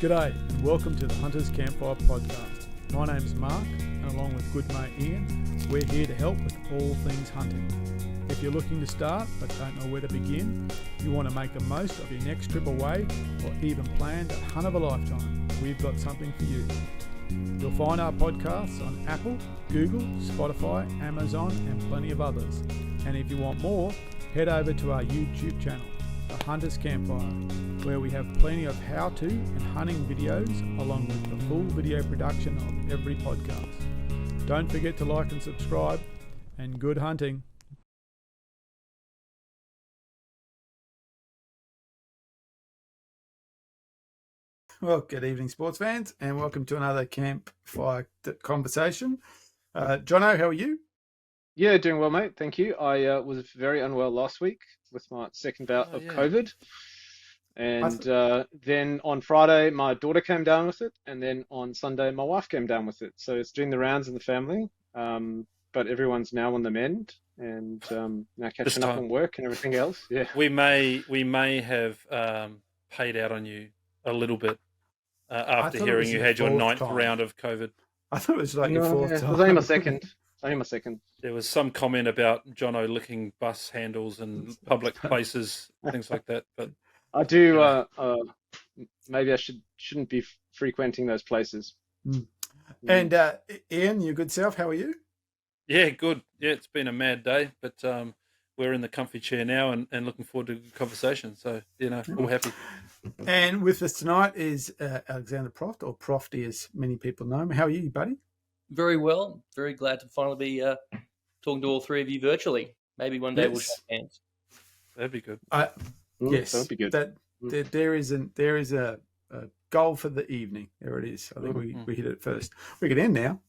G'day and welcome to the Hunters Campfire podcast. My name's Mark and along with good mate Ian, we're here to help with all things hunting. If you're looking to start but don't know where to begin, you want to make the most of your next trip away or even plan that hunt of a lifetime, we've got something for you. You'll find our podcasts on Apple, Google, Spotify, Amazon and plenty of others. And if you want more, head over to our YouTube channel, The Hunters Campfire, where we have plenty of how-to and hunting videos along with the full video production of every podcast. Don't forget to like and subscribe, and good hunting. Well, good evening, sports fans, and welcome to another Campfire conversation. Jono, how are you? Yeah, doing well, mate. Thank you. I was very unwell last week with my second bout of COVID. And then on Friday, my daughter came down with it. And then on Sunday, my wife came down with it. So it's doing the rounds in the family. But everyone's now on the mend and now catching up on work and everything else. Yeah. We may have paid out on you a little bit after hearing you had your ninth round of COVID. I thought it was like your fourth time. It was only my second. Only my second. There was some comment about Jono licking bus handles and public places, things like that. But I do. Maybe I shouldn't be frequenting those places. Mm. And Ian, your good self, how are you? Yeah, good. Yeah, it's been a mad day, but we're in the comfy chair now and looking forward to a good conversation. So, all happy. And with us tonight is Alexander Proft, or Profty as many people know him. How are you, buddy? Very well. Very glad to finally be talking to all three of you virtually. Maybe one day we'll shake hands. That'd be good. Yes, that'd be good. There is a goal for the evening. There it is. I think we hit it first. We can end now.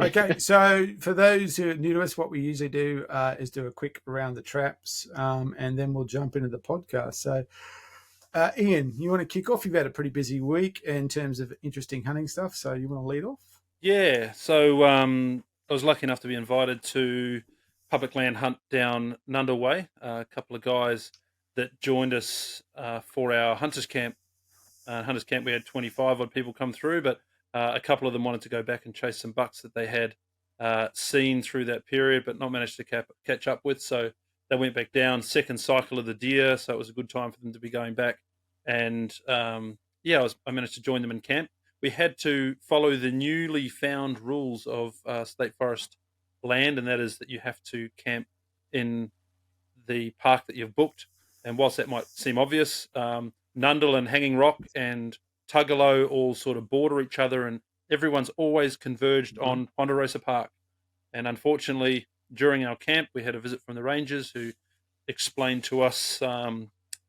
Okay, so for those who are new to us, what we usually do is do a quick around the traps, and then we'll jump into the podcast. So, Ian, you want to kick off? You've had a pretty busy week in terms of interesting hunting stuff, so you want to lead off? Yeah, so I was lucky enough to be invited to public land hunt down Nundle Way. A couple of guys that joined us for our Hunters Camp. Hunters Camp, we had 25 odd people come through, but a couple of them wanted to go back and chase some bucks that they had seen through that period, but not managed to catch up with. So they went back down, second cycle of the deer. So it was a good time for them to be going back. And I managed to join them in camp. We had to follow the newly found rules of state forest land, and that is that you have to camp in the park that you've booked. And whilst that might seem obvious, Nundle and Hanging Rock and Tuggelow all sort of border each other, and everyone's always converged on Ponderosa Park. And unfortunately, during our camp, we had a visit from the rangers who explained to us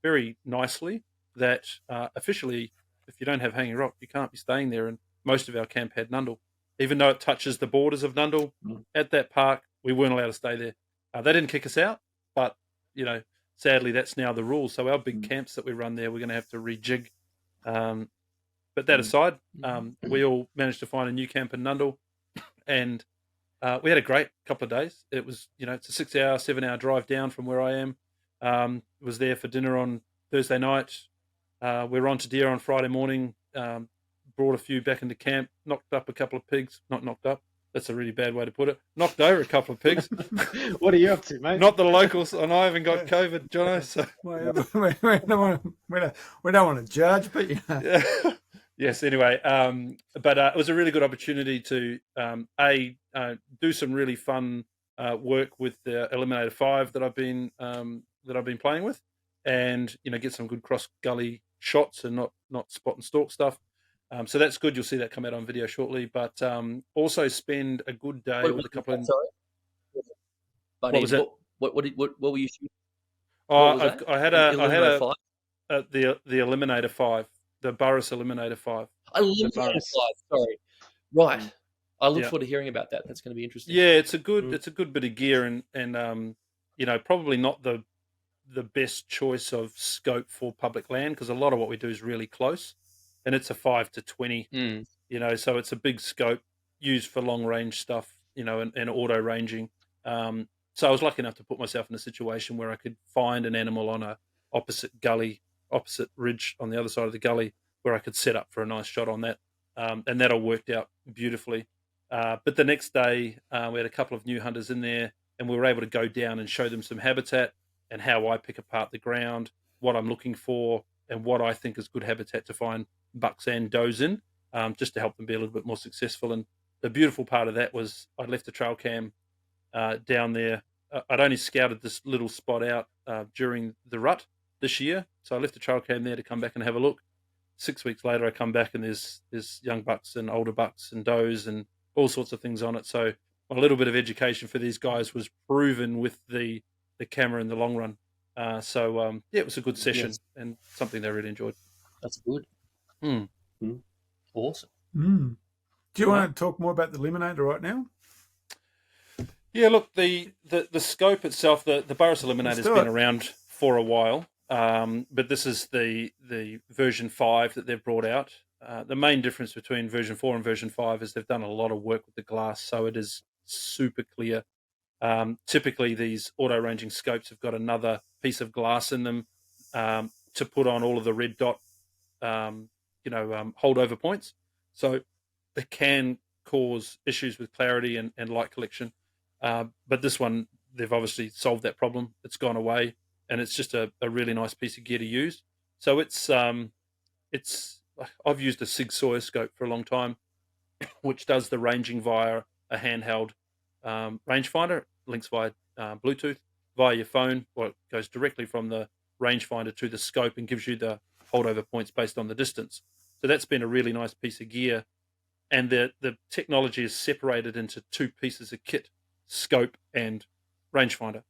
very nicely that officially, if you don't have Hanging Rock, you can't be staying there. And most of our camp had Nundle. Even though it touches the borders of Nundle, at that park, we weren't allowed to stay there. They didn't kick us out, but, sadly, that's now the rule. So our big camps that we run there, we're going to have to rejig. But that aside, we all managed to find a new camp in Nundle, and we had a great couple of days. It was, it's a 6-hour, 7-hour drive down from where I am. Was there for dinner on Thursday night. We were on to deer on Friday morning. Brought a few back into camp. Knocked up a couple of pigs. Not knocked up. That's a really bad way to put it. Knocked over a couple of pigs. What are you up to, mate? Not the locals, and I haven't got COVID, Jono. So we don't want to judge, but yeah. Yes. Anyway, but it was a really good opportunity to do some really fun work with the Eliminator 5 that I've been playing with, and get some good cross gully shots and not spot and stalk stuff. So that's good. You'll see that come out on video shortly. But also spend a good day with a couple of. Sorry. What was that? What were you shooting? I had the Eliminator 5. The Burris Eliminator 5. Eliminator 5, sorry. Right. I look forward to hearing about that. That's going to be interesting. Yeah, it's a good bit of gear and probably not the best choice of scope for public land, because a lot of what we do is really close, and it's a 5 to 20. So it's a big scope used for long range stuff, and auto ranging. So I was lucky enough to put myself in a situation where I could find an animal on a opposite ridge on the other side of the gully where I could set up for a nice shot on that, and that all worked out beautifully. But the next day, we had a couple of new hunters in there, and we were able to go down and show them some habitat and how I pick apart the ground, what I'm looking for, and what I think is good habitat to find bucks and does in, just to help them be a little bit more successful. And the beautiful part of that was I left the trail cam down there. I'd only scouted this little spot out during the rut this year, so I left the trail cam there to come back and have a look. 6 weeks later, I come back and there's young bucks and older bucks and does and all sorts of things on it. So a little bit of education for these guys was proven with the camera in the long run. So it was a good session and something they really enjoyed. That's good. Awesome. Do you want to talk more about the Eliminator right now? Yeah, look, the scope itself, the Burris Eliminator has been around for a while, but this is the version 5 that they've brought out. The main difference between version 4 and version 5 is they've done a lot of work with the glass, so it is super clear. Typically, these auto-ranging scopes have got another piece of glass in them to put on all of the red dot, holdover points. So it can cause issues with clarity and light collection. But this one, they've obviously solved that problem. It's gone away, and it's just a really nice piece of gear to use. So it's I've used a Sig Sauer scope for a long time, which does the ranging via a handheld rangefinder. It links via Bluetooth via your phone, or it goes directly from the rangefinder to the scope and gives you the holdover points based on the distance. So that's been a really nice piece of gear. And the technology is separated into two pieces of kit, scope and rangefinder,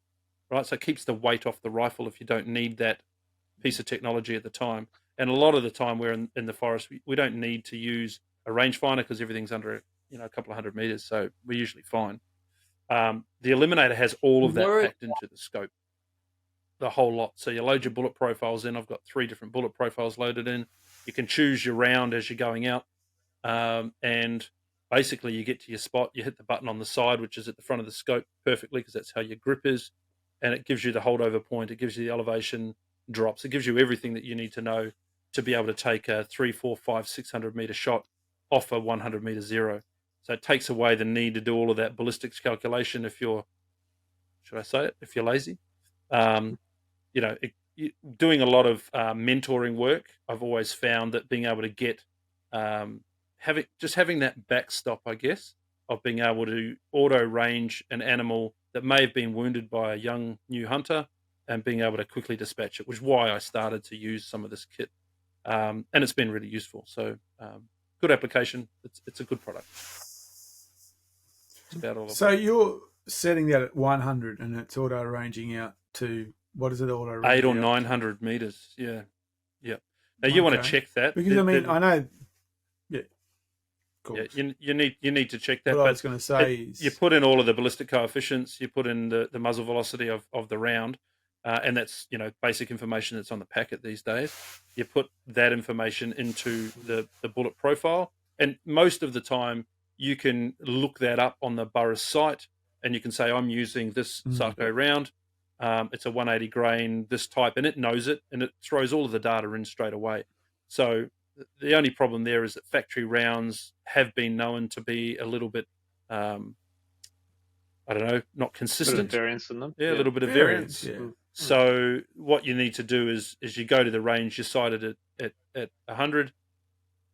right? So it keeps the weight off the rifle if you don't need that piece of technology at the time. And a lot of the time we're in the forest, we don't need to use a rangefinder because everything's under a couple of 100 meters, so we're usually fine. The Eliminator has all of that packed into the scope, the whole lot. So you load your bullet profiles in. I've got 3 different bullet profiles loaded in. You can choose your round as you're going out. And basically you get to your spot, you hit the button on the side, which is at the front of the scope perfectly because that's how your grip is. And it gives you the holdover point. It gives you the elevation drops. It gives you everything that you need to know to be able to take a 300, 400, 500, 600 meter shot off a 100 meter zero. So it takes away the need to do all of that ballistics calculation if you're lazy. Doing a lot of mentoring work, I've always found that being able to get having that backstop, I guess, of being able to auto range an animal that may have been wounded by a young new hunter and being able to quickly dispatch it, which is why I started to use some of this kit. And it's been really useful. So good application. It's a good product. It's about all so you're setting that at 100 and it's auto ranging out to, what is it, auto ranging 800 or 900 meters. Yeah. Now you want to check that because I know. Yeah. Yeah, you need to check that. What I was going to say is you put in all of the ballistic coefficients, you put in the muzzle velocity of the round, and that's basic information that's on the packet these days. You put that information into the bullet profile, and most of the time you can look that up on the Burris site, and you can say I'm using this Sarco round. It's a 180 grain, this type, and it knows it, and it throws all of the data in straight away. So the only problem there is that factory rounds have been known to be a little bit, not consistent. A bit of variance in them. Yeah, a little bit of variance. Yeah. So what you need to do is you go to the range, you sight it at 100,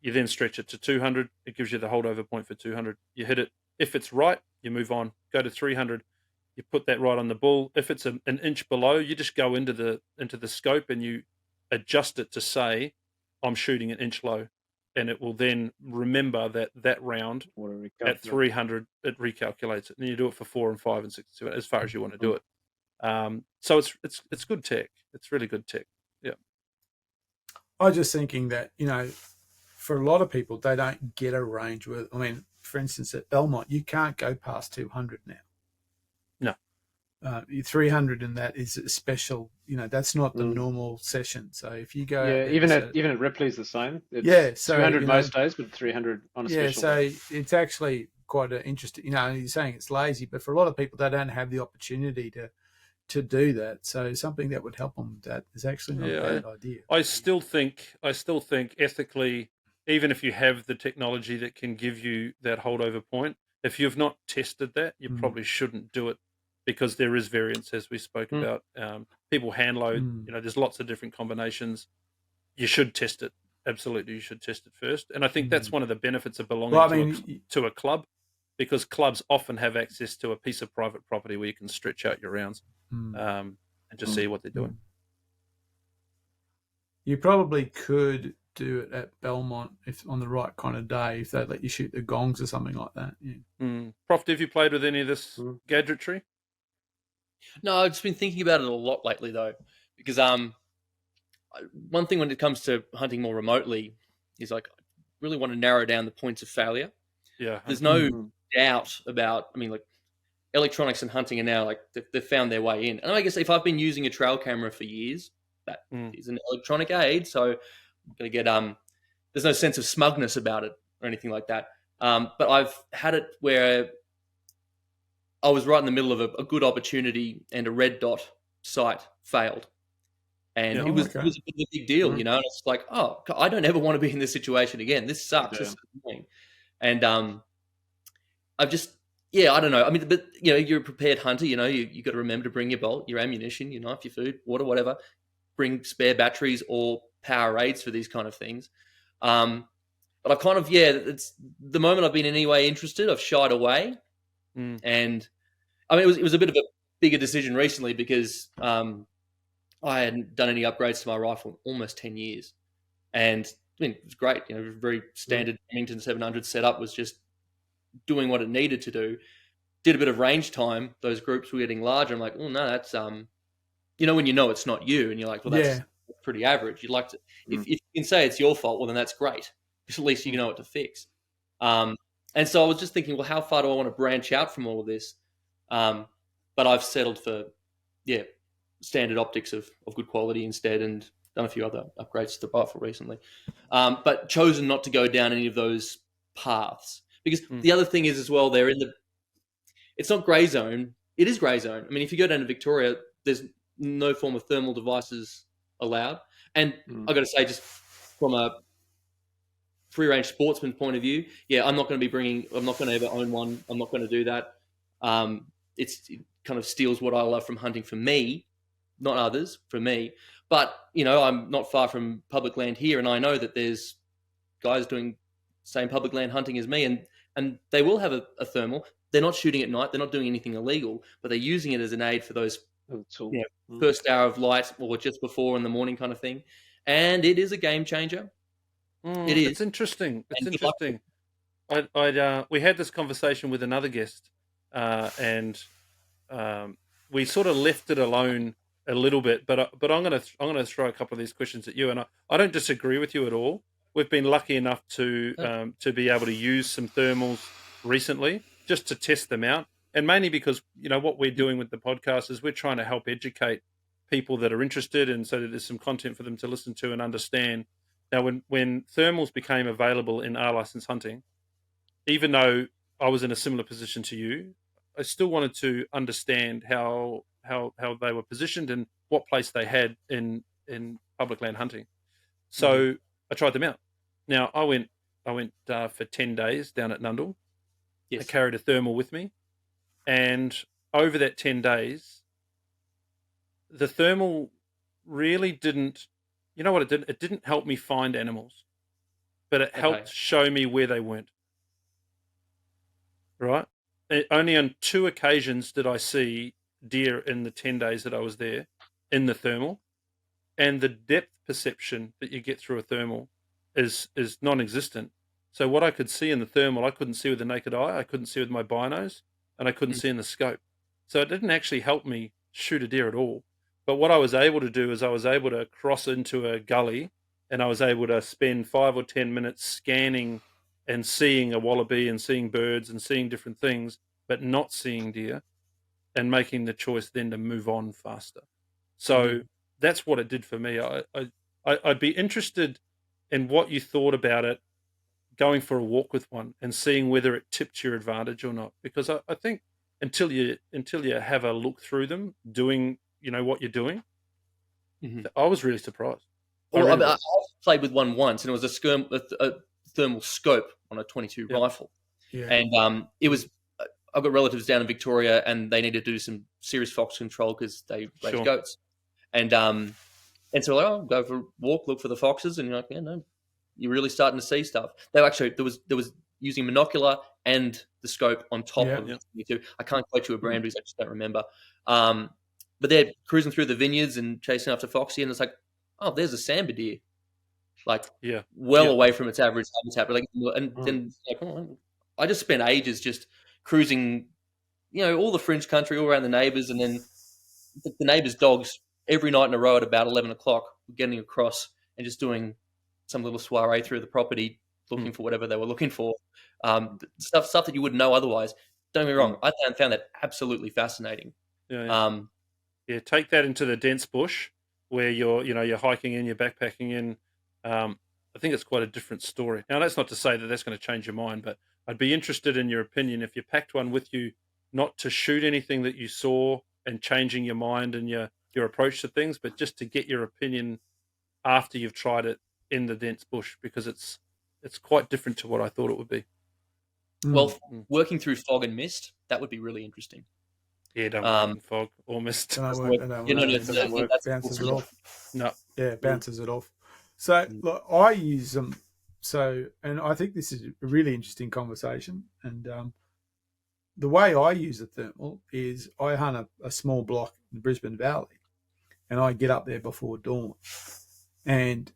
you then stretch it to 200. It gives you the holdover point for 200. You hit it. If it's right, you move on. Go to 300. You put that right on the bull. If it's an inch below, you just go into the scope and you adjust it to say, I'm shooting an inch low, and it will then remember that round at 300, it recalculates it, and you do it for 4 and 5 and 6 and 7 as far as you want to do it. So it's good tech. It's really good tech. Yeah. I was just thinking that for a lot of people, they don't get a range with. I mean, for instance, at Belmont, you can't go past 200 now. No. 300 in that is a special. That's not the normal session. So if you go, even at Ripley's the same. It's so 200 most days, but 300 on a special. Yeah, so it's actually quite an interesting. You're saying it's lazy, but for a lot of people, they don't have the opportunity to do that. So something that would help them with that is actually not a bad idea. I still think ethically, even if you have the technology that can give you that holdover point, if you've not tested that, you probably shouldn't do it, because there is variance, as we spoke about. People hand load, there's lots of different combinations. You should test it. Absolutely, you should test it first. And I think that's one of the benefits of belonging to a club, because clubs often have access to a piece of private property where you can stretch out your rounds and just see what they're doing. You probably could do it at Belmont if on the right kind of day, if they let you shoot the gongs or something like that. Prof, have you played with any of this gadgetry? No, I've just been thinking about it a lot lately, though, because one thing when it comes to hunting more remotely is like I really want to narrow down the points of failure. Yeah, there's no doubt about. I mean, like electronics and hunting are now like they've found their way in. And I guess if I've been using a trail camera for years, that is an electronic aid, so I'm going to get there's no sense of smugness about it or anything like that. But I've had it where I was right in the middle of a good opportunity and a red dot sight failed. And it was a big deal, And it's like, oh, I don't ever want to be in this situation again. This sucks. This is annoying. And I've just, I don't know. I mean, but, you're a prepared hunter, you got to remember to bring your bolt, your ammunition, your knife, your food, water, whatever. Bring spare batteries or power aids for these kind of things. But I've kind of, it's the moment I've been in any way interested, I've shied away. And I mean, it was a bit of a bigger decision recently because I hadn't done any upgrades to my rifle in almost 10 years. And I mean, it was great. Very standard Remington 700 setup, was just doing what it needed to do. Did a bit of range time. Those groups were getting larger. I'm like, oh, no, that's, when it's not you and you're like, well, that's pretty average. You'd like to, if you can say it's your fault, well, then that's great. Because at least you know what to fix. And so I was just thinking, well, how far do I want to branch out from all of this? But I've settled for, standard optics of good quality instead, and done a few other upgrades to the rifle recently. But chosen not to go down any of those paths. Because the other thing is as well, they're in it's not grey zone. It is grey zone. I mean, if you go down to Victoria, there's no form of thermal devices allowed. And I've got to say, just from a free-range sportsman point of view, I'm not going to ever own one. I'm not going to do that. It kind of steals what I love from hunting for me, not others, for me. But, I'm not far from public land here, and I know that there's guys doing same public land hunting as me, and they will have a thermal. They're not shooting at night. They're not doing anything illegal, but they're using it as an aid for those first hour of light or just before in the morning kind of thing. And it is a game changer. It is. It's interesting. It's interesting. We had this conversation with another guest, and we sort of left it alone a little bit. But I'm going to throw a couple of these questions at you, and I don't disagree with you at all. We've been lucky enough to be able to use some thermals recently just to test them out, and mainly because what we're doing with the podcast is we're trying to help educate people that are interested, and so that there's some content for them to listen to and understand. Now, when thermals became available in R-license hunting, even though I was in a similar position to you, I still wanted to understand how they were positioned and what place they had in public land hunting. So I tried them out. Now I went for 10 days down at Nundle. Yes. I carried a thermal with me, and over that 10 days, the thermal really didn't. You know what it did? It didn't help me find animals, but it helped show me where they weren't. Right? Only on 2 occasions did I see deer in the 10 days that I was there in the thermal, and the depth perception that you get through a thermal is non-existent. So what I could see in the thermal, I couldn't see with the naked eye, I couldn't see with my binos, and I couldn't see in the scope. So it didn't actually help me shoot a deer at all. But what I was able to do is I was able to cross into a gully, and I was able to spend 5 or 10 minutes scanning and seeing a wallaby and seeing birds and seeing different things, but not seeing deer, and making the choice then to move on faster. So that's what it did for me. I'd be interested in what you thought about it, going for a walk with one and seeing whether it tipped your advantage or not. Because I think until you have a look through them, doing what you're doing. Mm-hmm. I was really surprised. Well, I played with one once, and it was a thermal scope on a 22 rifle, and it was. I've got relatives down in Victoria, and they need to do some serious fox control because they raise goats, and so like, oh, go for a walk, look for the foxes, and you're like, yeah, no, you're really starting to see stuff. They actually there was using monocular and the scope on top of the 22. I can't quote you a brand because I just don't remember. But they're cruising through the vineyards and chasing after foxy, and it's like, oh, there's a sambar deer, like away from its average habitat. But then I just spent ages just cruising, all the fringe country, all around the neighbours, and then the neighbours' dogs every night in a row at about 11 o'clock, getting across and just doing some little soiree through the property, looking for whatever they were looking for, stuff that you wouldn't know otherwise. Don't get me wrong, I found that absolutely fascinating. Take that into the dense bush where you're hiking in, you're backpacking in. I think it's quite a different story. Now, that's not to say that that's going to change your mind, but I'd be interested in your opinion if you packed one with you, not to shoot anything that you saw and changing your mind and your approach to things, but just to get your opinion after you've tried it in the dense bush, because it's quite different to what I thought it would be. Well, working through fog and mist, that would be really interesting. Yeah, don't work in fog or mist. Bounces it off. No. Yeah, bounces it off. So look, I use them. And I think this is a really interesting conversation. And the way I use a thermal is I hunt a small block in the Brisbane Valley, and I get up there before dawn. And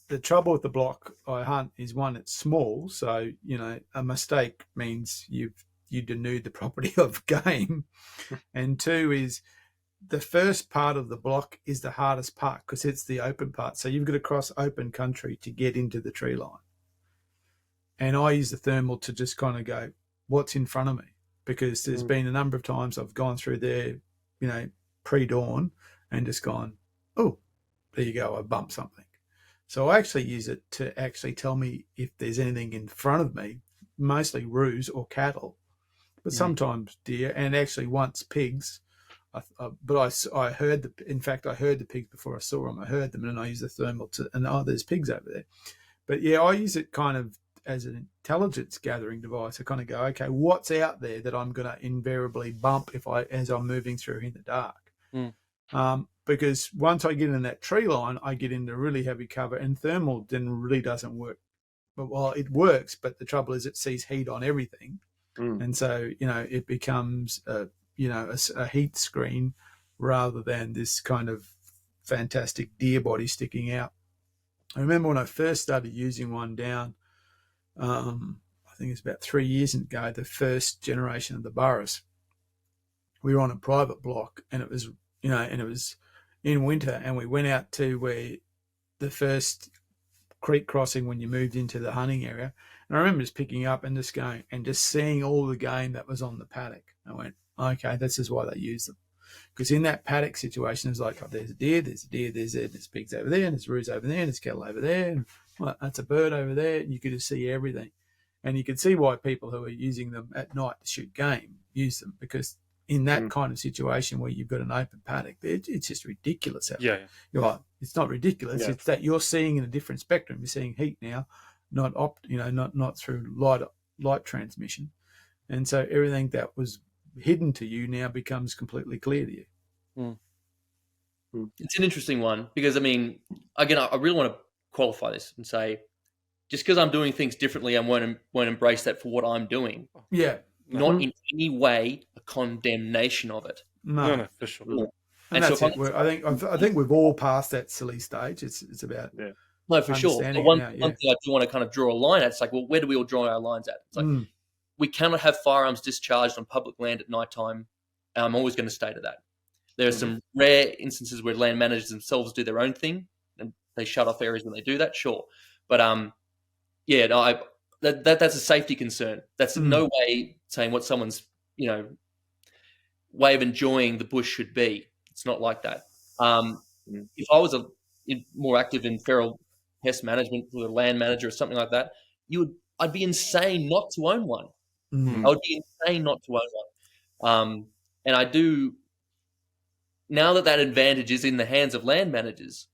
the trouble with the block I hunt is, one, it's small, so a mistake means you denude the property of game, and two is the first part of the block is the hardest part because it's the open part. So you've got to cross open country to get into the tree line. And I use the thermal to just kind of go, what's in front of me? Because there's been a number of times I've gone through there, pre-dawn and just gone, oh, there you go, I bumped something. So I actually use it to actually tell me if there's anything in front of me, mostly roos or cattle, but sometimes deer, and actually once pigs. But I heard the pigs before I saw them. I heard them, and I use the thermal there's pigs over there. But yeah, I use it kind of as an intelligence gathering device. I kind of go, okay, what's out there that I'm going to invariably bump as I'm moving through in the dark? Because once I get in that tree line, I get into really heavy cover, and thermal then really doesn't work. But it works, but the trouble is it sees heat on everything, and so it becomes a heat screen rather than this kind of fantastic deer body sticking out. I remember when I first started using one down, I think it's about 3 years ago, the first generation of the Burris. We were on a private block, and it was in winter, and we went out to where the first creek crossing when you moved into the hunting area. And I remember just picking up and just going and just seeing all the game that was on the paddock. I went, okay, this is why they use them. Because in that paddock situation, it's like, oh, there's a deer, there's pigs over there, and there's roos over there, and there's cattle over there, and that's a bird over there. And you could just see everything. And you could see why people who are using them at night to shoot game use them, because in that kind of situation where you've got an open paddock, it's just ridiculous out there. You're like, it's not ridiculous. It's that you're seeing in a different spectrum. You're seeing heat now, not through light transmission. And so everything that was hidden to you now becomes completely clear to you. It's an interesting one because, again, I really want to qualify this and say, just because I'm doing things differently, I won't embrace that for what I'm doing. Yeah. Not in any way a condemnation of it. No, for sure. And that's it. I think we've all passed that silly stage. It's about no, for sure. One thing I do want to kind of draw a line at, it's like, well, where do we all draw our lines at? It's like we cannot have firearms discharged on public land at night time. I'm always going to stay to that. There are some rare instances where land managers themselves do their own thing and they shut off areas when they do that, sure. But that's a safety concern. That's in no way saying what someone's way of enjoying the bush should be. It's not like that. If I was more active in feral pest management with a land manager or something like that, I'd be insane not to own one. I would be insane not to own one. And I do, now that advantage is in the hands of land managers,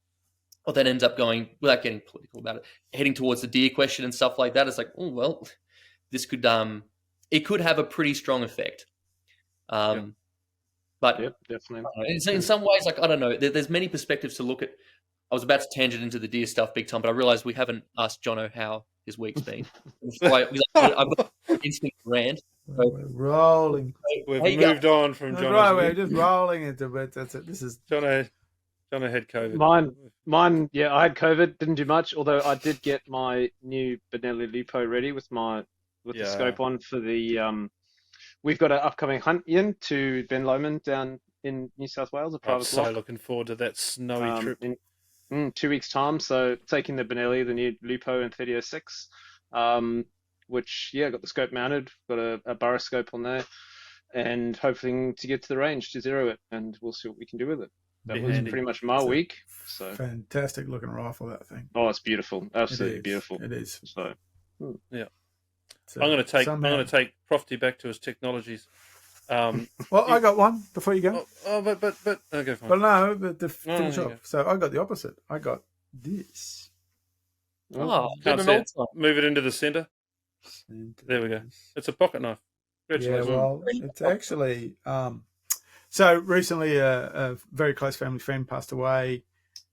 what that ends up going, without getting political about it, heading towards the deer question and stuff like that. It's like, oh, well, this could, it could have a pretty strong effect. But definitely. In some ways, like, I don't know, there's many perspectives to look at. I was about to tangent into the deer stuff big time, but I realized we haven't asked Jono how his week's been. I've got an instant rant. So, we're rolling. We've moved on from Jono. Right, we're just rolling into it. That's it. This is Jono had COVID. Mine, yeah, I had COVID. Didn't do much, although I did get my new Benelli Lupo ready with the scope on for the. We've got an upcoming hunt in to Ben Lomond down in New South Wales, a private block. I'm so looking forward to that snowy trip. In 2 weeks' time. So taking the Benelli, the new Lupo and 3006, which, got the scope mounted, got a Burris scope on there, and hoping to get to the range to zero it, and we'll see what we can do with it. That was pretty much my week. So fantastic looking rifle, that thing. Oh, it's beautiful. Absolutely beautiful. It is. So, yeah. So I'm going to take Profty back to his technologies. Well, I got one before you go. But okay, fine. But no, but to finish off. So I got the opposite. I got this. Can't see it. Move it into the center. There we go. It's a pocket knife. Congratulations. Yeah, well, it's actually. So recently, a very close family friend passed away,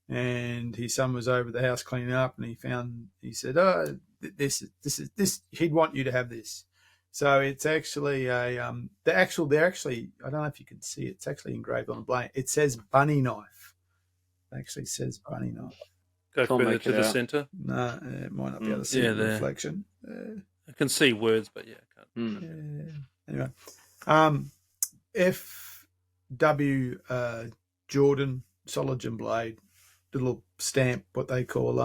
and his son was over the house cleaning up, and he said, "Oh, this. He'd want you to have this." So it's actually they're actually, I don't know if you can see it, it's actually engraved on the blade. It says bunny knife. It actually says bunny knife. Go further to the center. No, it might not be able to see the reflection. I can see words, but I can't. Anyway, F.W. Jordan Solid Gem blade, little stamp, what they call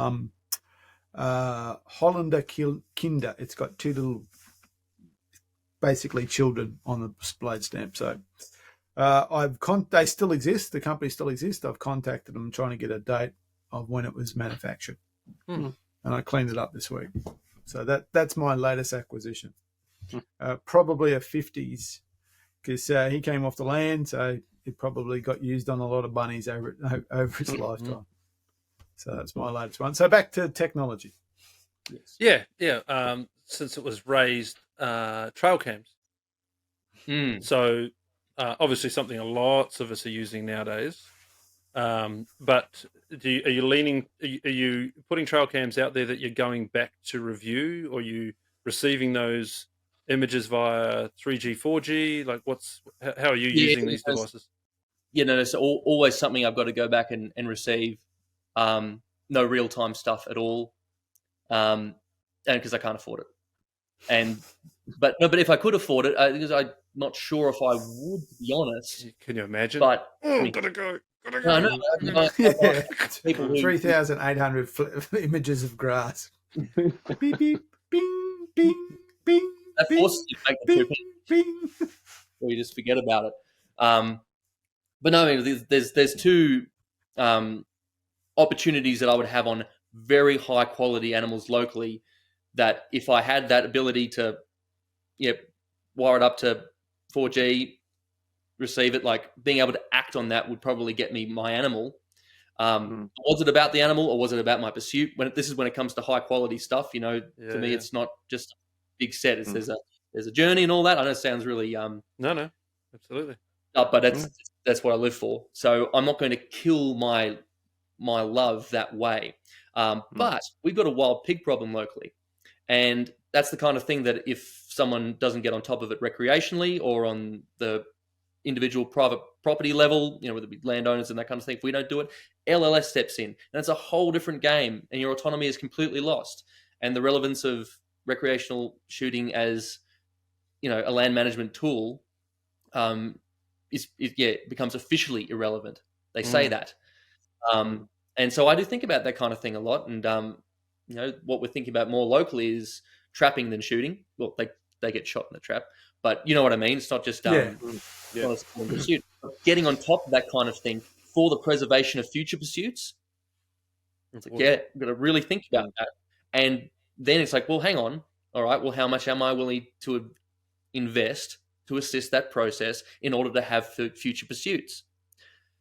Hollander Kinder. It's got two little, basically children on the blade stamp. So they still exist. The company still exists. I've contacted them trying to get a date of when it was manufactured, and I cleaned it up this week. So that's my latest acquisition. Probably a 50s, because he came off the land, so it probably got used on a lot of bunnies over its lifetime. So that's my latest one. So back to technology. Yes. Yeah. Since it was raised, trail cams. So obviously something lots of us are using nowadays. But are you putting trail cams out there that you're going back to review, or are you receiving those images via 3G, 4G? Like, how are you using these devices? It's always something I've got to go back and receive. No real-time stuff at all, and because I can't afford it. But if I could afford it, because I'm not sure if I would, to be honest. Can you imagine? But gotta go. No. 3,800 images of grass. Beep beep, bing bing bing. That forces you to make the trip, bing. or you just forget about it. But no, I mean, there's two opportunities that I would have on very high quality animals locally, that if I had that ability to wire it up to 4G, receive it, like being able to act on that would probably get me my animal. Was it about the animal, or was it about my pursuit? This is when it comes to high quality stuff, to me, it's not just a big set. It's there's a journey and all that. I know it sounds really no, absolutely. But that's what I live for. So I'm not going to kill my love that way. But we've got a wild pig problem locally, and that's the kind of thing that if someone doesn't get on top of it recreationally or on the individual private property level, whether it be landowners and that kind of thing, if we don't do it, LLS steps in, and it's a whole different game, and your autonomy is completely lost. And the relevance of recreational shooting as, a land management tool, becomes officially irrelevant. They say that. And so I do think about that kind of thing a lot. And, what we're thinking about more locally is trapping than shooting. Well, they get shot in the trap, but you know what I mean? It's not just pursuit. Getting on top of that kind of thing for the preservation of future pursuits. It's like, we've got to really think about that. And then it's like, well, hang on. All right, well, how much am I willing to invest to assist that process in order to have future pursuits.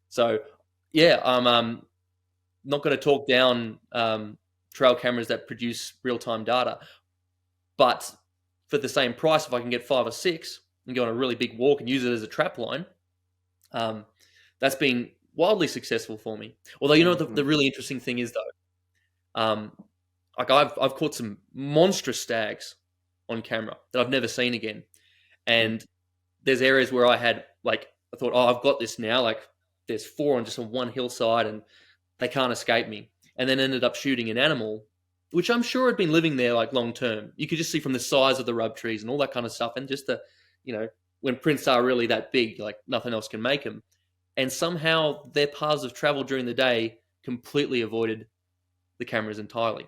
So, yeah, I'm not going to talk down trail cameras that produce real-time data, but for the same price, if I can get 5 or 6 and go on a really big walk and use it as a trap line, that's been wildly successful for me. Although, you know what the really interesting thing is, though? Like I've caught some monstrous stags on camera that I've never seen again. And there's areas where I thought, oh, I've got this now. Like there's 4 on just on one hillside and they can't escape me. And then ended up shooting an animal, which I'm sure had been living there like long term. You could just see from the size of the rub trees and all that kind of stuff. And just when prints are really that big, like nothing else can make them. And somehow their paths of travel during the day completely avoided the cameras entirely.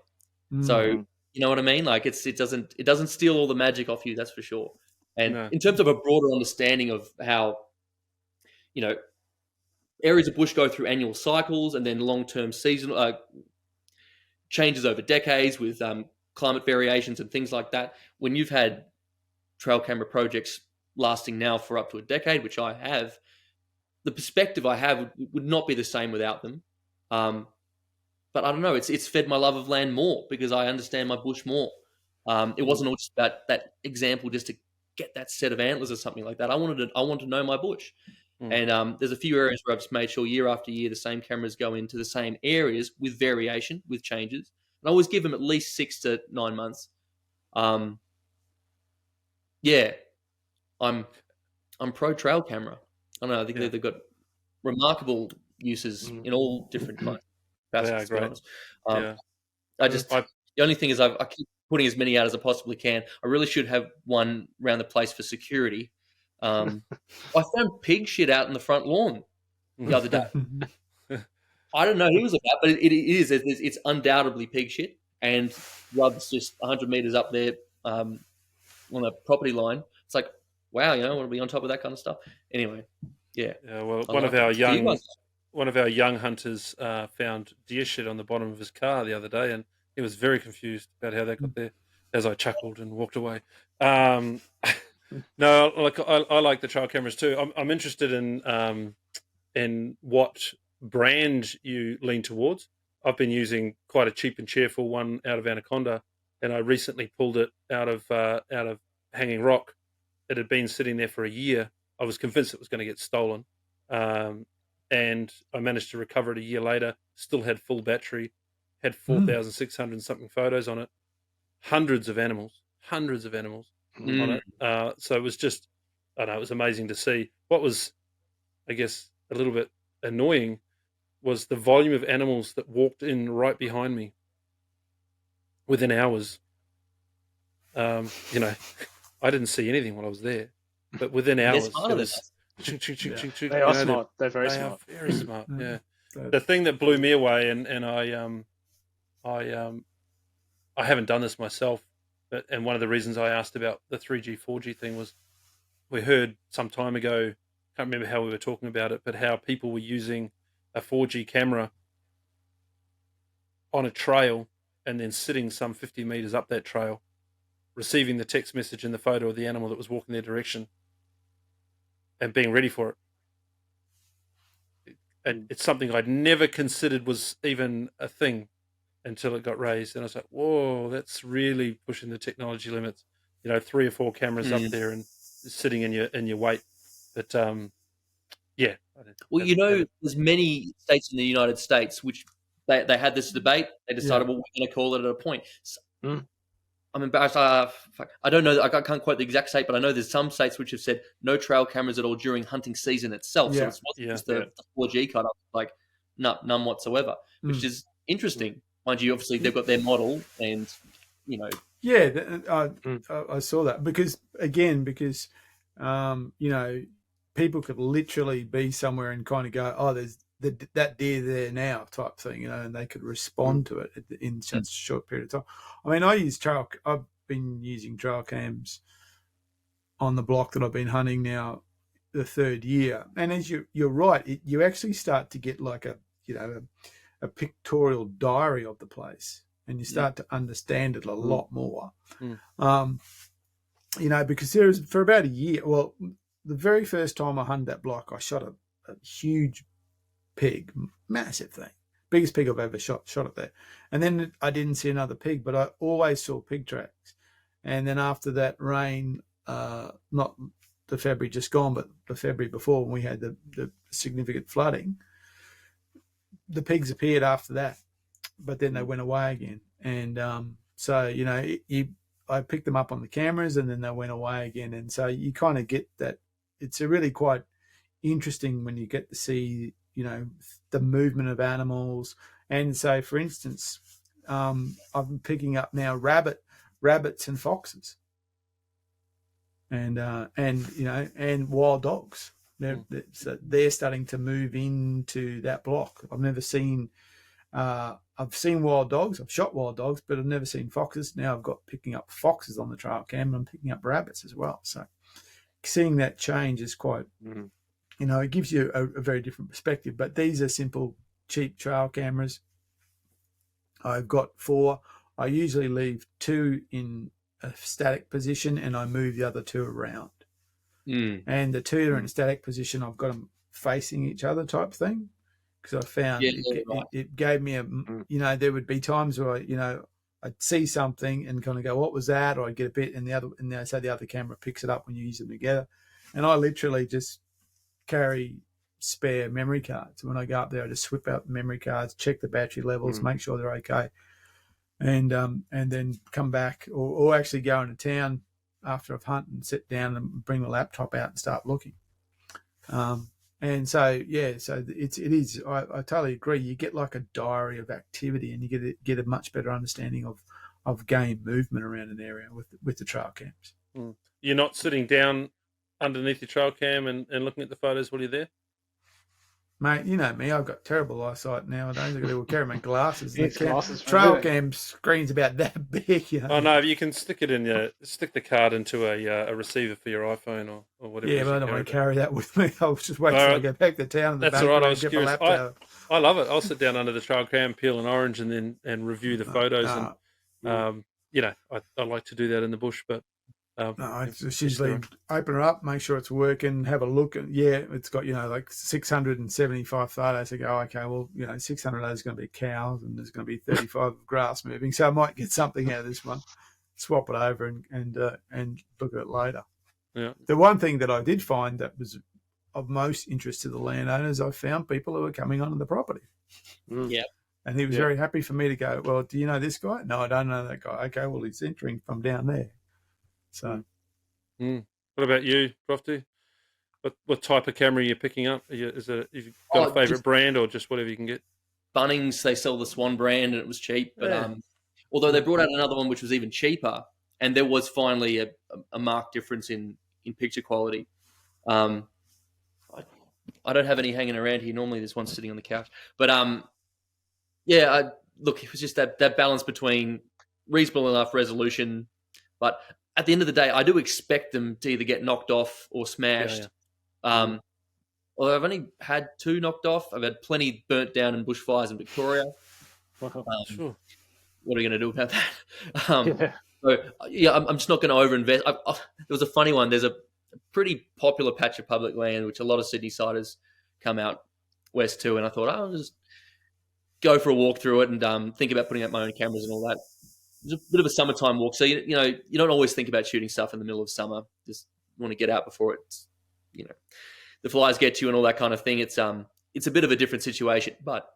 So you know what I mean? Like it doesn't steal all the magic off you, that's for sure. And in terms of a broader understanding of how, areas of bush go through annual cycles and then long-term seasonal changes over decades with climate variations and things like that. When you've had trail camera projects lasting now for up to a decade, which I have, the perspective I have would not be the same without them. But I don't know, it's fed my love of land more because I understand my bush more. It wasn't all just about that example just to get that set of antlers or something like that. I wanted to know my bush. And there's a few areas where I've just made sure year after year the same cameras go into the same areas with variation, with changes. And I always give them at least 6 to 9 months. I'm pro trail camera. I don't know, I think they've got remarkable uses in all different kinds. Facets, great. The only thing is I keep putting as many out as I possibly can. I really should have one around the place for security. I found pig shit out in the front lawn the other day. I don't know who it was about, but it's undoubtedly pig shit. And rub's just 100 meters up there on the property line. It's like, wow, want to be on top of that kind of stuff. Anyway, yeah. Well, one of our young hunters found deer shit on the bottom of his car the other day, and he was very confused about how that got there. As I chuckled and walked away. No, like I like the trail cameras too. I'm interested in what brand you lean towards. I've been using quite a cheap and cheerful one out of Anaconda, and I recently pulled it out of Hanging Rock. It had been sitting there for a year. I was convinced it was going to get stolen, and I managed to recover it a year later. Still had full battery, had 4,600 something photos on it, hundreds of animals on it. So it was just, I don't know, it was amazing to see. What was, I guess, a little bit annoying was the volume of animals that walked in right behind me within hours. I didn't see anything while I was there, but within hours, it was They are smart. They're very smart. Very smart. Yeah. The thing that blew me away, and I haven't done this myself, and one of the reasons I asked about the 3G, 4G thing was we heard some time ago, can't remember how we were talking about it, but how people were using a 4G camera on a trail and then sitting some 50 meters up that trail, receiving the text message and the photo of the animal that was walking their direction and being ready for it. And it's something I'd never considered was even a thing until it got raised. And I was like, whoa, that's really pushing the technology limits. 3 or 4 cameras up there and sitting in your weight. But yeah. Well, there's many states in the United States which they had this debate. They decided, well, we're going to call it at a point. So, I'm embarrassed. I don't know. I can't quote the exact state, but I know there's some states which have said no trail cameras at all during hunting season itself. So it's just the 4G cut up, like none whatsoever, which is interesting. Mind you, obviously they've got their model, and Yeah, I saw that because people could literally be somewhere and kind of go, oh, there's that deer there now type thing, and they could respond to it in such a short period of time. I mean, I've been using trail cams on the block that I've been hunting now the 3rd year, and as you're right, you actually start to get like a pictorial diary of the place, and you start to understand it a lot more. because there was for about a year. Well, the very first time I hunted that block, I shot a huge pig, massive thing, biggest pig I've ever shot it there. And then I didn't see another pig, but I always saw pig tracks. And then after that rain, not the February just gone, but the February before, when we had the significant flooding, the pigs appeared after that, but then they went away again. And so, I picked them up on the cameras, and then they went away again. And so you kind of get that. It's a really quite interesting when you get to see, the movement of animals. And so, for instance, I'm picking up now rabbits and foxes, and wild dogs. They're starting to move into that block. I've never seen. I've seen wild dogs. I've shot wild dogs, but I've never seen foxes. Now I've got picking up foxes on the trail cam, and I'm picking up rabbits as well. So seeing that change is quite, it gives you a very different perspective. But these are simple, cheap trail cameras. I've got 4. I usually leave 2 in a static position, and I move the other 2 around. And the 2 that are in static position, I've got them facing each other type thing, because I found it gave me there would be times where I'd see something and kind of go, what was that? Or I'd get a bit, and the other camera picks it up when you use them together. And I literally just carry spare memory cards. When I go up there, I just whip out the memory cards, check the battery levels, make sure they're okay, and then come back, or actually go into town after I've hunted and sit down and bring the laptop out and start looking. And so it is. I totally agree. You get like a diary of activity, and you get a much better understanding of game movement around an area with the trail cams. You're not sitting down underneath your trail cam and looking at the photos while you're there? Mate, you know me, I've got terrible eyesight nowadays. I've got to carry my glasses. Trail cam screen's about that big. Oh no, you can stick the card into a receiver for your iPhone or whatever. Yeah, but I don't want to carry that with me. I'll just wait till I go back to town in the That's back all right. and I was get curious. my laptop. I love it. I'll sit down under the trail cam, peel an orange, and review the photos. I like to do that in the bush, but. It's just usually open it up, make sure it's working, have a look, and it's got like 675 photos. I go, okay, well 600 of those is going to be cows, and there's going to be 35 of grass moving, so I might get something out of this one. Swap it over and look at it later. Yeah. The one thing that I did find that was of most interest to the landowners, I found people who were coming onto the property. Yeah. And he was very happy for me to go, well, do you know this guy? No, I don't know that guy. Okay, well, he's entering from down there. So, what about you, Profty? What type of camera are you picking up? Have you got a favourite brand, or just whatever you can get? Bunnings, they sell the Swan brand, and it was cheap. But although they brought out another one which was even cheaper, and there was finally a marked difference in picture quality. I don't have any hanging around here. Normally, there's one sitting on the couch. But look, it was just that balance between reasonable enough resolution, but at the end of the day, I do expect them to either get knocked off or smashed. Although I've only had 2 knocked off. I've had plenty burnt down in bushfires in Victoria. Sure. What are you going to do about that? I'm just not going to overinvest. There was a funny one. There's a pretty popular patch of public land, which a lot of Sydney siders come out west to, and I thought, I'll just go for a walk through it and think about putting up my own cameras and all that. It was a bit of a summertime walk, so you don't always think about shooting stuff in the middle of summer. Just want to get out before it's the flies get you and all that kind of thing. It's a bit of a different situation, but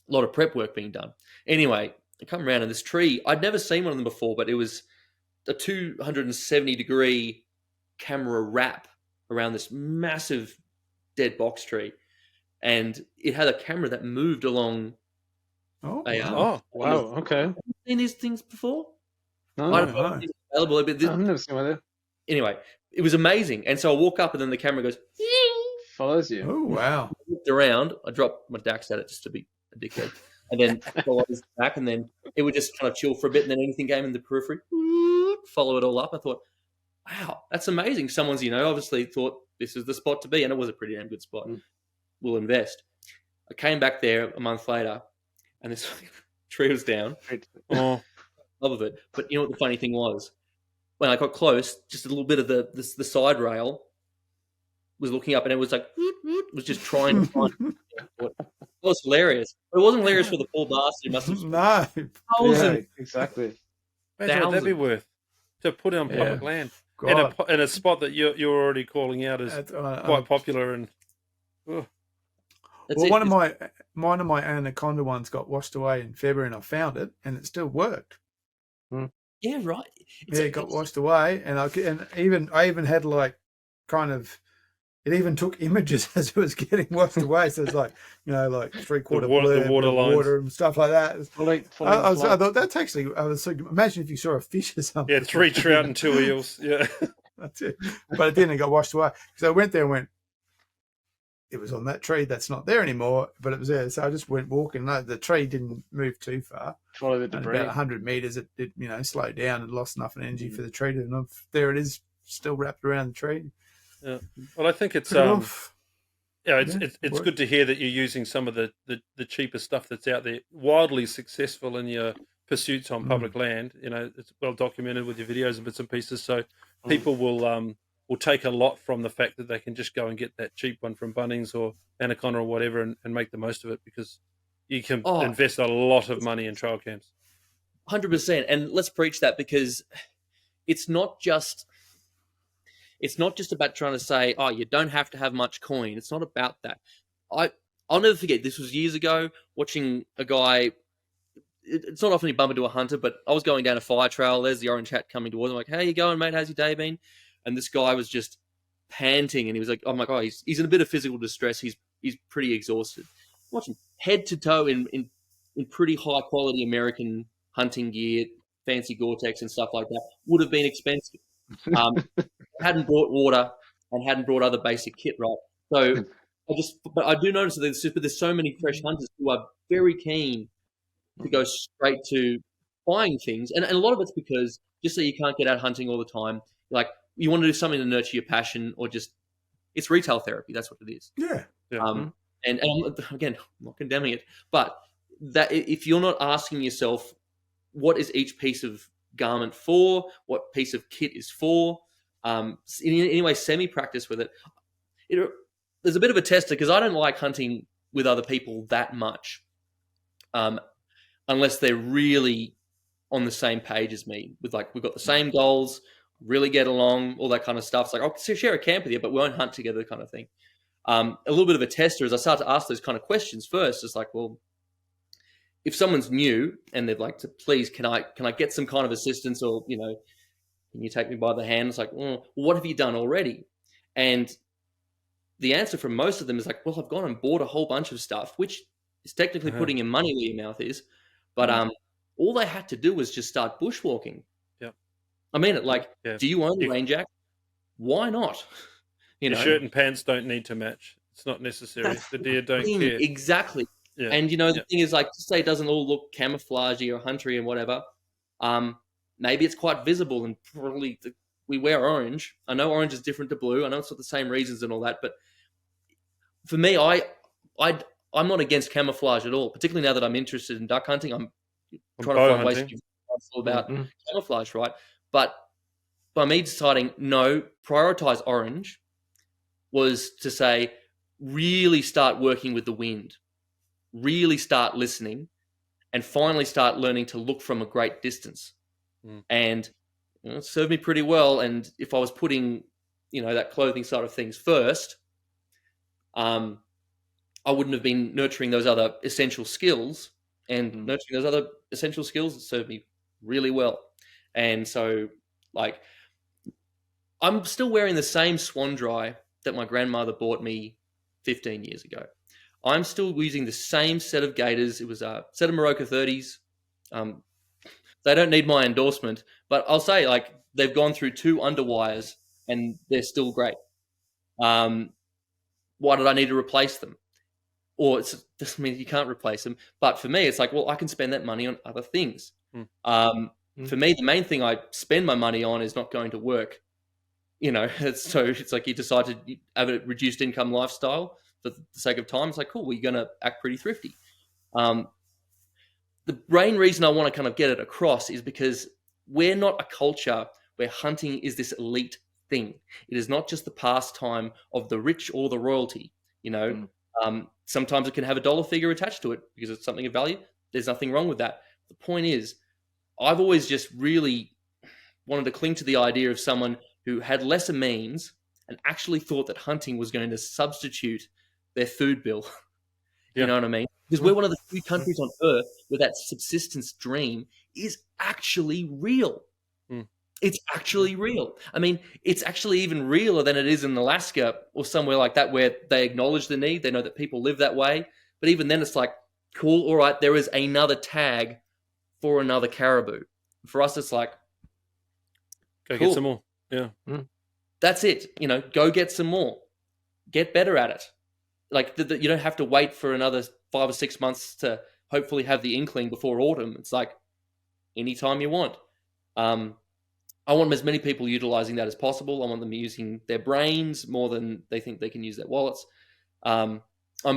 a lot of prep work being done. Anyway, I come around and this tree, I'd never seen one of them before, but it was a 270-degree camera wrap around this massive dead box tree, and it had a camera that moved along. Wow! Okay. Have you seen these things before? No. I don't know if it's available, but I've never seen one of them. Anyway, it was amazing. And so I walk up, and then the camera goes, follows you. Oh wow! I looked around. I dropped my DAX at it just to be a dickhead, and then follows back, and then it would just kind of chill for a bit, and then anything came in the periphery, follow it all up. I thought, wow, that's amazing. Someone's obviously thought this is the spot to be, and it was a pretty damn good spot. We'll invest. I came back there a month later, and this tree was down. Love of it. But you know what the funny thing was? when I got close, just a little bit of the side rail was looking up, and it was like was just trying to find. It was hilarious, but it wasn't hilarious for the poor bastard. It must have No. Yeah, exactly. Imagine what that'd be Thousands. worth to put it on Yeah. public land God. in a spot that you're already calling out as quite popular. And Well, one of my anaconda ones got washed away in February, and I found it, and it still worked. Yeah, right. It got washed away, and I even had like kind of. It even took images as it was getting washed away. So it's like, like 3/4 the blur, water lines. water and stuff like that. Fully I thought that's actually. Imagine if you saw a fish or something. yeah, 3 trout and 2 eels. Yeah. That's it. But it didn't. It got washed away. So I went there and went. It was on that tree that's not there anymore, but it was there. So I just went walking. No, the tree didn't move too far. follow the And debris. about 100 meters, it slowed down and lost enough energy for the tree to. And there it is, still wrapped around the tree. Yeah. Well, I think it's Put it off. it's good to hear that you're using some of the cheaper stuff that's out there, wildly successful in your pursuits on public land. It's well documented with your videos and bits and pieces. So people will take a lot from the fact that they can just go and get that cheap one from Bunnings or Anaconda or whatever and make the most of it, because you can invest a lot of money in trail camps. 100%. And let's preach that, because it's not just about trying to say, oh, you don't have to have much coin. It's not about that. I'll never forget, this was years ago, watching a guy. It's not often you bump into a hunter, but I was going down a fire trail. There's the orange hat coming towards him. I'm like, how you going, mate? How's your day been? And this guy was just panting, and he was like, oh my God, he's in a bit of physical distress. He's pretty exhausted. Watching head to toe in pretty high quality American hunting gear, fancy Gore-Tex and stuff like that, would have been expensive. Hadn't brought water and hadn't brought other basic kit, right? So but I do notice that there's so many fresh hunters who are very keen to go straight to buying things, and a lot of it's because just so you can't get out hunting all the time, like you want to do something to nurture your passion, or just it's retail therapy. That's what it is. Yeah. And again, I'm not condemning it, but that if you're not asking yourself what is each piece of garment for, what piece of kit is for, in any way semi-practice with it. There's a bit of a tester, because I don't like hunting with other people that much, unless they're really on the same page as me. With like, we've got the same goals, really get along, all that kind of stuff. It's like, I'll share a camp with you, but we won't hunt together, kind of thing. A little bit of a tester is I start to ask those kind of questions first. It's like, well, if someone's new and they'd like to, please, can I get some kind of assistance, or, can you take me by the hand? It's like, well, what have you done already? And the answer from most of them is like, well, I've gone and bought a whole bunch of stuff, which is technically putting your money where your mouth is. But all they had to do was just start bushwalking. Yeah. I mean it. Like, do you own the rain jacket? Why not? Your shirt and pants don't need to match. It's not necessary. The deer don't care. Exactly. Yeah. And, the thing is, like, to say it doesn't all look camouflagey or huntery and whatever, maybe it's quite visible, and probably we wear orange. I know orange is different to blue. I know it's not the same reasons and all that, but for me, I'm not against camouflage at all, particularly now that I'm interested in duck hunting. I'm trying to find ways to about camouflage, right? But by me deciding, no, prioritize orange, was to say, really start working with the wind, really start listening, and finally start learning to look from a great distance. And it served me pretty well. And if I was putting, that clothing side of things first, I wouldn't have been nurturing those other essential skills, and nurturing those other essential skills that served me really well. And so, like, I'm still wearing the same Swan Dry that my grandmother bought me 15 years ago. I'm still using the same set of gaiters. It was a set of Morocco 30s. They don't need my endorsement, but I'll say, like, they've gone through 2 underwires and they're still great. Why did I need to replace them? Or it doesn't mean you can't replace them. But for me, it's like, well, I can spend that money on other things. For me, the main thing I spend my money on is not going to work. So it's like you decide to have a reduced income lifestyle for the sake of time. It's like, cool, well, you're going to act pretty thrifty. The main reason I want to kind of get it across is because we're not a culture where hunting is this elite thing. It is not just the pastime of the rich or the royalty. Sometimes it can have a dollar figure attached to it because it's something of value. There's nothing wrong with that. The point is, I've always just really wanted to cling to the idea of someone who had lesser means and actually thought that hunting was going to substitute their food bill. You know what I mean? Because we're one of the few countries on earth where that subsistence dream is actually real. It's actually real. I mean, it's actually even realer than it is in Alaska or somewhere like that where they acknowledge the need. They know that people live that way. But even then, it's like, cool, all right, there is another tag for another caribou. For us, it's like, go get some more. Yeah. That's it. Go get some more. Get better at it. Like, you don't have to wait for another 5 or 6 months to hopefully have the inkling before autumn. It's like anytime you want. I want as many people utilizing that as possible. I want them using their brains more than they think they can use their wallets. I'm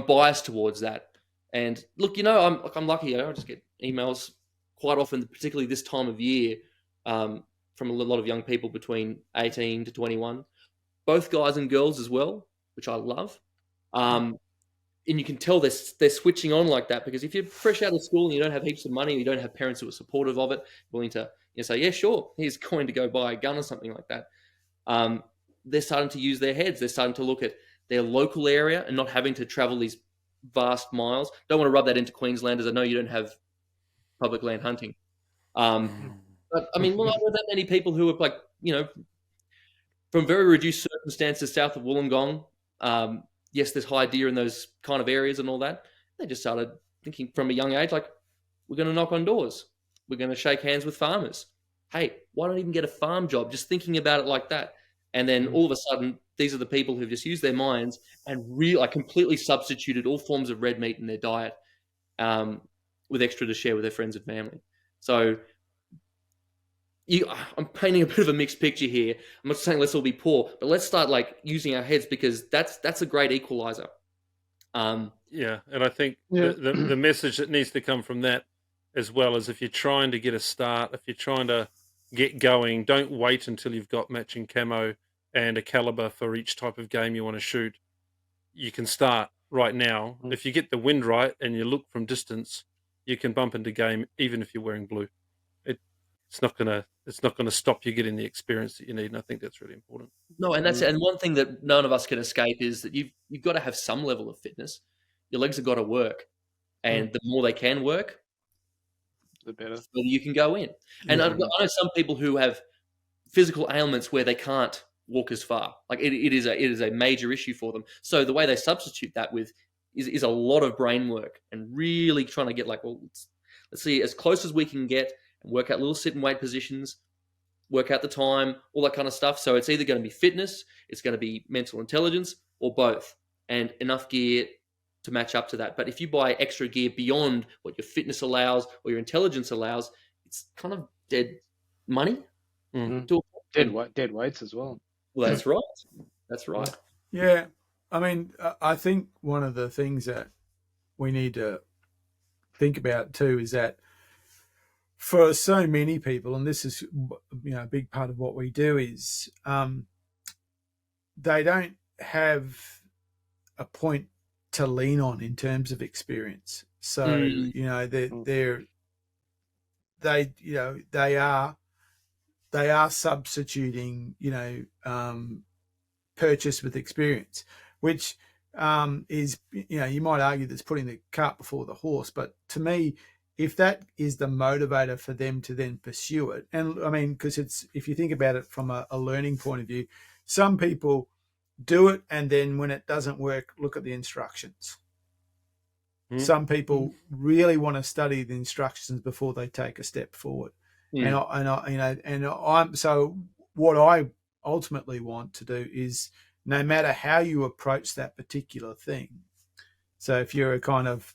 biased towards that. And look, I'm lucky. I just get emails quite often, particularly this time of year, from a lot of young people between 18 to 21, both guys and girls as well, which I love. And you can tell they're switching on like that, because if you're fresh out of school and you don't have heaps of money, and you don't have parents who are supportive of it, willing to say, yeah, sure, he's going to go buy a gun or something like that. They're starting to use their heads. They're starting to look at their local area and not having to travel these vast miles. Don't want to rub that into Queenslanders. I know you don't have public land hunting. But I mean, I know that many people who are from very reduced circumstances south of Wollongong. Yes, there's high deer in those kind of areas and all that. They just started thinking from a young age, like, we're going to knock on doors. We're going to shake hands with farmers. Hey, why not even get a farm job? Just thinking about it like that. And then all of a sudden, these are the people who've just used their minds and completely substituted all forms of red meat in their diet with extra to share with their friends and family. So I'm painting a bit of a mixed picture here. I'm not saying let's all be poor, but let's start using our heads, because that's a great equalizer. And I think the message that needs to come from that, as well as, if you're trying to get a start, if you're trying to get going, don't wait until you've got matching camo and a caliber for each type of game you want to shoot. You can start right now. If you get the wind right and you look from distance, you can bump into game even if you're wearing blue. It's not gonna stop you getting the experience that you need, and I think that's really important. No, and that's it. And one thing that none of us can escape is that you've got to have some level of fitness. Your legs have got to work, and the more they can work, the better. The further you can go in. And I know some people who have physical ailments where they can't walk as far. Like it is a major issue for them. So the way they substitute that with is a lot of brain work and really trying to get let's see as close as we can get and work out little sit and wait positions, work out the time, all that kind of stuff. So it's either going to be fitness, it's going to be mental intelligence, or both, and enough gear to match up to that. But if you buy extra gear beyond what your fitness allows or your intelligence allows, it's kind of dead money. Dead weights as well. Well, that's right. That's right. Yeah. I mean, I think one of the things that we need to think about too is that for so many people, and this is a big part of what we do, is they don't have a point to lean on in terms of experience. So they are substituting purchase with experience, which is you might argue that's putting the cart before the horse. But to me, if that is the motivator for them to then pursue it, and I mean, because if you think about it from a learning point of view, some people do it and then when it doesn't work, look at the instructions. Some people really want to study the instructions before they take a step forward. So what I ultimately want to do is, no matter how you approach that particular thing. So if you're a kind of,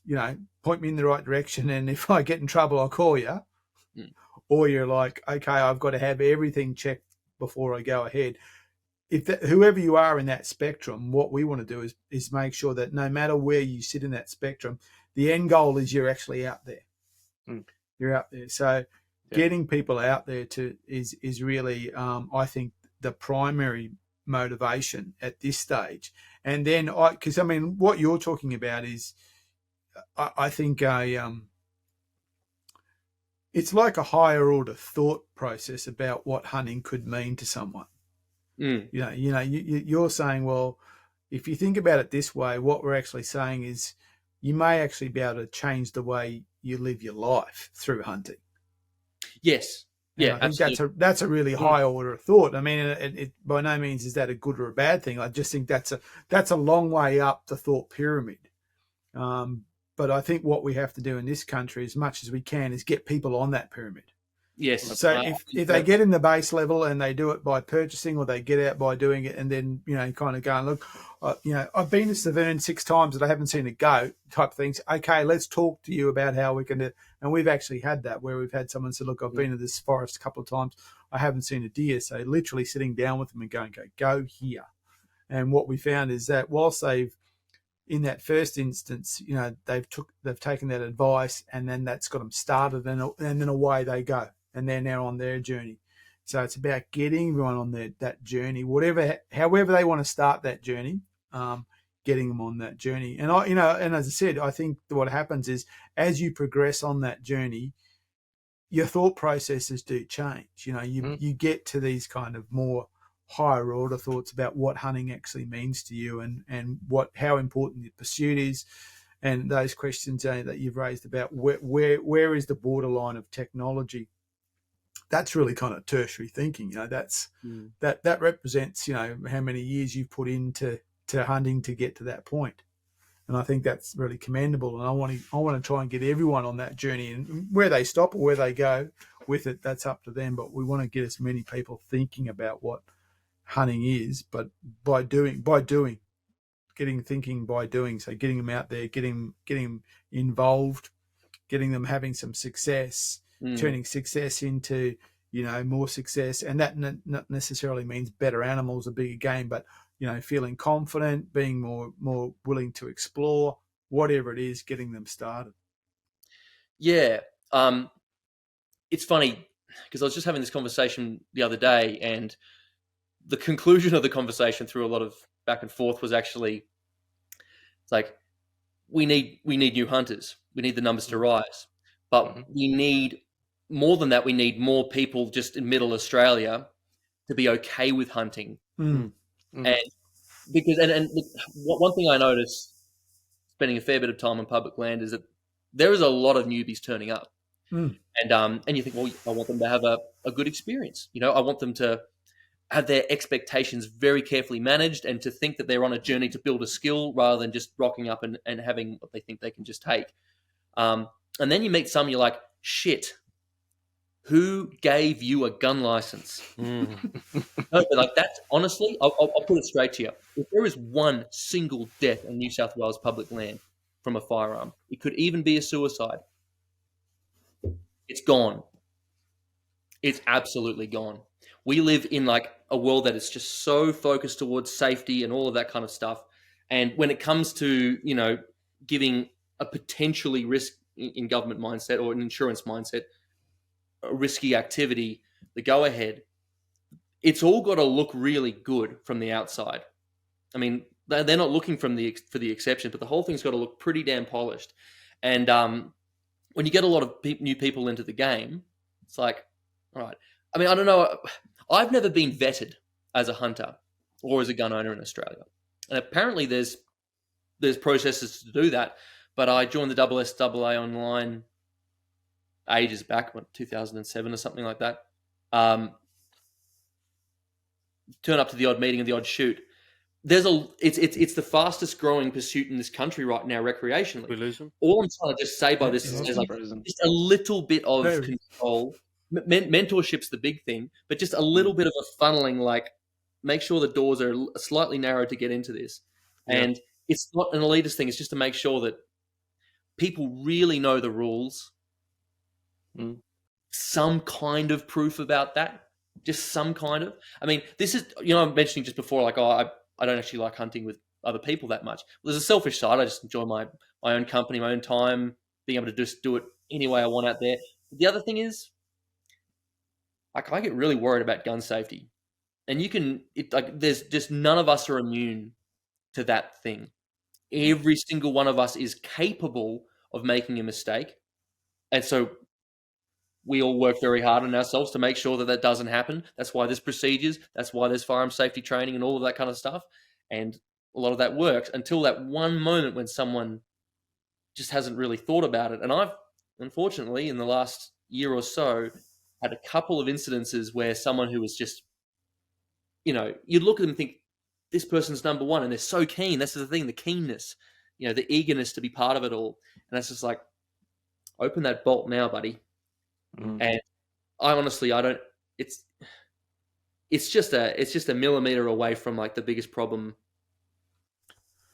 point me in the right direction, and if I get in trouble, I'll call you. Or you're like, okay, I've got to have everything checked before I go ahead. Whoever you are in that spectrum, what we want to do is make sure that no matter where you sit in that spectrum, the end goal is you're actually out there. You're out there. So getting people out there is really, I think, the primary motivation at this stage. And then because I mean, what you're talking about is, I think it's like a higher order thought process about what hunting could mean to someone. You're saying, well, if you think about it this way, what we're actually saying is you may actually be able to change the way you live your life through hunting. Yes. Yeah, I think that's a really high order of thought. I mean, it by no means is that a good or a bad thing. I just think that's a long way up the thought pyramid. But I think what we have to do in this country, as much as we can, is get people on that pyramid. Yes. So if they get in the base level and they do it by purchasing, or they get out by doing it, and then kind of going, look, I've been to Severn 6 times and I haven't seen a goat, type things. Okay, let's talk to you about how we can do. And we've actually had that where we've had someone say, look, I've been to this forest a couple of times, I haven't seen a deer. So literally sitting down with them and going, go here. And what we found is that whilst they've, in that first instance, they've taken that advice, and then that's got them started, and then away they go, and they're now on their journey. So it's about getting everyone on that journey, however they want to start that journey, getting them on that journey. And and as I said, I think what happens is as you progress on that journey, your thought processes do change. You get to these kind of more higher order thoughts about what hunting actually means to you, and how important the pursuit is, and those questions that you've raised about where is the borderline of technology. That's really kind of tertiary thinking. That represents how many years you've put into hunting to get to that point. And I think that's really commendable. And I want to try and get everyone on that journey, and where they stop or where they go with it, that's up to them. But we want to get as many people thinking about what hunting is, but by doing, thinking by doing. So getting them out there, getting them involved, getting them having some success, turning success into more success. And that not necessarily means better animals, a bigger game, but feeling confident, being more willing to explore, whatever it is, getting them started. Yeah. It's funny because I was just having this conversation the other day, and the conclusion of the conversation through a lot of back and forth was actually, it's like, we need new hunters. We need the numbers to rise, but we need more than that. We need more people just in middle Australia to be okay with hunting. And because, and one thing I noticed spending a fair bit of time on public land is that there is a lot of newbies turning up. And you think, well, I want them to have a good experience. I want them to have their expectations very carefully managed, and to think that they're on a journey to build a skill rather than just rocking up and having what they think they can just take. And then you meet some, you're like, shit, who gave you a gun license? No, but like, that's honestly, I'll put it straight to you. If there is one single death in New South Wales public land from a firearm, it could even be a suicide. It's gone. It's absolutely gone. We live in like a world that is just so focused towards safety and all of that kind of stuff. And when it comes to, giving a potentially risk in government mindset or an insurance mindset, a risky activity, the go ahead, it's all got to look really good from the outside. I mean, they're not looking for the exception, but the whole thing's got to look pretty damn polished. And when you get a lot of new people into the game, it's like, all right. I mean, I don't know. I've never been vetted as a hunter or as a gun owner in Australia. And apparently there's processes to do that. But I joined the SSAA online ages back, 2007 or something like that. Turn up to the odd meeting and the odd shoot. It's the fastest growing pursuit in this country right now recreationally. We lose them. All I'm trying to just say by this is like just a little bit of control. Mentorship's the big thing, but just a little bit of a funneling, like make sure the doors are slightly narrow to get into this. And it's not an elitist thing. It's just to make sure that people really know the rules. Some kind of proof about that. Just some kind of. I mean, this is, I'm mentioning just before, like, I don't actually like hunting with other people that much. Well, there's a selfish side. I just enjoy my own company, my own time, being able to just do it any way I want out there. But the other thing is, like I get really worried about gun safety, and there's just none of us are immune to that thing. Every single one of us is capable of making a mistake, and so we all work very hard on ourselves to make sure that that doesn't happen. That's why there's procedures. That's why there's firearm safety training and all of that kind of stuff. And a lot of that works until that one moment when someone just hasn't really thought about it. And I've, unfortunately, in the last year or so, had a couple of incidences where someone who was just, you look at them and think, this person's number one, and they're so keen. That's the thing, the keenness, the eagerness to be part of it all. And it's just like, open that bolt now, buddy. And I honestly, I don't. It's just a millimeter away from like the biggest problem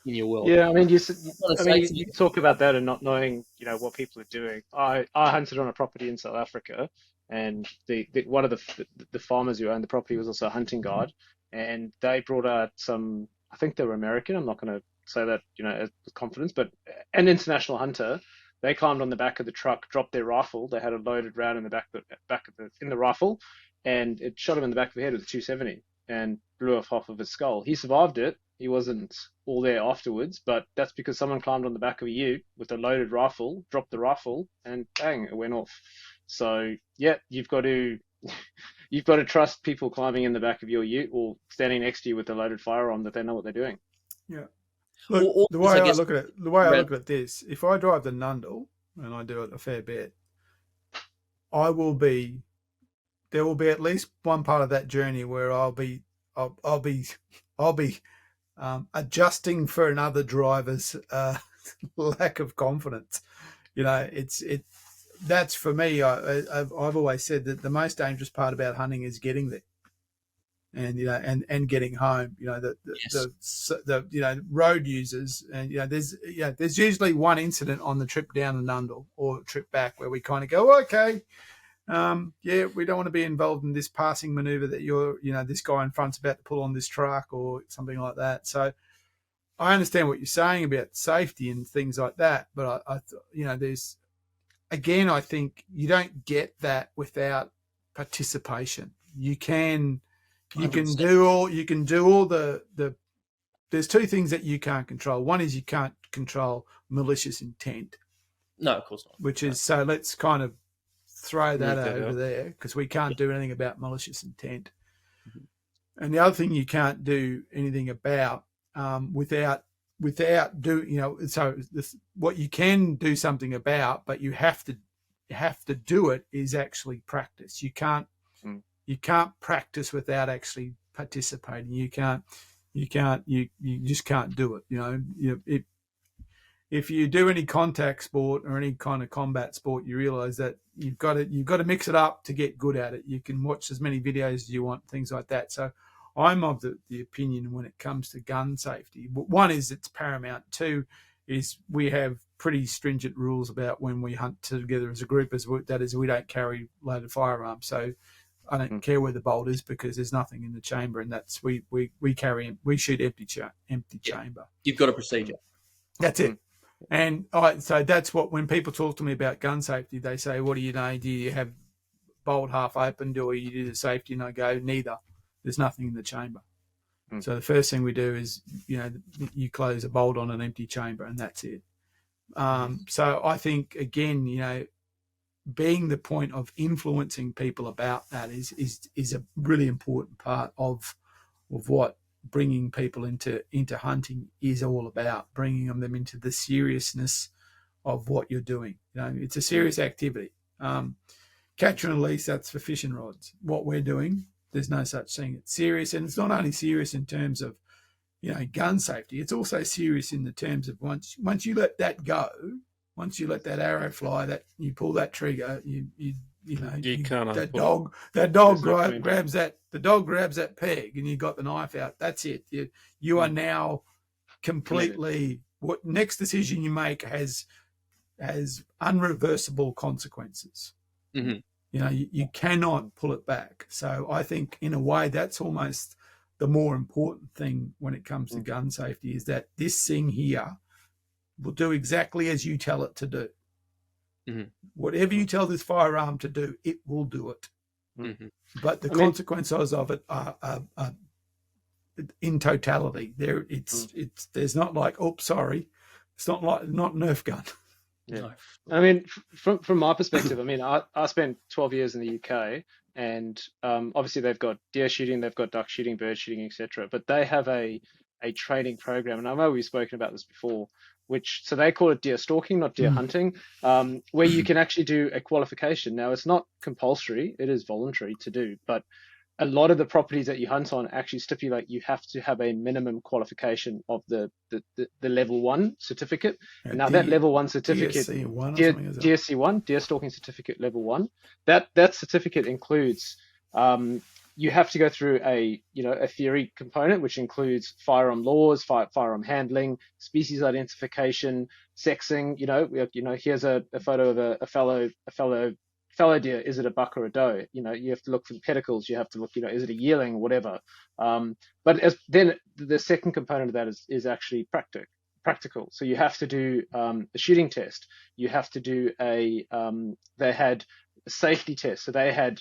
in your world. Yeah, I mean, you talk about that and not knowing, what people are doing. I hunted on a property in South Africa, and one of the farmers who owned the property was also a hunting guide, and they brought out some. I think they were American. I'm not going to say that, with confidence, but an international hunter. They climbed on the back of the truck, dropped their rifle. They had a loaded round in the rifle, and it shot him in the back of the head with a 270 and blew off half of his skull. He survived it. He wasn't all there afterwards, but that's because someone climbed on the back of a ute with a loaded rifle, dropped the rifle, and bang, it went off. So yeah, you've got to trust people climbing in the back of your ute or standing next to you with a loaded firearm that they know what they're doing. Yeah. Look, the way I look at it this, if I drive the Nundle, and I do it a fair bit, there will be at least one part of that journey where I'll be adjusting for another driver's lack of confidence. That's for me. I've always said that the most dangerous part about hunting is getting there. And getting home, the road users, and there's usually one incident on the trip down to Nundle or trip back where we kind of go, okay, we don't want to be involved in this passing maneuver that this guy in front's about to pull on this truck or something like that. So I understand what you're saying about safety and things like that, but I think you don't get that without participation. You can do all the there's two things that you can't control. One is you can't control malicious intent. No, of course not. So let's kind of throw that over there because we can't do anything about malicious intent. Mm-hmm. And the other thing you can't do anything about without what you can do something about, but you have to do it is actually practice. You can't practice without actually participating. You just can't do it. If you do any contact sport or any kind of combat sport, you realize that you've got to mix it up to get good at it. You can watch as many videos as you want, things like that. So I'm of the opinion when it comes to gun safety, one is it's paramount. Two is we have pretty stringent rules about when we hunt together as a group. That is, we don't carry loaded firearms. So I don't care where the bolt is because there's nothing in the chamber, and that's we shoot empty chamber. You've got a procedure. That's it. And so that's what, when people talk to me about gun safety, they say, what do you know? Do you have bolt half opened or you do the safety? And I go, neither. There's nothing in the chamber. So the first thing we do is, you close a bolt on an empty chamber and that's it. So I think, again, being the point of influencing people about that is a really important part of what bringing people into hunting is all about, bringing them into the seriousness of what you're doing. It's a serious activity. Catch and release, that's for fishing rods. What we're doing, there's no such thing. It's serious, and it's not only serious in terms of gun safety. It's also serious in the terms of once you let that go, once you let that arrow fly, that you pull that trigger, that dog grabs that peg, and you got the knife out. That's it. You are now completely. What next decision you make has unreversible consequences. Mm-hmm. You cannot pull it back. So I think in a way that's almost the more important thing when it comes to gun safety, is that this thing here will do exactly as you tell it to do. Mm-hmm. Whatever you tell this firearm to do, it will do it. But the consequences of it are in totality. There's not like, oh, sorry, it's not Nerf gun. Yeah, no. I mean, from my perspective, I mean, I spent 12 years in the UK, and obviously they've got deer shooting, they've got duck shooting, bird shooting, etc. But they have a training program, and I know we've spoken about this before, so they call it deer stalking, not deer hunting, where you can actually do a qualification. Now, it's not compulsory; it is voluntary to do, but a lot of the properties that you hunt on actually stipulate you have to have a minimum qualification of the level 1 certificate. And now that level 1 certificate, DSC1, deer stalking certificate level 1, that certificate includes you have to go through a theory component, which includes firearm laws, firearm handling, species identification, sexing. Here's a photo of a fellow deer. Is it a buck or a doe? You have to look for the pedicles. You have to look, is it a yearling, whatever. But then the second component of that is actually practical. So you have to do a shooting test. You have to do they had a safety test. So they had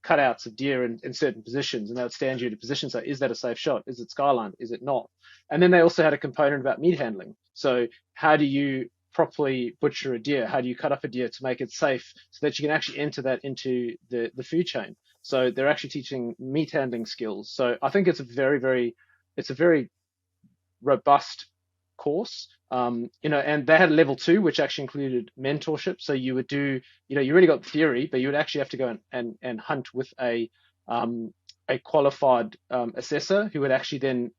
cutouts of deer in certain positions, and they would stand you to positions. So is that a safe shot? Is it skyline? Is it not? And then they also had a component about meat handling. So how do you properly butcher a deer? How do you cut up a deer to make it safe so that you can actually enter that into the food chain? So they're actually teaching meat handling skills. So I think it's a very robust course. And they had level 2, which actually included mentorship. So you would do, you already got the theory, but you would actually have to go and hunt with a qualified assessor who would actually then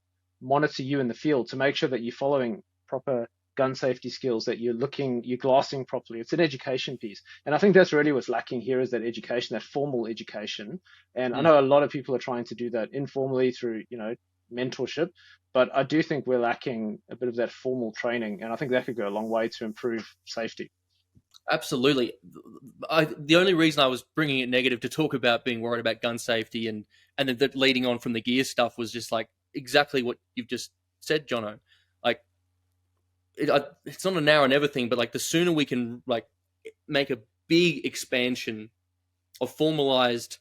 monitor you in the field to make sure that you're following proper gun safety skills, that you're glassing properly. It's an education piece. And I think that's really what's lacking here, is that education, that formal education. And I know a lot of people are trying to do that informally through, mentorship, but I do think we're lacking a bit of that formal training. And I think that could go a long way to improve safety. Absolutely. The only reason I was bringing it negative to talk about being worried about gun safety and then leading on from the gear stuff was just like exactly what you've just said, Jono. Like, it's not a now or never thing, but like the sooner we can like make a big expansion of formalized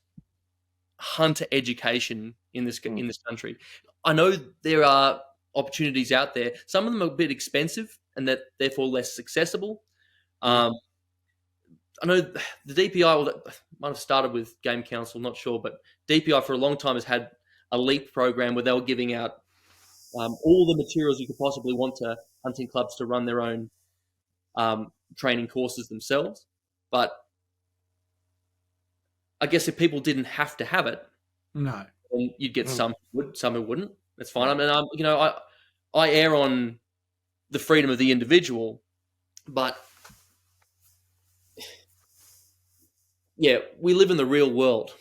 hunter education in this country. I know there are opportunities out there. Some of them are a bit expensive and that therefore less accessible. I know the DPI might have started with Game Council, not sure, but DPI for a long time has had a LEAP program where they were giving out all the materials you could possibly want to hunting clubs to run their own training courses themselves. But I guess if people didn't have to have it, no, then you'd get some who would, some who wouldn't. That's fine. I mean, I err on the freedom of the individual, but yeah, we live in the real world.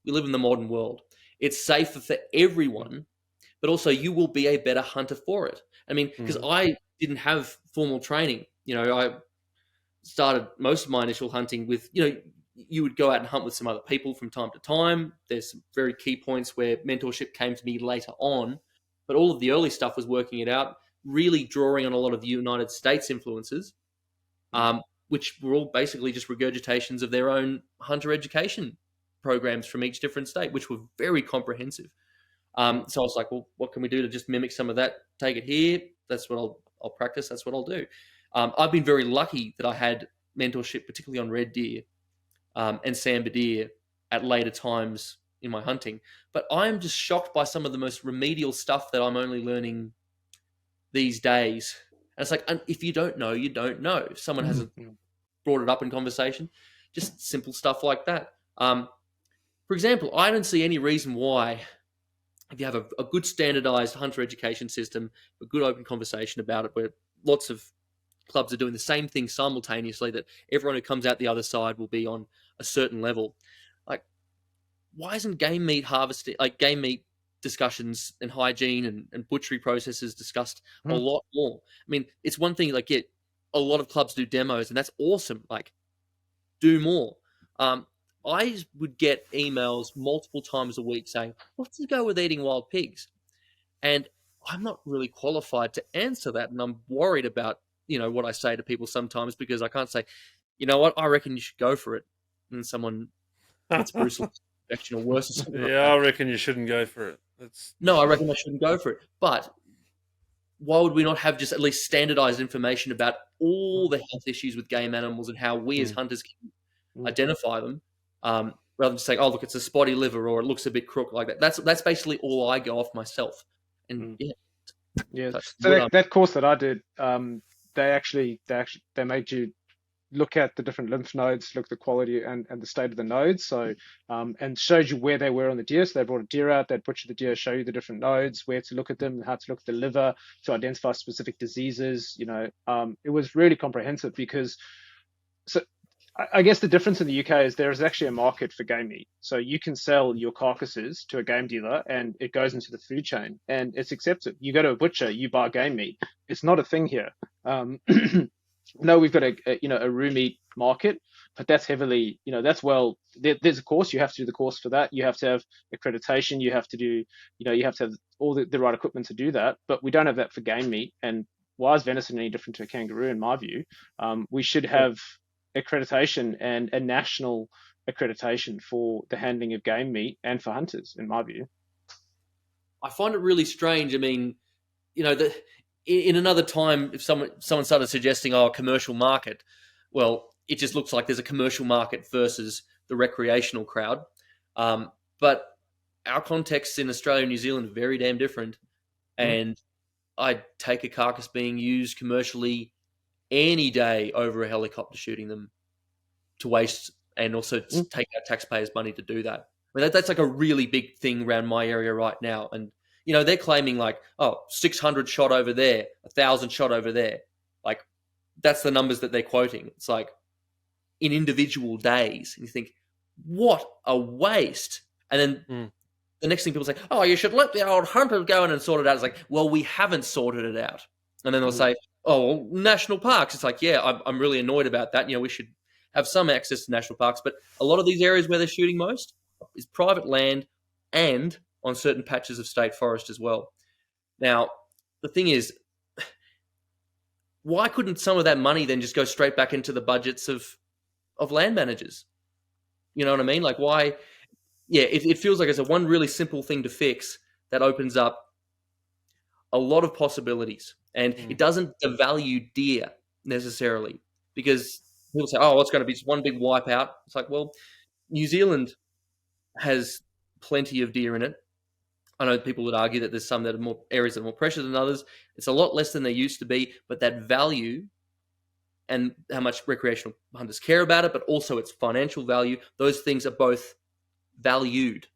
We live in the modern world. It's safer for everyone, but also you will be a better hunter for it. I mean, because I didn't have formal training. I started most of my initial hunting with, you would go out and hunt with some other people from time to time. There's some very key points where mentorship came to me later on, but all of the early stuff was working it out, really drawing on a lot of the United States influences, which were all basically just regurgitations of their own hunter education programs from each different state, which were very comprehensive. So I was like, well, what can we do to just mimic some of that? Take it here. That's what I'll practice. That's what I'll do. I've been very lucky that I had mentorship, particularly on red deer and sambar deer at later times in my hunting. But I'm just shocked by some of the most remedial stuff that I'm only learning these days. And it's like, if you don't know, you don't know. If someone hasn't brought it up in conversation, just simple stuff like that. For example, I don't see any reason why, if you have a good standardized hunter education system, a good open conversation about it, where lots of clubs are doing the same thing simultaneously, that everyone who comes out the other side will be on a certain level. Like, why isn't game meat harvesting, like game meat discussions and hygiene and butchery processes discussed a lot more? I mean, it's one thing, like, a lot of clubs do demos, and that's awesome. Like, do more. I would get emails multiple times a week saying, what's the go with eating wild pigs? And I'm not really qualified to answer that. And I'm worried about, what I say to people sometimes, because I can't say, you know what, I reckon you should go for it. And someone gets brutal. infection or worse. Or something like Yeah, I reckon you shouldn't go for it. No, I reckon I shouldn't go for it. But why would we not have just at least standardized information about all the health issues with game animals and how we as hunters can identify them, rather than just saying, "Oh, look, it's a spotty liver," or "It looks a bit crooked," like that. That's basically all I go off myself. And So that course that I did, they made you look at the different lymph nodes, look at the quality and the state of the nodes. So, and showed you where they were on the deer. So they brought a deer out, they'd butcher the deer, show you the different nodes, where to look at them, how to look at the liver to identify specific diseases. It was really comprehensive because, so I guess the difference in the UK is there is actually a market for game meat. So you can sell your carcasses to a game dealer and it goes into the food chain and it's accepted. You go to a butcher, you buy game meat. It's not a thing here. No, we've got a room meat market, but that's heavily, there's a course. You have to do the course for that. You have to have accreditation. You have to do, you have to have all the right equipment to do that. But we don't have that for game meat. And why is venison any different to a kangaroo? In my view, we should have accreditation and a national accreditation for the handling of game meat and for hunters. In my view, I find it really strange. I mean, in another time, if someone started suggesting, a commercial market, well, it just looks like there's a commercial market versus the recreational crowd. But our contexts in Australia and New Zealand are very damn different. And I'd take a carcass being used commercially any day over a helicopter shooting them to waste and also take our taxpayers' money to do that. I mean, that's like a really big thing around my area right now. And they're claiming 600 shot over there, 1,000 shot over there. Like, that's the numbers that they're quoting. It's like in individual days. And you think, what a waste. And then the next thing people say, oh, you should let the old hunters go in and sort it out. It's like, well, we haven't sorted it out. And then they'll say, oh, well, national parks. It's like, yeah, I'm really annoyed about that. We should have some access to national parks. But a lot of these areas where they're shooting most is private land and on certain patches of state forest as well. Now, the thing is, why couldn't some of that money then just go straight back into the budgets of land managers? You know what I mean? Like, why? Yeah, it feels like it's a one really simple thing to fix that opens up a lot of possibilities. And it doesn't devalue deer necessarily, because people say, oh, it's going to be just one big wipeout. It's like, well, New Zealand has plenty of deer in it. I know people would argue that there's some that are more areas that are more precious than others. It's a lot less than they used to be, but that value and how much recreational hunters care about it, but also its financial value, those things are both valued.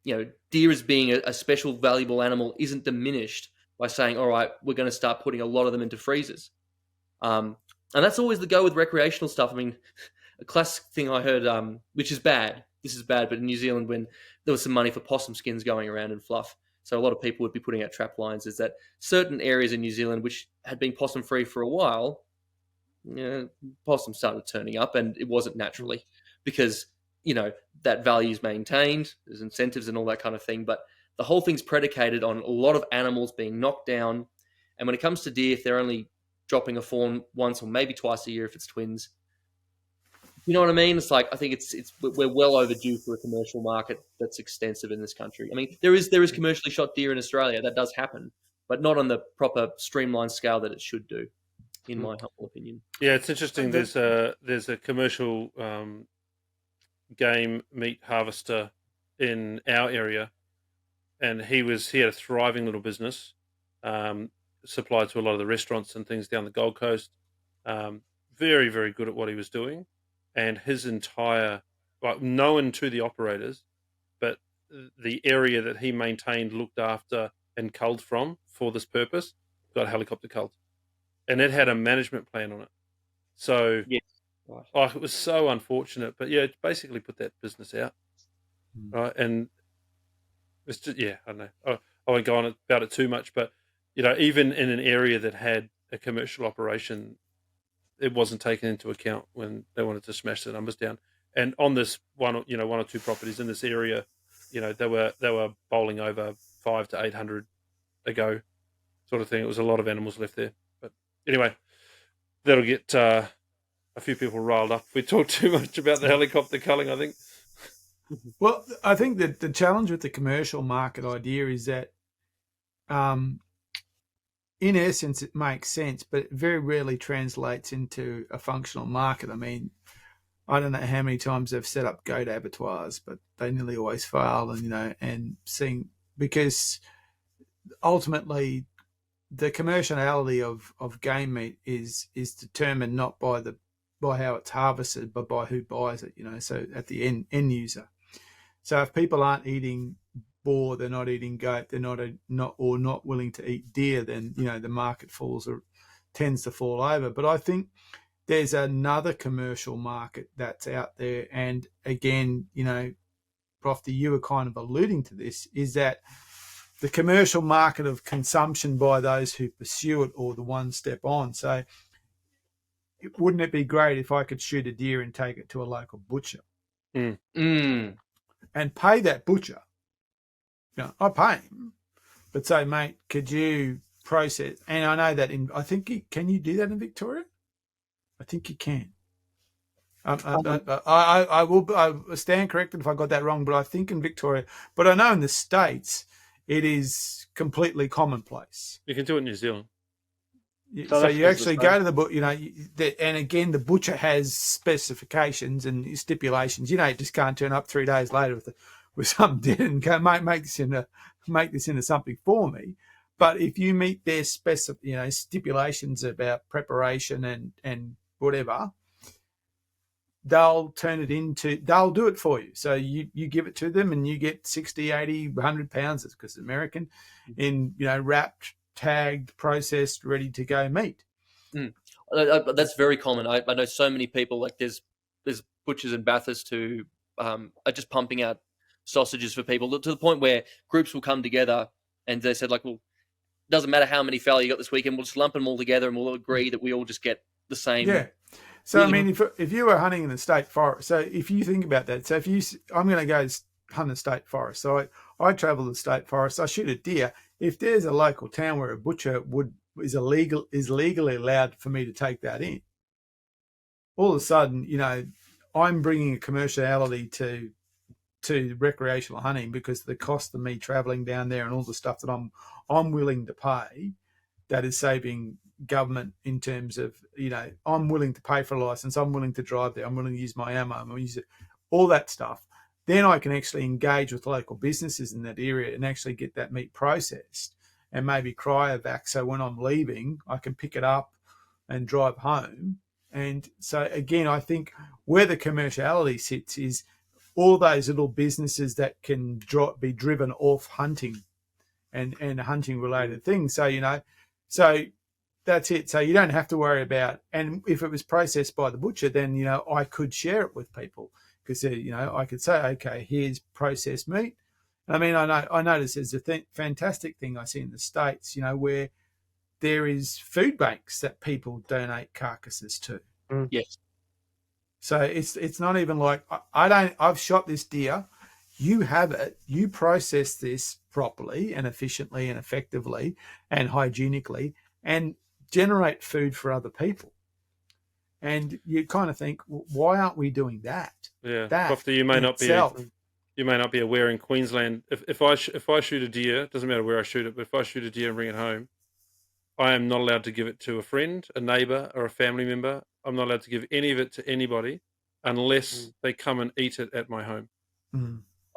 Deer as being a special, valuable animal isn't diminished by saying, all right, we're going to start putting a lot of them into freezers. And that's always the go with recreational stuff. I mean, a classic thing I heard, which is bad, this is bad, but in New Zealand, when there was some money for possum skins going around in fluff, so a lot of people would be putting out trap lines, is that certain areas in New Zealand, which had been possum free for a while, possums started turning up, and it wasn't naturally because, that value is maintained, there's incentives and all that kind of thing, but the whole thing's predicated on a lot of animals being knocked down. And when it comes to deer, if they're only dropping a fawn once or maybe twice a year if it's twins, you know what I mean? It's like, I think we're well overdue for a commercial market that's extensive in this country. I mean, there is commercially shot deer in Australia. That does happen, but not on the proper streamlined scale that it should do, in my humble opinion. Yeah, it's interesting. There's a commercial game meat harvester in our area, and he had a thriving little business, supplied to a lot of the restaurants and things down the Gold Coast. Very, very good at what he was doing. And his entire, known to the operators, but the area that he maintained, looked after, and culled from for this purpose, got helicopter culled. And it had a management plan on it. So, yes. Right. It was so unfortunate. But yeah, it basically put that business out. Right. And it's just, I don't know. I won't go on about it too much, but, even in an area that had a commercial operation, it wasn't taken into account when they wanted to smash the numbers down. And on this one or two properties in this area, they were bowling over 500 to 800 a go, sort of thing. It was a lot of animals left there. But anyway, that'll get a few people riled up if we talk too much about the helicopter culling, I think. Well, I think that the challenge with the commercial market idea is that, in essence, it makes sense, but it very rarely translates into a functional market. I mean, I don't know how many times they've set up goat abattoirs, but they nearly always fail. And because ultimately the commerciality of game meat is determined not by how it's harvested, but by who buys it. So at the end user. So if people aren't eating boar, they're not eating goat, they're not willing to eat deer, then the market tends to fall over. But I think there's another commercial market that's out there, and again, Profty, you were kind of alluding to this, is that the commercial market of consumption by those who pursue it, or the one step on. So wouldn't it be great if I could shoot a deer and take it to a local butcher and pay that butcher? I pay him, but say, mate, could you process? And I know that can you do that in Victoria? I think you can. I will stand corrected if I got that wrong, but I think in Victoria, but I know in the States it is completely commonplace. You can do it in New Zealand. So you actually go to the butcher, and again, the butcher has specifications and stipulations. You just can't turn up 3 days later with something dead and go, mate, make this into something for me. But if you meet their stipulations about preparation and whatever, they'll do it for you. So you give it to them and you get 60, 80, 100 pounds, because it's American, in, wrapped, tagged, processed, ready to go meat. That's very common. I know so many people, like there's butchers in Bathurst who are just pumping out sausages for people, to the point where groups will come together and they said, like, well, it doesn't matter how many fallow you got this weekend, we'll just lump them all together and we'll agree that we all just get the same. Yeah. So, I mean, if you were hunting in the state forest, so if you think about that, so I'm going to go hunt the state forest. So I travel the state forest, I shoot a deer. If there's a local town where a butcher is legally allowed for me to take that in, all of a sudden, I'm bringing a commerciality to recreational hunting, because the cost of me traveling down there and all the stuff that I'm willing to pay, that is saving government in terms of, I'm willing to pay for a license, I'm willing to drive there, I'm willing to use my ammo, I'm willing to use all that stuff. Then I can actually engage with local businesses in that area and actually get that meat processed and maybe cryovac. So when I'm leaving, I can pick it up and drive home. And so again, I think where the commerciality sits is all those little businesses that can be driven off hunting and hunting related things. So, so that's it. So you don't have to worry about, and if it was processed by the butcher, then, I could share it with people, because, I could say, okay, here's processed meat. I mean, I notice there's a fantastic thing I see in the States, where there is food banks that people donate carcasses to. Yes. So it's not even like, I've shot this deer, you have it, you process this properly and efficiently and effectively and hygienically and generate food for other people. And you kind of think, well, why aren't we doing that? Yeah, Profty, you may not be aware, in Queensland, if I shoot a deer, it doesn't matter where I shoot it, but if I shoot a deer and bring it home, I am not allowed to give it to a friend, a neighbour, or a family member. I'm not allowed to give any of it to anybody unless they come and eat it at my home.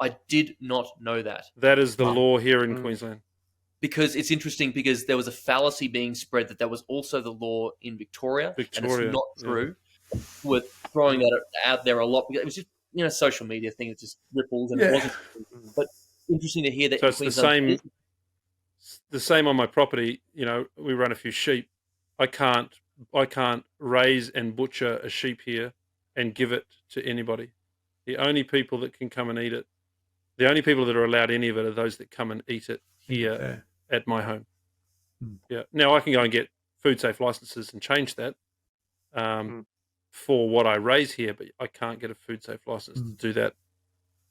I did not know that. That is the law here in Queensland. Because it's interesting, because there was a fallacy being spread that was also the law in Victoria. And it's not true. Yeah. We're throwing that out there a lot, because it was just, social media thing. It just ripples, and it wasn't. But interesting to hear that. So it's the same on my property. We run a few sheep. I can't raise and butcher a sheep here and give it to anybody. The only people that can come and eat it, the only people that are allowed any of it, are those that come and eat it here at my home. Yeah. Now I can go and get food safe licenses and change that for what I raise here, but I can't get a food safe license to do that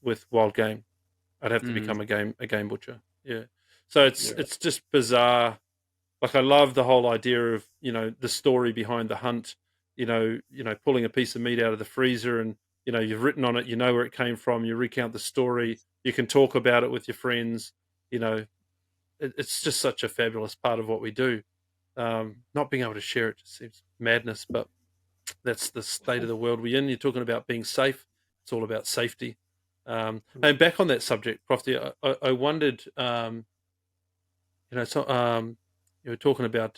with wild game. I'd have to become a game butcher. Yeah. So it's just bizarre. Like, I love the whole idea of, the story behind the hunt, pulling a piece of meat out of the freezer and, you've written on it, you know where it came from, you recount the story, you can talk about it with your friends. It's just such a fabulous part of what we do. Not being able to share it just seems madness, but that's the state of the world we're in. You're talking about being safe. It's all about safety. And back on that subject, Profty, I wondered, you were talking about,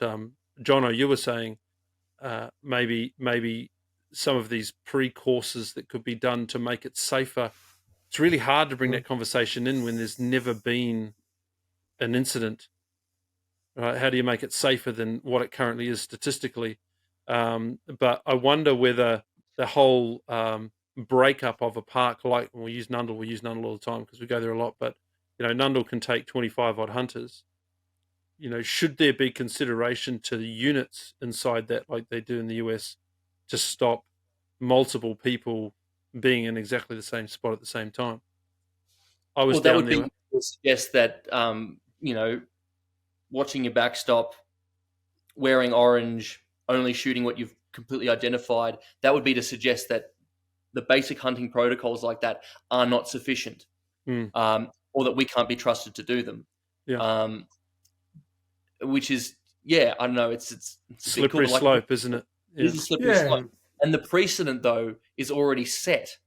Jono, you were saying maybe some of these pre-courses that could be done to make it safer. It's really hard to bring that conversation in when there's never been an incident. Right? How do you make it safer than what it currently is statistically? But I wonder whether the whole breakup of a park, like when we use Nundle all the time because we go there a lot, but Nundle can take 25 odd hunters. Should there be consideration to the units inside that, like they do in the US, to stop multiple people being in exactly the same spot at the same time? I was down there. That would suggest that watching your backstop, wearing orange, only shooting what you've completely identified, that would be to suggest that the basic hunting protocols like that are not sufficient, or that we can't be trusted to do them. Yeah. Which is, I don't know, it's a slippery slope, isn't it? It is a slippery slope. And the precedent, though, is already set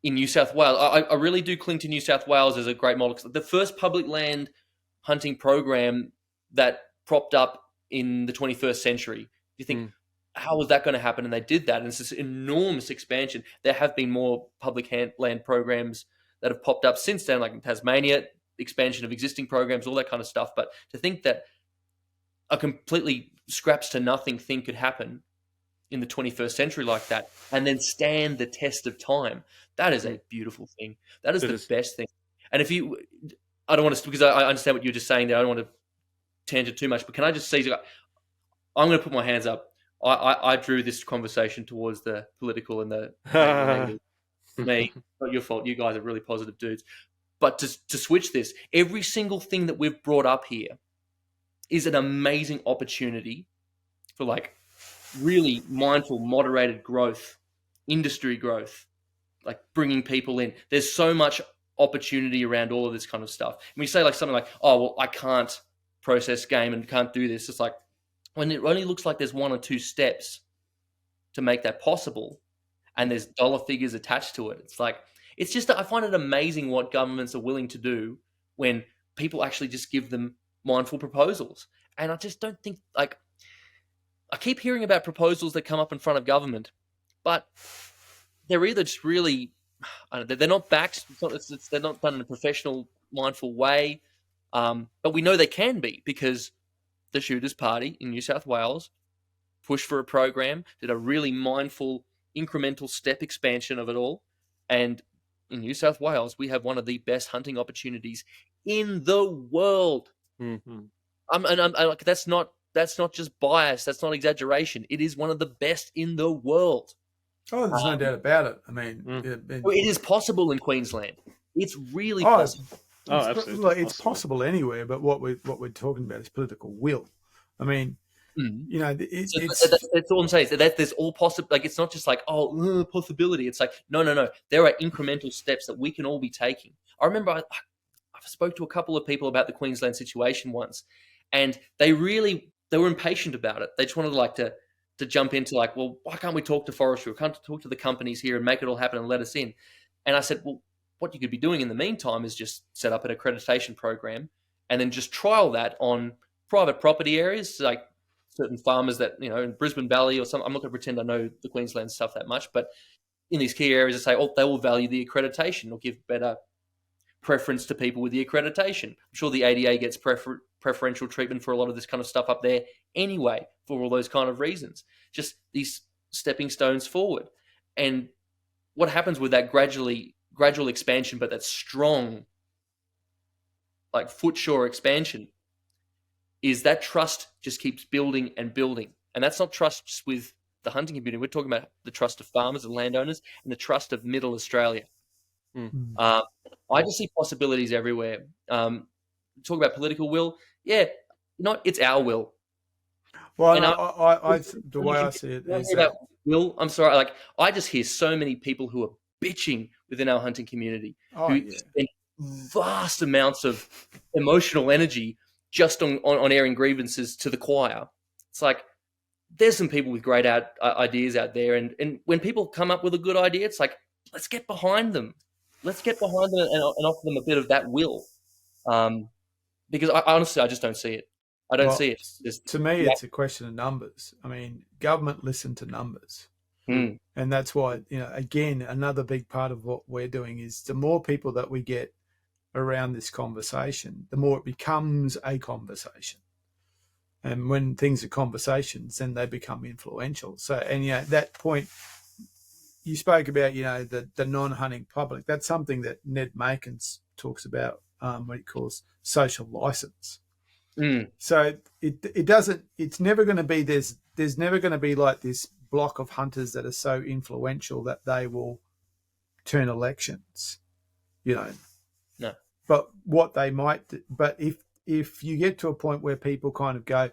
in New South Wales. I really do cling to New South Wales as a great model. The first public land hunting program that propped up in the 21st century, you think, how was that going to happen? And they did that. And it's this enormous expansion. There have been more public land programs that have popped up since then, like in Tasmania, expansion of existing programs, all that kind of stuff. But to think that a completely scraps to nothing thing could happen in the 21st century like that and then stand the test of time, that is a beautiful thing. That is the best thing. And if you, I don't want to, because I understand what you're just saying there, I don't want to tangent too much, but can I just say, I'm going to put my hands up. I drew this conversation towards the political and the me, not your fault. You guys are really positive dudes. But to switch this, every single thing that we've brought up here is an amazing opportunity for like really mindful, moderated growth, industry growth, like bringing people in. There's so much opportunity around all of this kind of stuff. And we say like something like, oh, well, I can't process game and can't do this. It's like, when it only looks like there's one or two steps to make that possible and there's dollar figures attached to it. It's like, it's just, I find it amazing what governments are willing to do when people actually just give them mindful proposals. And I just don't think, like, I keep hearing about proposals that come up in front of government, but they're either just really, I don't know, they're not backed, they're not done in a professional, mindful way. But we know they can be because the Shooters Party in New South Wales pushed for a program, did a really mindful, incremental step expansion of it all. And in New South Wales, we have one of the best hunting opportunities in the world. Mm-hmm. Like, that's not just bias. That's not exaggeration. It is one of the best in the world. Oh, there's no doubt about it. I mean, it is possible in Queensland. It's really possible. Absolutely. It's possible anywhere, but what we're talking about is political will. I mean, you know, that's all I'm saying. Is that there's all possible. Like, it's not just like possibility. It's like no. There are incremental steps that we can all be taking. I remember I spoke to a couple of people about the Queensland situation once, and they were impatient about it. They just wanted to jump into like, well, why can't we talk to forestry? We can't talk to the companies here and make it all happen and let us in. And I said, well, what you could be doing in the meantime is just set up an accreditation program and then just trial that on private property areas, like certain farmers that, you know, in Brisbane Valley or something. I'm not going to pretend I know the Queensland stuff that much, but in these key areas, they say, they will value the accreditation or give better preference to people with the accreditation. I'm sure the ADA gets preferential treatment for a lot of this kind of stuff up there anyway, for all those kind of reasons. Just these stepping stones forward. And what happens with that gradual expansion, but that strong, like foot-sure expansion, is that trust just keeps building and building. And that's not trust just with the hunting community. We're talking about the trust of farmers and landowners and the trust of Middle Australia. I just see possibilities everywhere. Talk about political will. Yeah, it's our will. Well, the way I see it is that will. I'm sorry. Like, I just hear so many people who are bitching within our hunting community who spend vast amounts of emotional energy just on airing grievances to the choir. It's like, there's some people with great ideas out there. And when people come up with a good idea, it's like, let's get behind them. Let's get behind them and offer them a bit of that will. Because honestly, I just don't see it. I don't see it. To me, it's a question of numbers. I mean, government listen to numbers. And that's why, again, another big part of what we're doing is the more people that we get around this conversation, the more it becomes a conversation. And when things are conversations, then they become influential. So, and that point you spoke about, the non-hunting public, that's something that Ned Makins talks about, what he calls social license. So it's never going to be, there's never going to be like this block of hunters that are so influential that they will turn elections, No. But what they might do, but if you get to a point where people kind of go,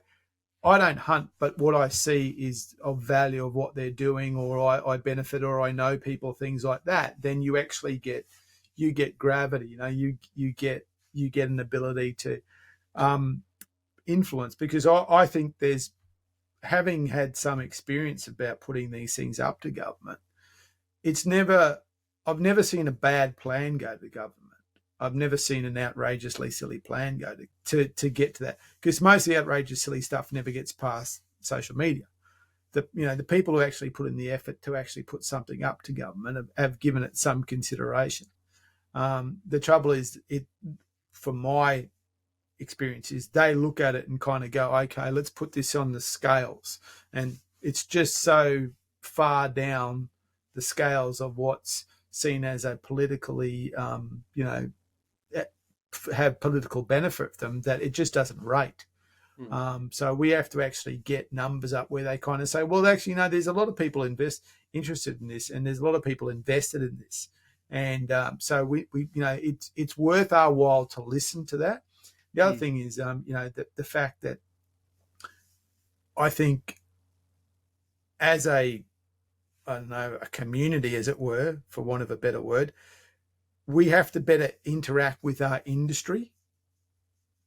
I don't hunt, but what I see is of value of what they're doing, or I benefit, or I know people, things like that, then you actually get gravity, you get an ability to influence. Because I think there's, having had some experience about putting these things up to government, I've never seen a bad plan go to government. I've never seen an outrageously silly plan go to get to that, because most of the outrageous silly stuff never gets past social media. The people who actually put in the effort to actually put something up to government have given it some consideration. The trouble is, from my experience, is they look at it and kind of go, okay, let's put this on the scales, and it's just so far down the scales of what's seen as a politically, have political benefit from them, that it just doesn't rate. So we have to actually get numbers up where they kind of say, well, actually, there's a lot of people interested in this, and there's a lot of people invested in this. And so we it's worth our while to listen to that. The other thing is, the fact that I think as a community, as it were, for want of a better word, we have to better interact with our industry,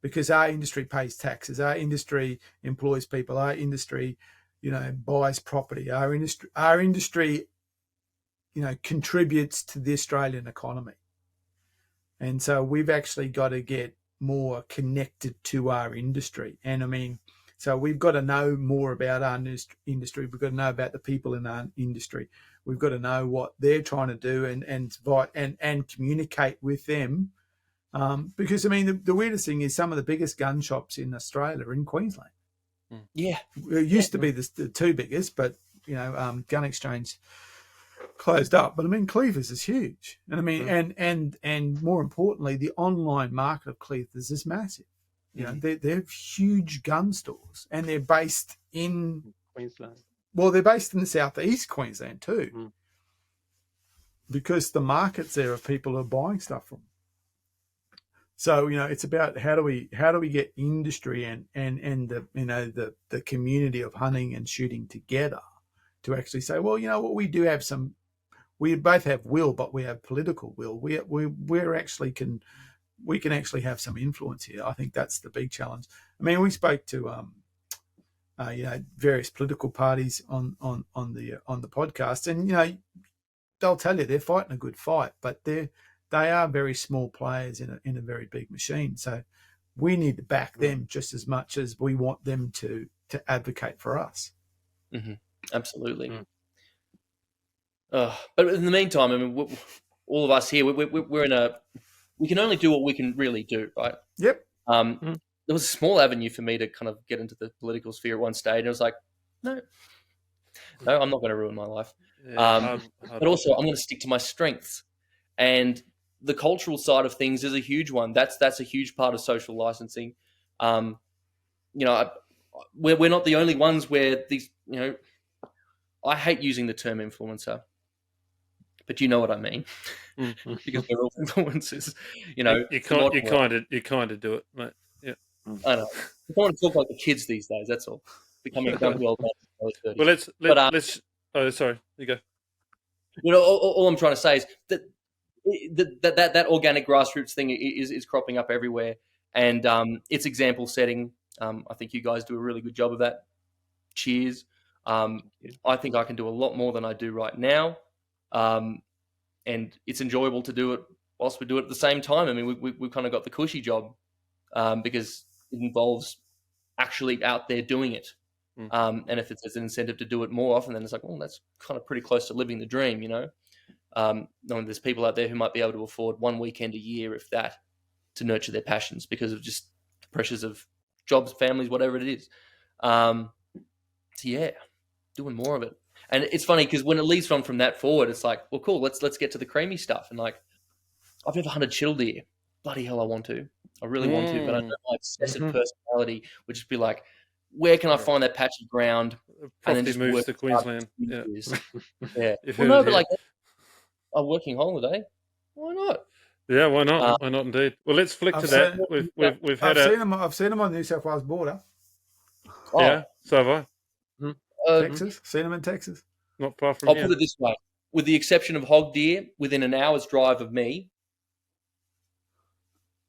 because our industry pays taxes, our industry employs people, our industry, buys property, our industry, contributes to the Australian economy. And so we've actually got to get more connected to our industry. And I mean, so we've got to know more about our industry. We've got to know about the people in our industry. We've got to know what they're trying to do and communicate with them. Because I mean, the weirdest thing is some of the biggest gun shops in Australia are in Queensland. Yeah, it used to be the two biggest, but Gun Exchange closed up. But I mean, Cleavers is huge, and I mean, and more importantly, the online market of Cleavers is massive. They're huge gun stores, and they're based in Queensland. Well, they're based in the southeast Queensland too, because the markets there of people who are buying stuff from. So it's about how do we get industry and the community of hunting and shooting together to actually say, well, what, we do have some. We both have will, but we have political will. We can actually have some influence here. I think that's the big challenge. I mean, we spoke to various political parties on the podcast, and they'll tell you they're fighting a good fight, but they are very small players in a very big machine. So we need to back them just as much as we want them to advocate for us. Mm-hmm. Absolutely. But in the meantime, I mean, all of us here, we're in we can only do what we can really do, right? Yep. There was a small avenue for me to kind of get into the political sphere at one stage. And I was like, no, I'm not going to ruin my life. But also, I'm going to stick to my strengths. And the cultural side of things is a huge one. That's a huge part of social licensing. We're not the only ones where these, I hate using the term influencer, but you know what I mean, because we're all influencers. You kind of do it, mate. Yeah, I know. I want to talk like the kids these days. That's all. Becoming a grumpy old man. Well, Oh, sorry. You go. All I'm trying to say is that organic grassroots thing is cropping up everywhere, and it's example setting. I think you guys do a really good job of that. Cheers. I think I can do a lot more than I do right now, and it's enjoyable to do it whilst we do it at the same time. I mean, we've kind of got the cushy job because it involves actually out there doing it. And if it's an incentive to do it more often, then it's like, well, that's kind of pretty close to living the dream, you know. Knowing there's people out there who might be able to afford one weekend a year, if that, to nurture their passions because of just the pressures of jobs, families, whatever it is. So yeah, doing more of it. And it's funny because when it leads on from that forward, it's like, well, cool, let's get to the creamy stuff. And like, I've never hunted chill deer. Bloody hell, I want to. I really want to, but I know my obsessive personality would just be like, where can I find that patch of ground? And then just moves to Queensland. Yeah. Well, no, but like a working holiday, why not? Yeah, why not? Why not indeed? Well, let's flick to that. We've had I've seen them on the New South Wales border. Oh. Yeah, so have I. Texas, seen them in Texas. Not far from I'll here. put it this way: with the exception of hog deer, within an hour's drive of me,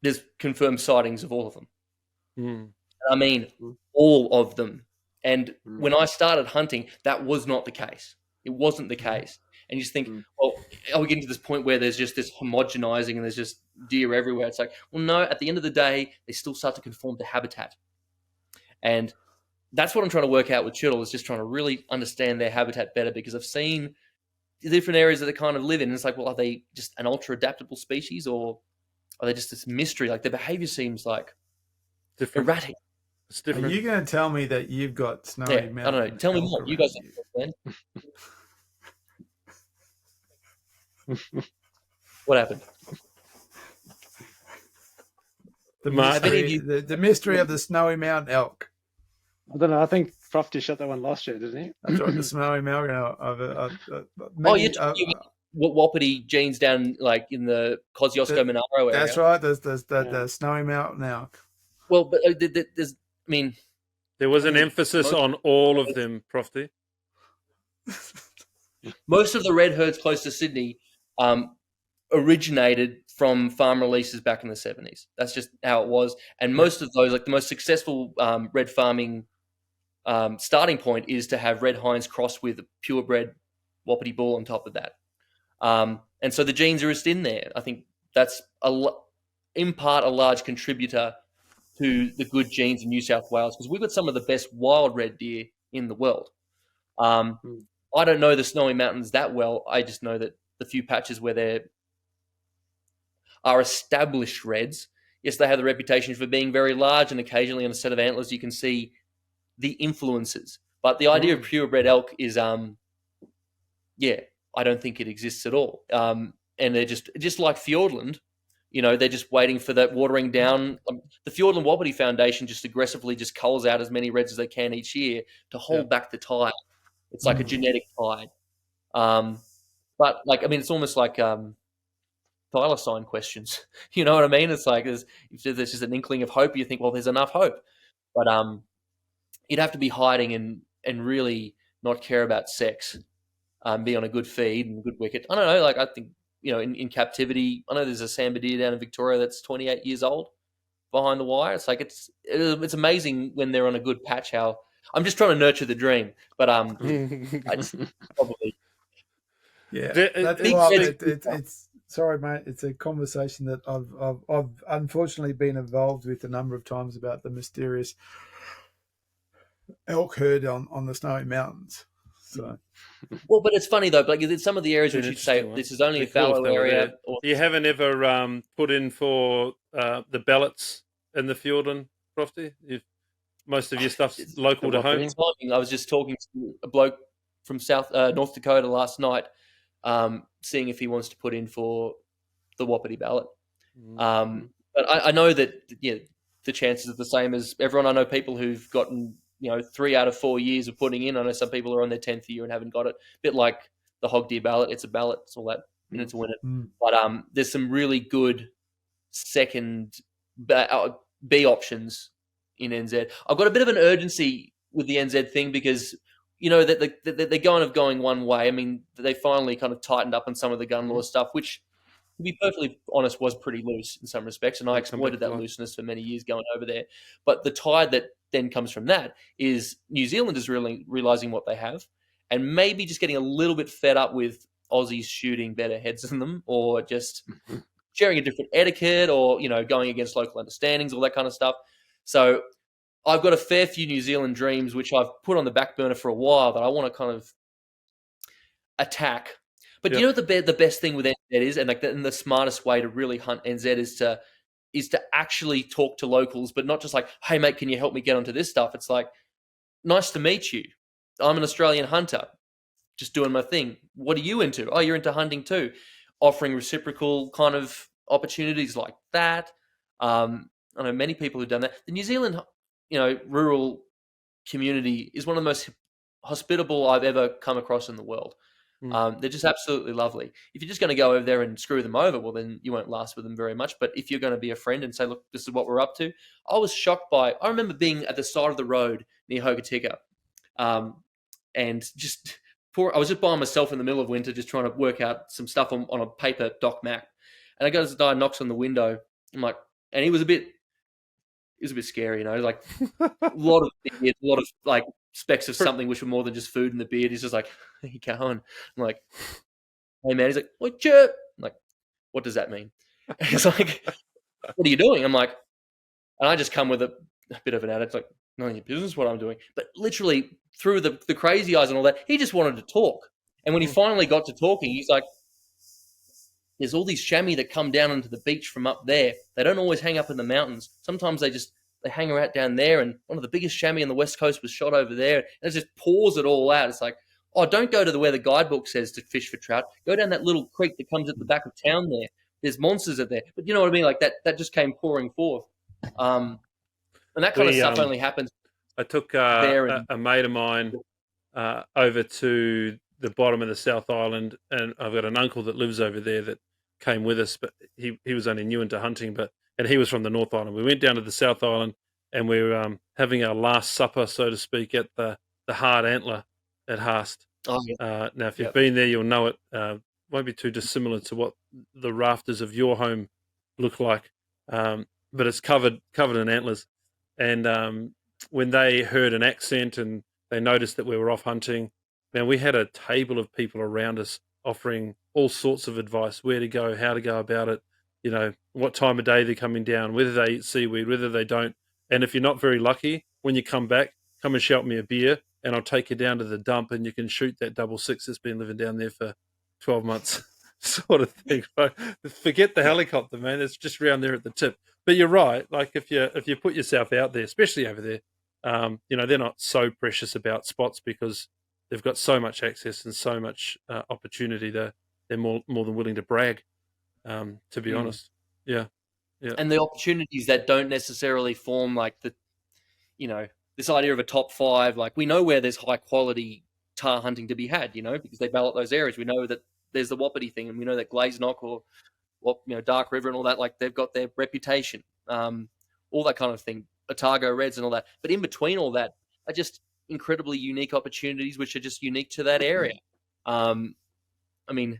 there's confirmed sightings of all of them. I mean, all of them. And when I started hunting, that was not the case. It wasn't the case. And you just think, well, are we getting to this point where there's just this homogenizing and there's just deer everywhere? It's like, well, no, at the end of the day, they still start to conform to habitat. And that's what I'm trying to work out with Chiddle, is just trying to really understand their habitat better, because I've seen the different areas that they kind of live in. And it's like, well, are they just an ultra-adaptable species, or are they just this mystery? Like, their behavior seems like different. Erratic. It's different. Are you going to tell me that you've got snowy mountain? I don't know. Tell me more. You guys understand. What happened? The mystery of the snowy mountain elk. I don't know. I think Proft shot that one last year, didn't he? That's right, the snowy mountain elk. You're talking about Wapiti genes down like in the Kosciuszko-Monaro area. That's right. There's the snowy mountain elk. Well, but there's, I mean, there was an emphasis on all of them, Profty. Most of the red herds close to Sydney originated from farm releases back in the 70s. That's just how it was. And most of those, like the most successful red farming starting point is to have red hinds crossed with a purebred Wapiti bull on top of that. And so the genes are just in there. I think that's in part a large contributor to the good genes in New South Wales, because we've got some of the best wild red deer in the world. I don't know the Snowy Mountains that well. I just know that the few patches where there are established reds, yes, they have the reputation for being very large, and occasionally on a set of antlers you can see the influences. But the idea of purebred elk is, I don't think it exists at all. And they're just like Fiordland. You know, they're just waiting for that watering down. The Fiordland Wapiti Foundation just aggressively just culls out as many reds as they can each year to hold back the tide. It's like a genetic tide. But, like, I mean, it's almost like thylacine questions. You know what I mean? It's like if there's just an inkling of hope, you think, well, there's enough hope. But you'd have to be hiding and really not care about sex, be on a good feed and a good wicket. I don't know. Like, I think, you know, in captivity, I know there's a sambar deer down in Victoria that's 28 years old behind the wire. It's like it's amazing when they're on a good patch how I'm just trying to nurture the dream, but it's probably it's sorry, mate. It's a conversation that I've unfortunately been involved with a number of times about the mysterious elk herd on the Snowy Mountains. So. Well, but it's funny though. Like, it's some of the areas which you'd say this is only a fallow area. You haven't ever put in for the ballots in the Fiordland, Profty? Most of your stuff's local to home. I was just talking to a bloke from North Dakota last night, seeing if he wants to put in for the Wapiti ballot. But I know that the chances are the same as everyone. I know people who've gotten 3 out of 4 years of putting in. I know some people are on their 10th year and haven't got it. A bit like the hog deer ballot. It's a ballot. It's all that. And it's a winner. But there's some really good second B options in NZ. I've got a bit of an urgency with the NZ thing because that they're going one way. I mean, they finally kind of tightened up on some of the gun law stuff, which, to be perfectly honest, was pretty loose in some respects, and I exploited that looseness for many years going over there. But the tide that then comes from that is New Zealanders really realizing what they have, and maybe just getting a little bit fed up with Aussies shooting better heads than them, or just sharing a different etiquette, or going against local understandings, all that kind of stuff. So I've got a fair few New Zealand dreams, which I've put on the back burner for a while, that I want to kind of attack. But you know what the best thing with NZ is, and the smartest way to really hunt NZ is to actually talk to locals, but not just like, hey mate, can you help me get onto this stuff? It's like, nice to meet you. I'm an Australian hunter, just doing my thing. What are you into? Oh, you're into hunting too. Offering reciprocal kind of opportunities like that. I know many people who've done that. The New Zealand, rural community is one of the most hospitable I've ever come across in the world. They're just absolutely lovely. If you're just going to go over there and screw them over, well, then you won't last with them very much. But if you're going to be a friend and say, look, this is what we're up to, I was shocked I remember being at the side of the road near Hokitika, and I was just by myself in the middle of winter, just trying to work out some stuff on a paper doc map. And I go to this guy, knocks on the window. I'm like, and he was a bit scary, like a lot of beard, a lot of like specks of something which were more than just food in the beard. He's just like, how you going? I'm like, hey man. He's like, what chirp? I'm like, what does that mean? And he's like, what are you doing? I'm like, and I just come with a bit of an attitude, like, none of your business what I'm doing. But literally through the crazy eyes and all that, he just wanted to talk. And when he finally got to talking, he's like, there's all these chamois that come down into the beach from up there. They don't always hang up in the mountains. Sometimes they hang out down there. And one of the biggest chamois on the West Coast was shot over there. And it just pours it all out. It's like, oh, don't go to where the guidebook says to fish for trout. Go down that little creek that comes at the back of town there. There's monsters out there. But you know what I mean? Like that just came pouring forth. And that kind of stuff only happens. I took a mate of mine over to the bottom of the South Island, and I've got an uncle that lives over there that came with us, but he was only new into hunting, and he was from the North Island. We went down to the South Island, and we were having our last supper, so to speak, at the Hard Antler at Haast. Oh, yeah. Now, if you've been there, you'll know it. Won't be too dissimilar to what the rafters of your home look like, but it's covered in antlers. And when they heard an accent and they noticed that we were off hunting, man, we had a table of people around us offering all sorts of advice, where to go, how to go about it, what time of day they're coming down, whether they eat seaweed, whether they don't. And if you're not very lucky, when you come back, come and shout me a beer, and I'll take you down to the dump and you can shoot that 6.6 that's been living down there for 12 months sort of thing. Forget the helicopter, man. It's just around there at the tip. But you're right. Like if you put yourself out there, especially over there, they're not so precious about spots because they've got so much access and so much opportunity. They're more than willing to brag, to be honest. Yeah. And the opportunities that don't necessarily form like this idea of a top 5. Like we know where there's high quality tar hunting to be had, because they ballot those areas. We know that there's the Wapiti thing, and we know that Glazenock or Dark River and all that, like they've got their reputation, all that kind of thing, Otago Reds and all that. But in between all that are just incredibly unique opportunities, which are just unique to that area. I mean,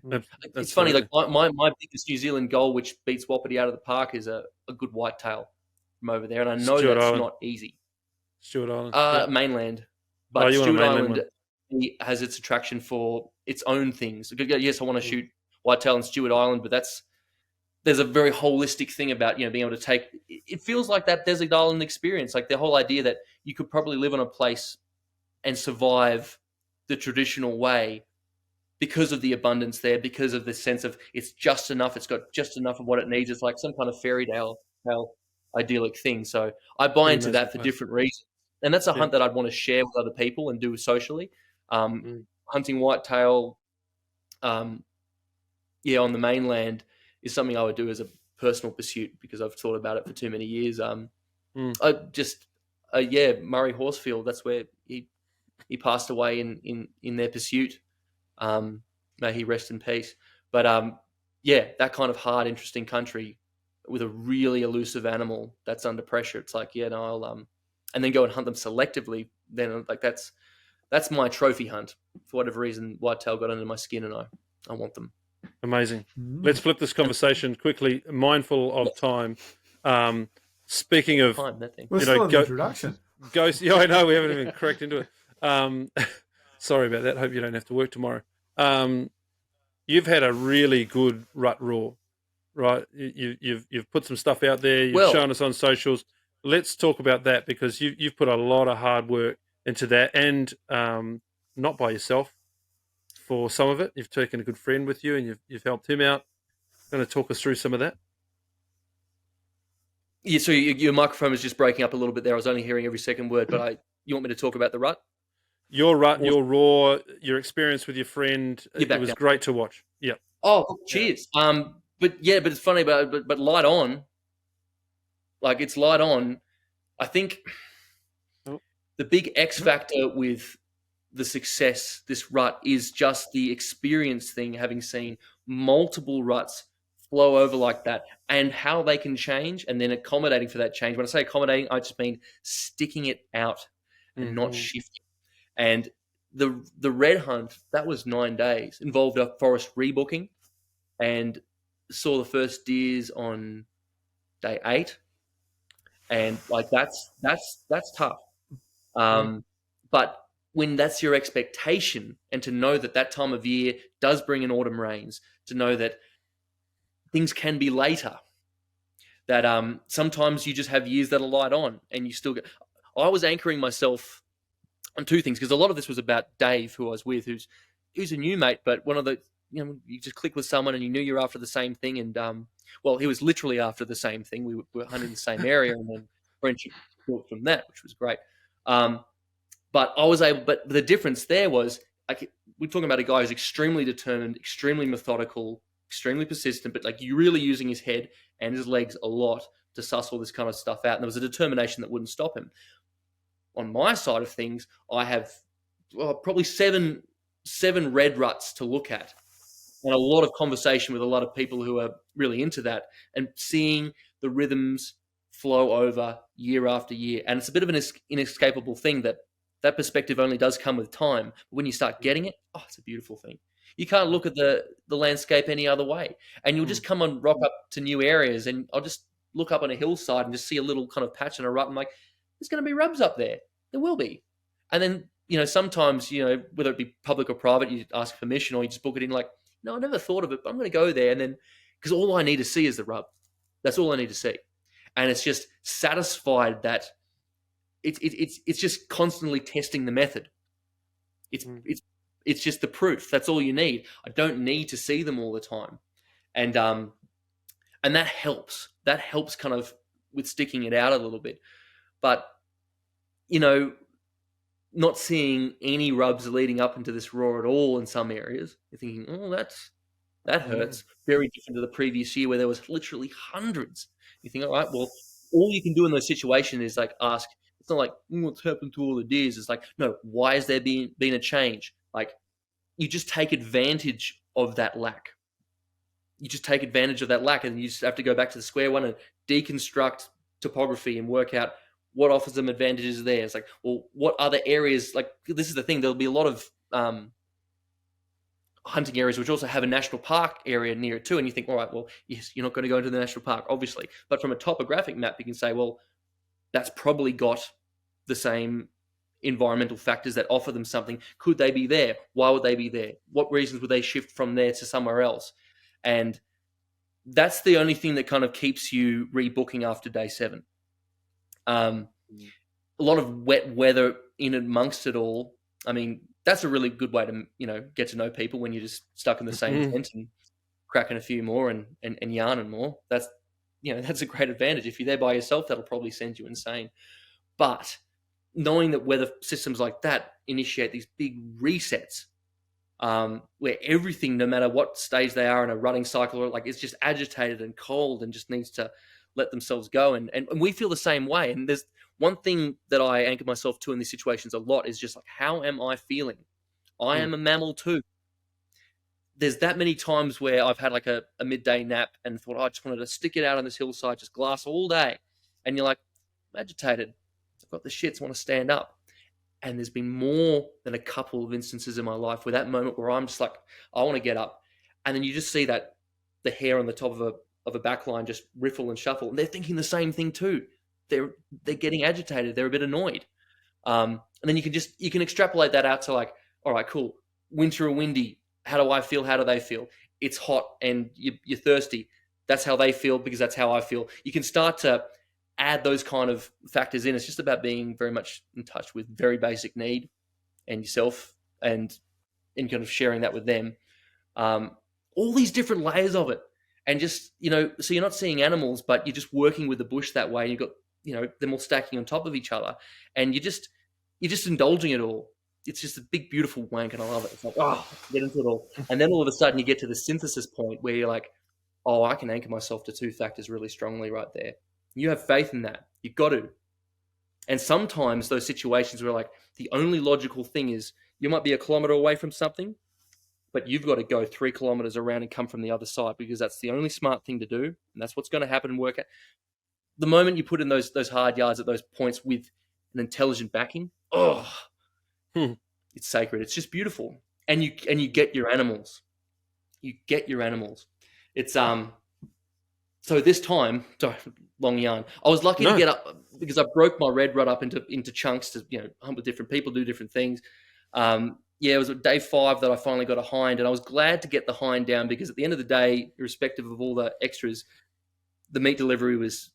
it's funny. Like my biggest New Zealand goal, which beats Wapiti out of the park, is a good whitetail from over there, and I know Stuart Island. Not easy. Stuart Island, mainland, but Stuart Island has its attraction for its own things. Yes, I want to shoot whitetail on Stuart Island, but there's a very holistic thing about being able to take. It feels like that desert island experience, like the whole idea that you could probably live on a place and survive the traditional way because of the abundance there, because of the sense of it's just enough, it's got just enough of what it needs. It's like some kind of fairy tale idyllic thing. So I buy into that for different reasons. And that's a hunt that I'd want to share with other people and do socially. Hunting whitetail, on the mainland is something I would do as a personal pursuit because I've thought about it for too many years. Murray Horsefield, that's where he passed away in their pursuit. May he rest in peace. But that kind of hard, interesting country with a really elusive animal that's under pressure. It's like, I'll and then go and hunt them selectively. Then like that's that's my trophy hunt. For whatever reason, whitetail got under my skin, and I want them. Amazing. Let's flip this conversation quickly, mindful of time. Speaking of, we're still in the introduction. Ghost. Yeah, I know we haven't even cracked into it. Sorry about that. Hope you don't have to work tomorrow. You've had a really good rut raw, right? You've put some stuff out there. You've shown us on socials. Let's talk about that, because you've put a lot of hard work into that, and not by yourself. For some of it, you've taken a good friend with you, and you've helped him out. Going to talk us through some of that? Yeah. So your microphone was just breaking up a little bit there. I was only hearing every second word, but you want me to talk about the rut? Your rut, your raw, your experience with your friend. It was great to watch. Yeah. Oh, cheers. But it's funny, but light on. Like, it's light on. I think the big X factor with the success this rut is just the experience thing, having seen multiple ruts flow over like that, and how they can change, and then accommodating for that change. When I say accommodating, I just mean sticking it out and not shifting. And the red hunt, that was 9 days, involved a forest rebooking, and saw the first deers on day 8. And like, that's tough. But when that's your expectation, and to know that time of year does bring in autumn rains, to know that things can be later, that sometimes you just have years that are light on, and you still get. I was anchoring myself on 2 things, because a lot of this was about Dave, who I was with, who's a new mate, but one of the, you just click with someone and you knew you're after the same thing, and he was literally after the same thing. We were hunting the same area, and then friendship built from that, which was great. But the difference there was, like, we're talking about a guy who's extremely determined, extremely methodical, extremely persistent, but like, you're really using his head and his legs a lot to suss all this kind of stuff out. And there was a determination that wouldn't stop him. On my side of things, I have probably seven red ruts to look at, and a lot of conversation with a lot of people who are really into that, and seeing the rhythms flow over year after year. And it's a bit of an inescapable thing that perspective only does come with time. But when you start getting it, it's a beautiful thing. You can't look at the landscape any other way. And you'll just come and rock up to new areas, and I'll just look up on a hillside and just see a little kind of patch and a rut. I'm like, there's going to be rubs up there. There will be. And then, sometimes, whether it be public or private, you ask permission, or you just book it in like, no, I never thought of it, but I'm going to go there. And then, because all I need to see is the rub. That's all I need to see. And it's just satisfied that it's just constantly testing the method. It's just the proof. That's all you need. I don't need to see them all the time. And that helps. That helps kind of with sticking it out a little bit. But, not seeing any rubs leading up into this raw at all in some areas, you're thinking, that hurts. Very different to the previous year, where there was literally hundreds. You think, all right, well, all you can do in those situations is like ask. It's not like, what's happened to all the deers? It's like, no, why has there been a change? Like, you just take advantage of that lack. You just take advantage of that lack, and you just have to go back to the square one and deconstruct topography and work out what offers them advantages there. It's like, well, what other areas, like, this is the thing, there'll be a lot of hunting areas which also have a national park area near it too, and you think, all right, well, yes, you're not going to go into the national park, obviously, but from a topographic map, you can say, well, that's probably got the same environmental factors that offer them something. Could they be there? Why would they be there? What reasons would they shift from there to somewhere else? And that's the only thing that kind of keeps you rebooking after day 7. A lot of wet weather in amongst it all. I mean, that's a really good way to, get to know people when you're just stuck in the same tent and cracking a few more and yarning more. That's a great advantage. If you're there by yourself, that'll probably send you insane. But knowing that weather systems like that initiate these big resets, where everything, no matter what stage they are in a rutting cycle, like, it's just agitated and cold and just needs to let themselves go. And we feel the same way. And there's one thing that I anchor myself to in these situations a lot is just like, how am I feeling? I am a mammal too. There's that many times where I've had like a midday nap and thought, I just wanted to stick it out on this hillside, just glass all day. And you're like, I'm agitated. I've got the shits, I want to stand up. And there's been more than a couple of instances in my life where that moment where I'm just like, I want to get up. And then you just see that the hair on the top of a back line just riffle and shuffle. And they're thinking the same thing too. They're getting agitated. They're a bit annoyed. And then you can extrapolate that out to like, all right, cool. Winter or windy. How do I feel? How do they feel? It's hot and you're thirsty. That's how they feel because that's how I feel. You can start to add those kind of factors in. It's just about being very much in touch with very basic need and yourself and kind of sharing that with them. All these different layers of it. And just, so you're not seeing animals, but you're just working with the bush that way. You've got, them all stacking on top of each other and you're just indulging it all. It's just a big, beautiful wank and I love it. It's like, get into it all. And then all of a sudden you get to the synthesis point where you're like, I can anchor myself to two factors really strongly right there. You have faith in that. You've got to. And sometimes those situations where like the only logical thing is you might be a kilometer away from something, but you've got to go 3 kilometers around and come from the other side because that's the only smart thing to do. And that's what's going to happen and work out. The moment you put in those hard yards at those points with an intelligent backing, it's sacred. It's just beautiful. And you get your animals. You get your animals. It's so this time, sorry, long yarn. I was lucky to get up because I broke my red rod up into chunks to hunt with different people, do different things. It was day 5 that I finally got a hind, and I was glad to get the hind down because at the end of the day, irrespective of all the extras, the meat delivery was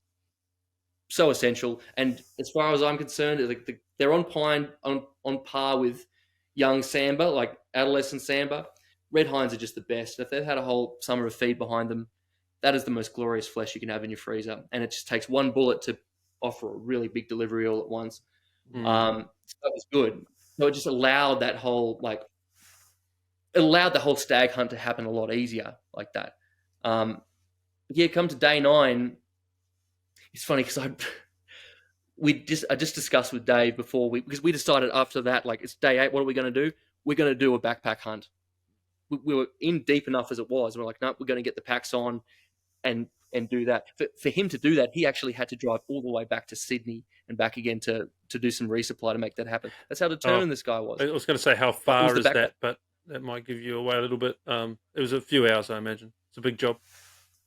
so essential. And as far as I'm concerned, they're on par with young Samba, like adolescent Samba. Red hinds are just the best. If they've had a whole summer of feed behind them, that is the most glorious flesh you can have in your freezer. And it just takes one bullet to offer a really big delivery all at once. So that was good. So it just allowed the whole stag hunt to happen a lot easier like that. Come to day 9. It's funny because I just discussed with Dave because we decided after that, like it's day 8. What are we going to do? We're going to do a backpack hunt. We were in deep enough as it was. We're like, no, we're going to get the packs on and do that. For him to do that, he actually had to drive all the way back to Sydney and back again to do some resupply to make that happen. That's how determined this guy was. I was going to say, how far is that? But that might give you away a little bit. It was a few hours, I imagine. It's a big job.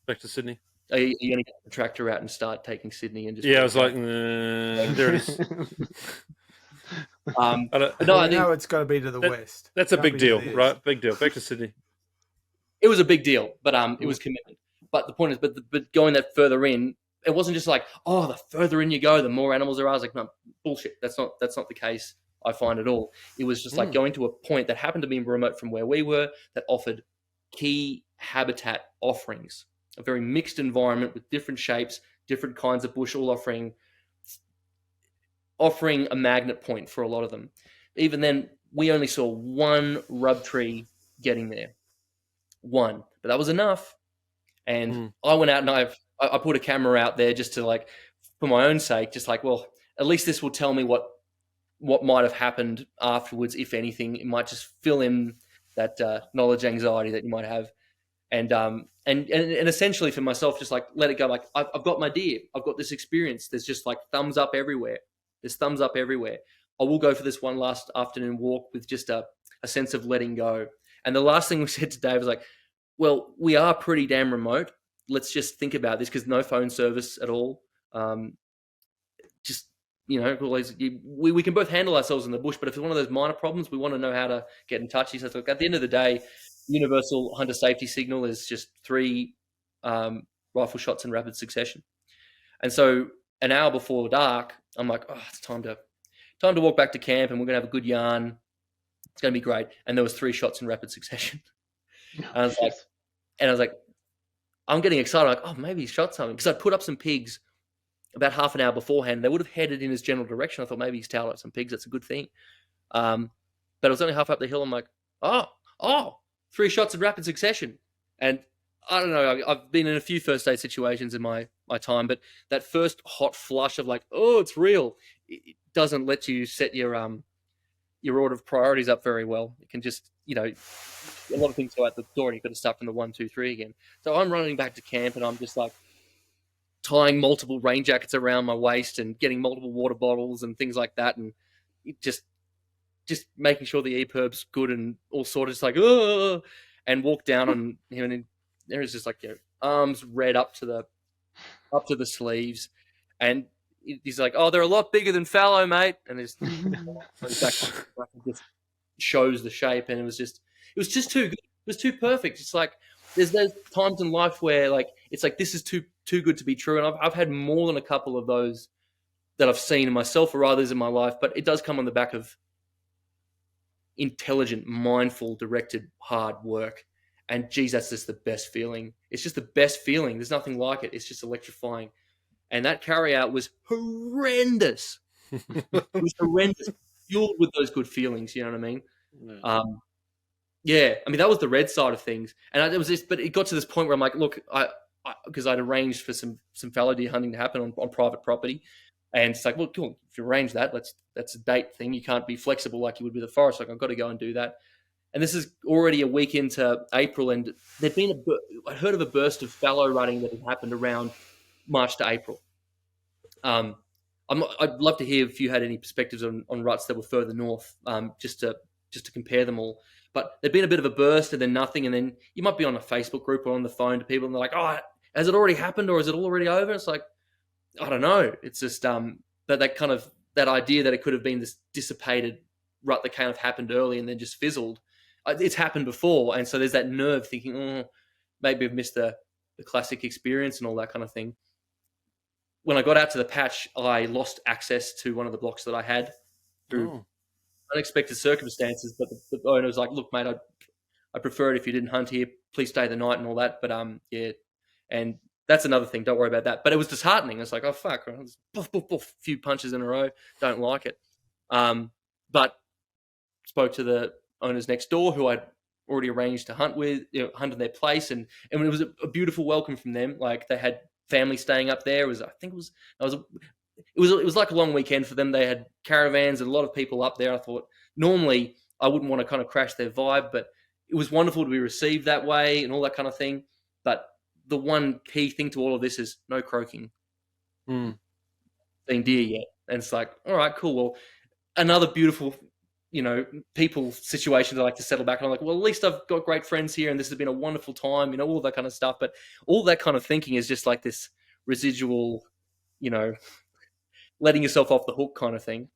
Back to Sydney. Are you going to get the tractor out and start taking Sydney and just? Yeah, I was like, there it is. I think it's got to be to the west. That's a big deal, right? Big deal. Back to Sydney. It was a big deal, but it was commitment. But the point is, but going that further in, it wasn't just like, the further in you go, the more animals there are. I was like, no, bullshit. That's not the case. I find at all. It was just like going to a point that happened to be remote from where we were that offered key habitat offerings, a very mixed environment with different shapes, different kinds of bush, all offering a magnet point for a lot of them. Even then, we only saw one rub tree getting there. One. But that was enough. And I went out and I put a camera out there just to for my own sake, just well, at least this will tell me what might have happened afterwards, if anything. It might just fill in that knowledge anxiety that you might have. And essentially for myself, just let it go. I've got my deer. I've got this experience. There's just thumbs up everywhere. There's thumbs up everywhere. I will go for this one last afternoon walk with just a sense of letting go. And the last thing we said to Dave was well, we are pretty damn remote. Let's just think about this because no phone service at all. We can both handle ourselves in the bush, but if it's one of those minor problems, we want to know how to get in touch. He says, look, at the end of the day, universal hunter safety signal is just 3 rifle shots in rapid succession. And so an hour before dark, I'm like, it's time to walk back to camp and we're going to have a good yarn. It's going to be great. And there was 3 shots in rapid succession. And I was like, I'm getting excited. Maybe he shot something. Because I put up some pigs about half an hour beforehand. They would have headed in his general direction. I thought maybe he's towed up some pigs. That's a good thing. But it was only half up the hill. I'm like, 3 shots in rapid succession. And I don't know. I've been in a few first aid situations in my time, but that first hot flush of it's real. It doesn't let you set your order of priorities up very well. It can just, a lot of things go out the door and you've got to start from the 1, 2, 3 again. So I'm running back to camp and I'm just tying multiple rain jackets around my waist and getting multiple water bottles and things like that. And just making sure the EPIRB's good and all sorted, just like, oh, and walk down on him, and there is just like, arms red up to the sleeves, and he's like, oh, they're a lot bigger than fallow, mate, and there's just shows the shape, and it was just too good. It was too perfect. It's like there's those times in life where like it's like this is too good to be true, and I've had more than a couple of those that I've seen in myself or others in my life, but it does come on the back of intelligent, mindful, directed, hard work. And geez, that's just the best feeling. It's just the best feeling. There's nothing like it. It's just electrifying. And that carry out was horrendous. It was horrendous, fueled with those good feelings. You know what I mean? Yeah. I mean, that was the red side of things. And but it got to this point where I'm like, look, because I'd arranged for some fallow deer hunting to happen on private property. And it's like, well, cool. If you arrange that, that's a date thing. You can't be flexible like you would with a forest. Like, I've got to go and do that. And this is already a week into April, and there'd been I heard of a burst of fallow rutting that had happened around March to April. I'd love to hear if you had any perspectives on ruts that were further north, just to compare them all. But there'd been a bit of a burst and then nothing, and then you might be on a Facebook group or on the phone to people, and they're like, "Oh, has it already happened or is it already over?" It's like, I don't know. It's just that idea that it could have been this dissipated rut that kind of happened early and then just fizzled. It's happened before, and so there's that nerve thinking, oh, maybe I've missed the classic experience and all that kind of thing. When I got out to the patch, I lost access to one of the blocks that I had through unexpected circumstances. But the owner was like, "Look, mate, I prefer it if you didn't hunt here. Please stay the night and all that." But yeah, and that's another thing. Don't worry about that. But it was disheartening. It's like, oh fuck, boof, boof, boof, few punches in a row. Don't like it. But spoke to the owners next door who I'd already arranged to hunt with, hunt in their place, and it was a beautiful welcome from them. Like they had family staying up there. It was like a long weekend for them. They had caravans and a lot of people up there. I thought normally I wouldn't want to kind of crash their vibe, but it was wonderful to be received that way and all that kind of thing. But the one key thing to all of this is no croaking. Seen deer yet. And it's like, all right, cool. Well, another beautiful, people situation that I like to settle back on. I'm like, well, at least I've got great friends here and this has been a wonderful time, all that kind of stuff. But all that kind of thinking is just like this residual, letting yourself off the hook kind of thing.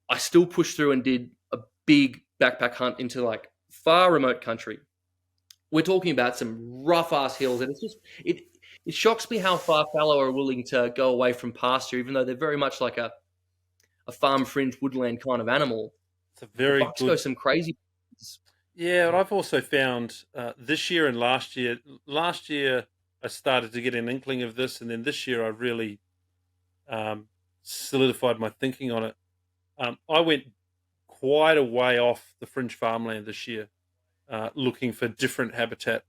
I still pushed through and did a big backpack hunt into like far remote country. We're talking about some rough ass hills, and it's just it shocks me how far fallow are willing to go away from pasture, even though they're very much like a farm fringe woodland kind of animal. It's a very bucks go some crazy. Yeah, and I've also found this year and last year. Last year I started to get an inkling of this, and then this year I really solidified my thinking on it. I went quite a way off the fringe farmland this year, looking for different habitat.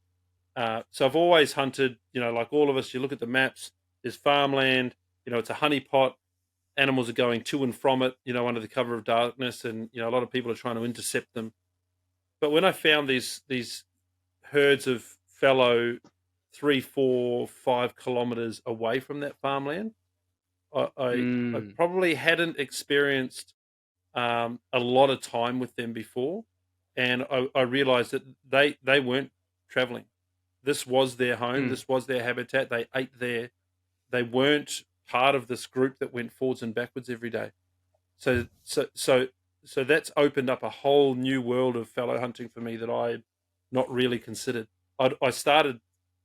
So I've always hunted, like all of us, you look at the maps, there's farmland, it's a honeypot, animals are going to and from it, under the cover of darkness, and, a lot of people are trying to intercept them. But when I found these herds of fallow 3, 4, 5 kilometers away from that farmland, I probably hadn't experienced a lot of time with them before. And I realized that they weren't traveling. This was their home. This was their habitat. They ate there. They weren't part of this group that went forwards and backwards every day. So that's opened up a whole new world of fallow hunting for me that I had not really considered. I started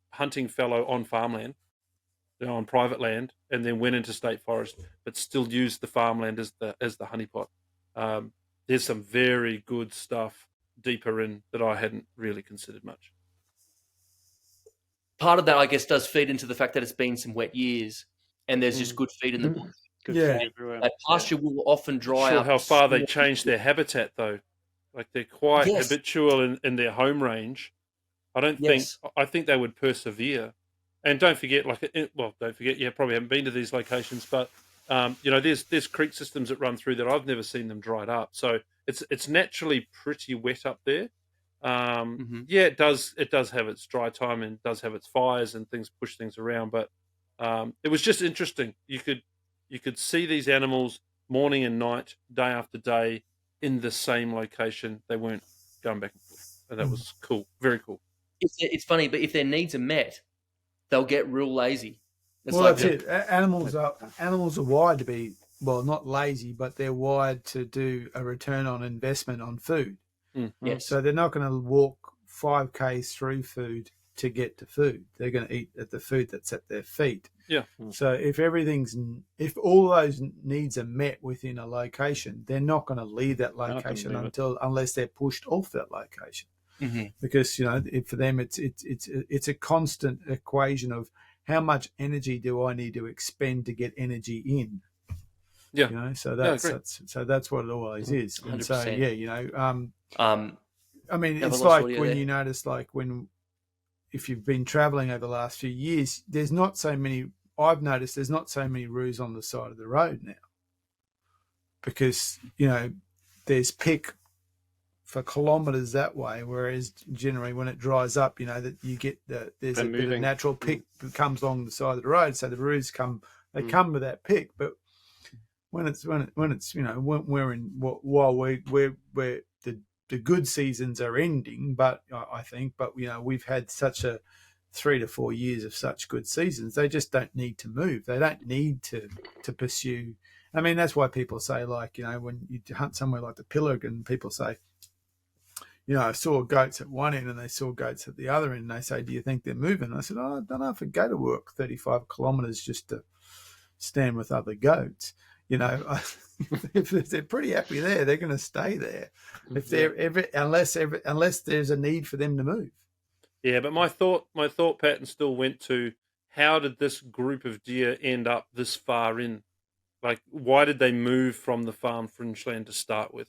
hunting fallow on farmland, on private land, and then went into state forest, but still used the farmland as the honeypot. There's some very good stuff deeper in that I hadn't really considered much. Part of that, I guess, does feed into the fact that it's been some wet years and there's just good feed in the bush. Good feed everywhere. That pasture will often dry up. How far they change their habitat, though. Like they're quite habitual in their home range. I think they would persevere. And don't forget, you probably haven't been to these locations, but there's creek systems that run through that I've never seen them dried up. So it's naturally pretty wet up there. Yeah, it does have its dry time and does have its fires and things push things around. But it was just interesting. You could see these animals morning and night, day after day, in the same location. They weren't going back and forth. And that was cool. Very cool. It's funny, but if their needs are met, they'll get real lazy. That's it. Animals are wired to be, well, not lazy, but they're wired to do a return on investment on food. Yes. So they're not going to walk 5Ks through food to get to food. They're going to eat at the food that's at their feet. Yeah. So if all those needs are met within a location, they're not going to leave that location unless they're pushed off that location. Mm-hmm. Because for them it's a constant equation of how much energy do I need to expend to get energy in. Yeah. So that's what it always is. 100%. And so I mean, it's like when you notice, like if you've been traveling over the last few years, I've noticed there's not so many roos on the side of the road now, because there's pick for kilometres that way, whereas generally when it dries up, that you get there's a bit of natural pick that comes along the side of the road, so the roos come with that pick. But when the good seasons are ending, but we've had such a 3 to 4 years of such good seasons, they just don't need to move. They don't need to pursue. I mean, that's why people say, like, when you hunt somewhere like the Pilliga, and people say, I saw goats at one end and they saw goats at the other end, and they say, do you think they're moving? And I said, I don't know if I'd go to work 35 kilometres just to stand with other goats. If they're pretty happy there, they're going to stay there. If they're unless there's a need for them to move. Yeah, but my thought pattern still went to, how did this group of deer end up this far in? Like, why did they move from the farm fringe land to start with?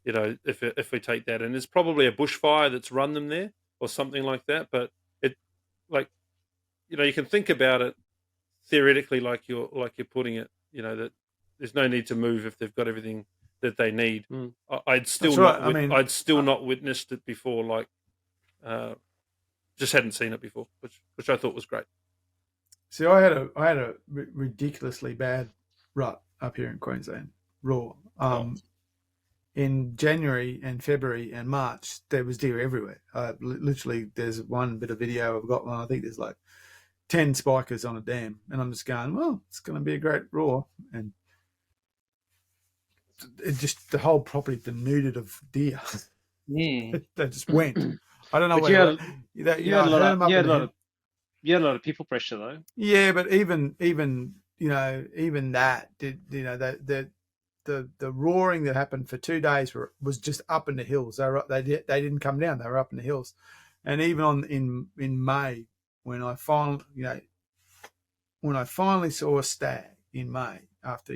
If we take that, and it's probably a bushfire that's run them there or something like that. But you can think about it theoretically, like you're putting it. That there's no need to move if they've got everything that they need. I'd still not witnessed it before. Like, just hadn't seen it before, which I thought was great. See, I had a ridiculously bad rut up here in Queensland, raw. In January and February and March, there was deer everywhere. Literally, there's one bit of video I've got one. I think there's like 10 spikers on a dam, and I'm just going, well, it's going to be a great raw, and it just, the whole property denuded of deer. They just went. I don't know where you had a lot of people pressure though. Yeah, but even that did, the roaring that happened for 2 days was just up in the hills. They didn't come down. They were up in the hills, and even in May, when I finally saw a stag in May, after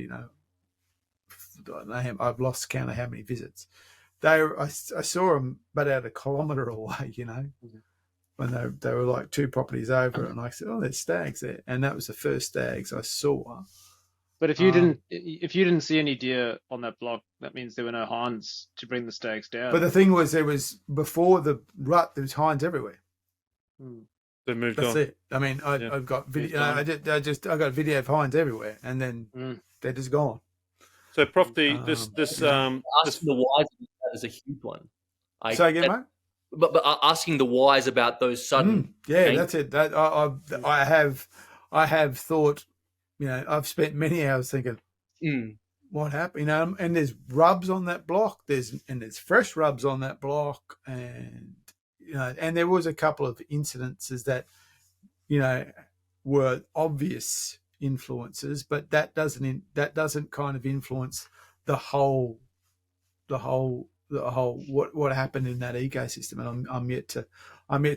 I've lost count of how many visits. I saw them, but at a kilometre away. When they were like 2 properties over, and I said, "Oh, there's stags there," and that was the first stags I saw. But if you didn't see any deer on that block, that means there were no hinds to bring the stags down. But the thing was, there was, before the rut, there was hinds everywhere. They moved on. That's it. I mean, I've got video. I got video of hinds everywhere, and then they're just gone. So, Profty, asking the whys is a huge one. Say again, mate. But asking the whys about those sudden. That's it. That I have thought. I've spent many hours thinking, what happened? And there's rubs on that block. There's fresh rubs on that block, and and there was a couple of incidences that were obvious influences, but that doesn't kind of influence the whole what happened in that ecosystem. And I'm yet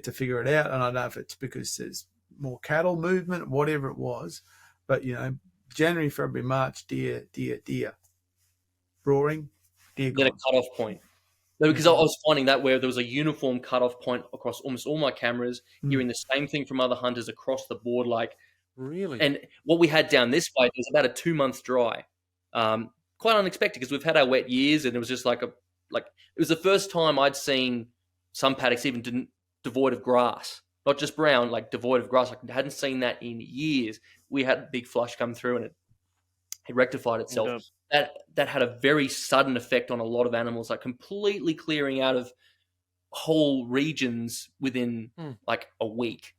to figure it out. And I don't know if it's because there's more cattle movement, whatever it was. But, January, February, March, deer, roaring, deer. Then a cutoff point. No, because I was finding that where there was a uniform cutoff point across almost all my cameras, hearing the same thing from other hunters across the board. Like, really? And what we had down this way was about a 2-month dry. Quite unexpected, because we've had our wet years, and it was just it was the first time I'd seen some paddocks even devoid of grass. Not just brown, like devoid of grass. I hadn't seen that in years. We had a big flush come through, and It rectified itself. That had a very sudden effect on a lot of animals, like completely clearing out of whole regions within like a week.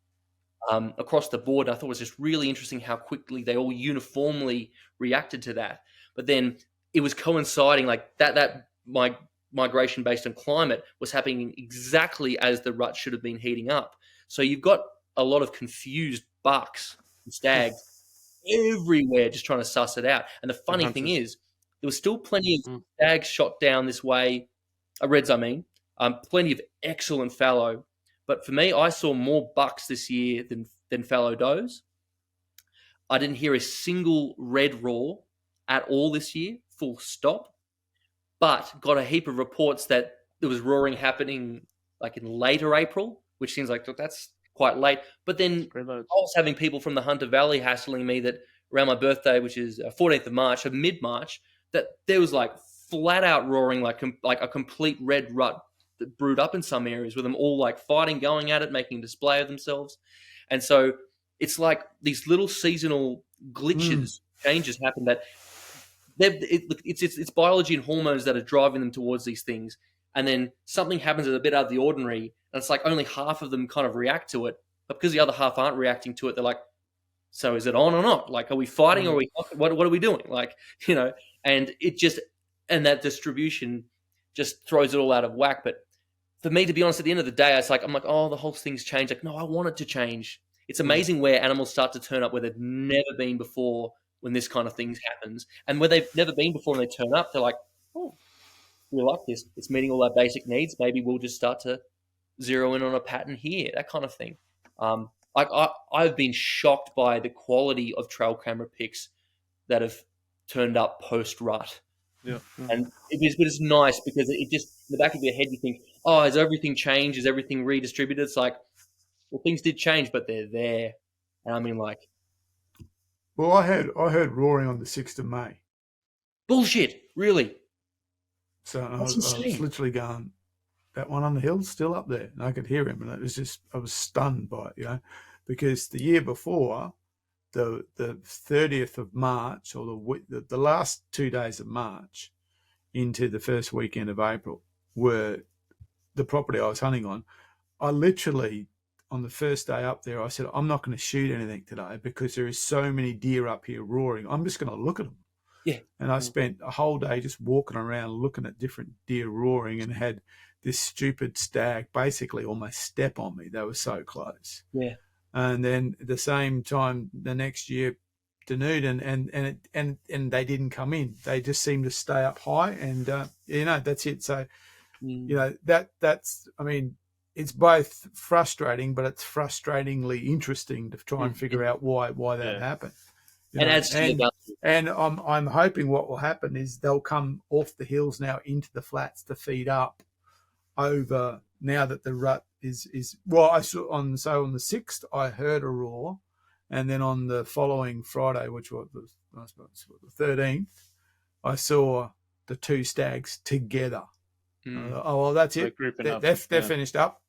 Across the board. I thought it was just really interesting how quickly they all uniformly reacted to that. But then it was coinciding, like that migration based on climate was happening exactly as the rut should have been heating up. So you've got a lot of confused bucks and stags everywhere just trying to suss it out. And the funny thing is, there was still plenty of stags shot down this way, reds I mean, plenty of excellent fallow. But for me, I saw more bucks this year than fallow does. I didn't hear a single red roar at all this year, full stop. But got a heap of reports that there was roaring happening like in later April, which seems like, look, that's quite late. But then I was having people from the Hunter Valley hassling me that around my birthday, which is 14th of March, mid-March, that there was like flat out roaring, like a complete red rut that brewed up in some areas with them all like fighting, going at it, making a display of themselves. And so it's like these little seasonal glitches, changes happen that it's biology and hormones that are driving them towards these things. And then something happens that's a bit out of the ordinary, and it's like only half of them kind of react to it. But because the other half aren't reacting to it, they're like, so is it on or not? Like, are we fighting or are we not? What are we doing? Like, and it just, and that distribution just throws it all out of whack. But for me, to be honest, at the end of the day, I'm like, oh, the whole thing's changed. Like, no, I want it to change. It's amazing where animals start to turn up where they've never been before when this kind of thing happens. And where they've never been before and they turn up, they're like, oh, we like this. It's meeting all our basic needs. Maybe we'll just start to zero in on a pattern here, that kind of thing. I've been shocked by the quality of trail camera pics that have turned up post-rut. Yeah. And it's nice because it just, in the back of your head, you think, oh, has everything changed? Is everything redistributed? It's like, well, things did change, but they're there. And I mean, like... Well, I heard roaring on the 6th of May. Bullshit, really? So I was literally going, that one on the hill's still up there. And I could hear him, and it was just, I was stunned by it, because the year before, the 30th of March, or the last 2 days of March into the first weekend of April were the property I was hunting on. I literally, on the first day up there, I said, I'm not going to shoot anything today because there is so many deer up here roaring. I'm just going to look at them. Yeah. And I spent a whole day just walking around looking at different deer roaring, and had this stupid stag basically almost step on me. They were so close. Yeah. And then at the same time, the next year, denuded, and they didn't come in. They just seemed to stay up high, and that's it. So, that's. I mean, it's both frustrating, but it's frustratingly interesting to try and figure out why that happened. And I'm hoping what will happen is they'll come off the hills now into the flats to feed up over now that the rut is well. I saw on the 6th I heard a roar, and then on the following Friday, which was I suppose the 13th, I saw the two stags together. Oh well, that's it. They're finished up.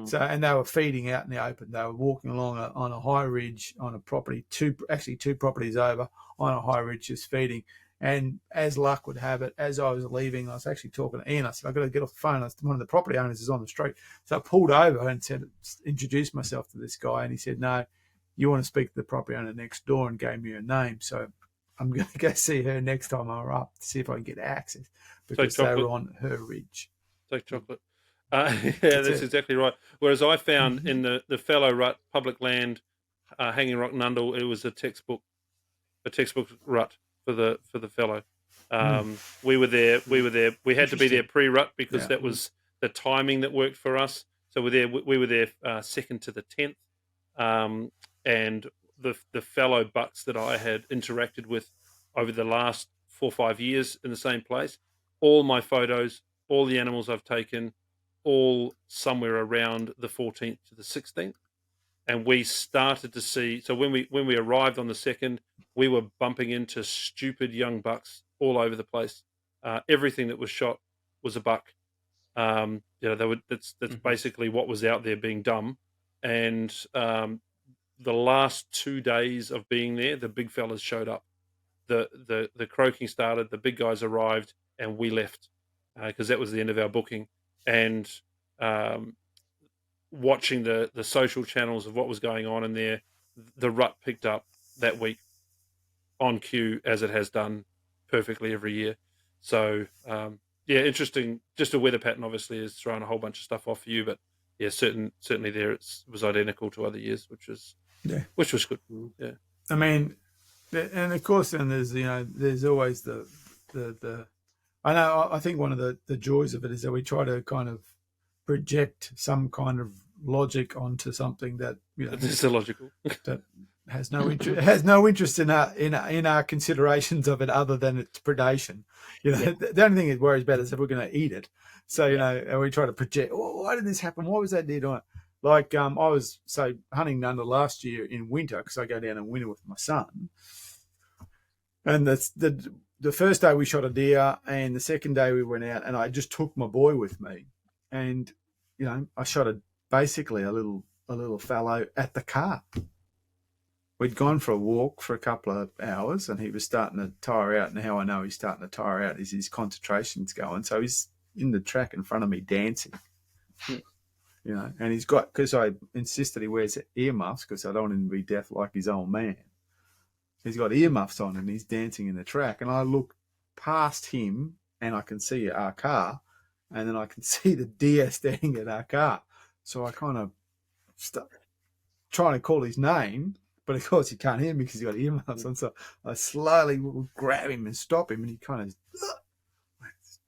So, and they were feeding out in the open. They were walking along on a high ridge on a property, two properties over on a high ridge, just feeding. And as luck would have it, as I was leaving, I was actually talking to Ian. I said, I've got to get off the phone. One of the property owners is on the street. So I pulled over and introduced myself to this guy. And he said, no, you want to speak to the property owner next door, and gave me her name. So I'm going to go see her next time I'm up to see if I can get access, because they were on her ridge. Take chocolate. That's exactly right. Whereas I found in the fallow rut, public land, Hanging Rock Nundle, it was a textbook rut for the fallow. We were there. We had to be there pre-rut because that was the timing that worked for us. So we were there 2nd to the 10th, and the fallow bucks that I had interacted with over the last 4 or 5 years in the same place. All my photos, all the animals I've taken, all somewhere around the 14th to the 16th. And we started to see, so when we arrived on the 2nd, we were bumping into stupid young bucks all over the place. Everything that was shot was a buck. That's basically what was out there being dumb. And the last 2 days of being there, the big fellas showed up. the croaking started, the big guys arrived, and we left because that was the end of our booking. And watching the social channels of what was going on in there, the rut picked up that week on cue, as it has done perfectly every year. So yeah, interesting. Just a weather pattern obviously is throwing a whole bunch of stuff off for you, but yeah, certainly there it was identical to other years, which was good. Yeah, I mean, and of course, then there's always the I think one of the joys of it is that we try to kind of project some kind of logic onto something that it's illogical. That has no interest in our considerations of it other than its predation. The only thing it worries about is if we're going to eat it. So and we try to project. Oh, why did this happen? What was that deer doing? Like I was hunting Nundle last year in winter because I go down in winter with my son, and the first day we shot a deer, and the second day we went out, and I just took my boy with me, and I shot basically a little fallow at the car. We'd gone for a walk for a couple of hours, and he was starting to tire out. And how I know he's starting to tire out is his concentration's going. So he's in the track in front of me dancing, and he's got, because I insisted he wears earmuffs because I don't want him to be deaf like his old man. He's got earmuffs on and he's dancing in the track. And I look past him and I can see our car, and then I can see the deer standing at our car. So I kind of start trying to call his name, but of course he can't hear me because he's got earmuffs on. So I slowly grab him and stop him, and he kind of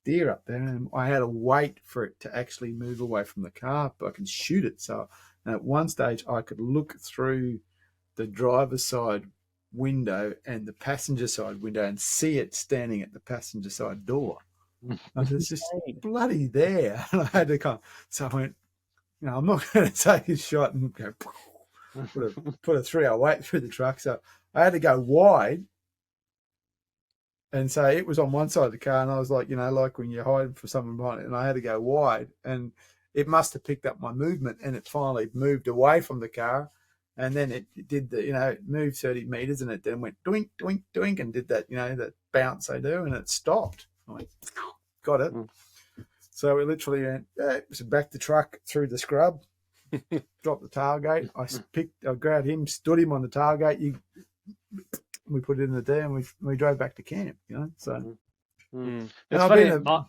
deer up there, and I had to wait for it to actually move away from the car, but I can shoot it. So at one stage I could look through the driver's side window and the passenger side window and see it standing at the passenger side door. I said, it's just bloody there. And I had to so I went, I'm not going to take a shot and go put a 308 through the truck. So I had to go wide. And so it was on one side of the car, and I was like, like when you're hiding for someone behind it, and I had to go wide, and it must have picked up my movement, and it finally moved away from the car, and then it did it moved 30 meters, and it then went doink, doink, doink, and did that, that bounce they do, and it stopped. I went, got it. So we literally went, back the truck through the scrub, dropped the tailgate. I grabbed him, stood him on the tailgate. We put it in the day, and we drove back to camp. So. And there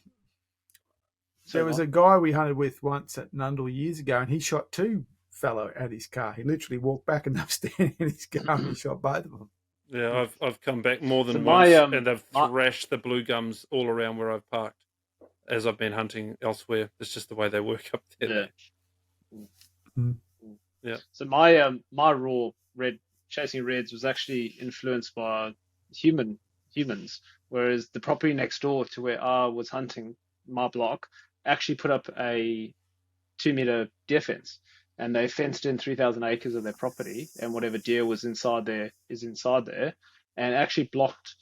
was a guy we hunted with once at Nundle years ago, and he shot two fellow at his car. He literally walked back and they were standing in his car, and he shot both of them. Yeah, I've come back more than once, and they've thrashed the blue gums all around where I've parked as I've been hunting elsewhere. It's just the way they work up there. Yeah. So my raw chasing reds was actually influenced by humans, whereas the property next door to where I was hunting, my block, actually put up a 2-meter deer fence, and they fenced in 3,000 acres of their property, and whatever deer was inside there is inside there, and actually blocked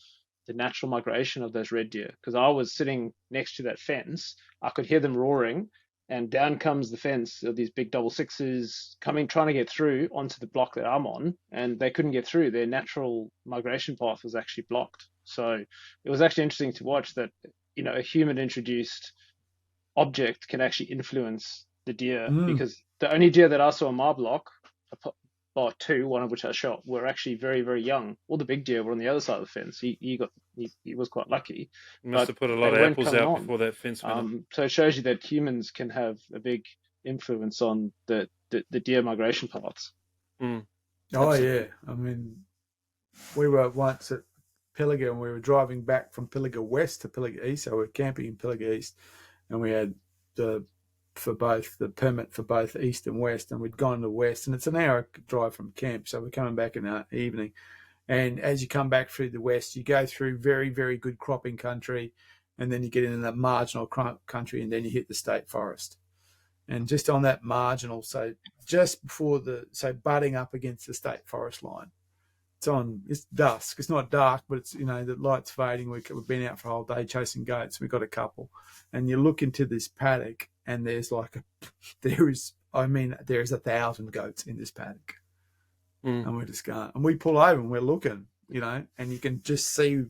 the natural migration of those red deer. Because I was sitting next to that fence, I could hear them roaring, and down comes the fence of these big 6.6s trying to get through onto the block that I'm on, and they couldn't get through. Their natural migration path was actually blocked. So it was actually interesting to watch that, a human introduced object can actually influence the deer, because the only deer that I saw on my block, two, one of which I shot, were actually very, very young. All the big deer were on the other side of the fence. He was quite lucky. You must have put a lot of apples out before that fence went up. So it shows you that humans can have a big influence on the deer migration paths. Oh, yeah. I mean, we were once at Pilliga, and we were driving back from Pilliga West to Pilliga East. So we were camping in Pilliga East, and we had the permit for both East and West, and we'd gone to West, and it's an hour drive from camp. So we're coming back in the evening, and as you come back through the West, you go through very, very good cropping country, and then you get into that marginal country, and then you hit the state forest. And just on that marginal, so just before butting up against the state forest line, it's dusk. It's not dark, but it's, the light's fading. We've been out for a whole day chasing goats. We've got a couple, and you look into this paddock, and there's there's 1,000 goats in this paddock. And we're just going, and we pull over and we're looking, and you can just see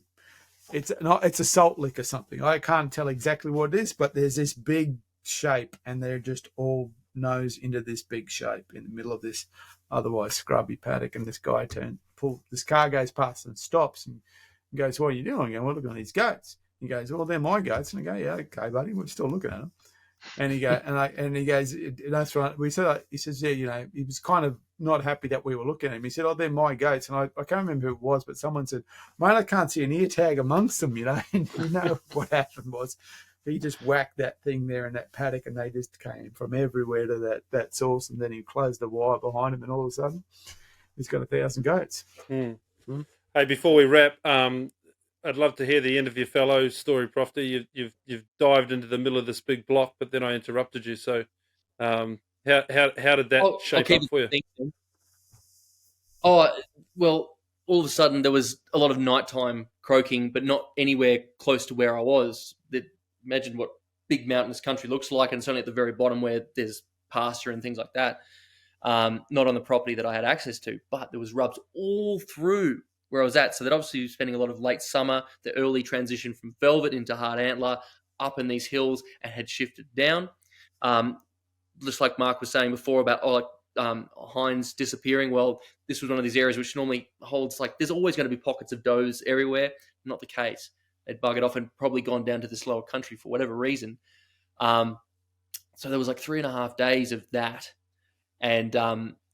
it's a salt lick or something. I can't tell exactly what it is, but there's this big shape, and they're just all nose into this big shape in the middle of this otherwise scrubby paddock. And this guy this car goes past and stops and goes, "What are you doing?" I go, "Well, look at these goats." He goes, "Well, they're my goats." And I go, "Yeah, okay, buddy, we're still looking at them." And he goes, "That's right." He says, "Yeah, he was kind of not happy that we were looking at him." He said, "Oh, they're my goats." And I can't remember who it was, but someone said, "Mate, I can't see an ear tag amongst them," And what happened was he just whacked that thing there in that paddock, and they just came from everywhere to that source. And then he closed the wire behind him, and all of a sudden he's got 1,000 goats. Hey, before we wrap, I'd love to hear the end of your fellow story, Profty. You've dived into the middle of this big block, but then I interrupted you. So, how did that shape up for you? Thinking. Oh, well, all of a sudden there was a lot of nighttime croaking, but not anywhere close to where I was. Imagine what big mountainous country looks like, and it's only at the very bottom where there's pasture and things like that. Not on the property that I had access to, but there was rubs all through where I was at. So that obviously was spending a lot of late summer, the early transition from velvet into hard antler up in these hills, and had shifted down. Just like Mark was saying before about hinds disappearing. Well, this was one of these areas which normally holds, there's always going to be pockets of does everywhere. Not the case. They'd buggered off and probably gone down to this lower country for whatever reason. So there was 3.5 days of that. And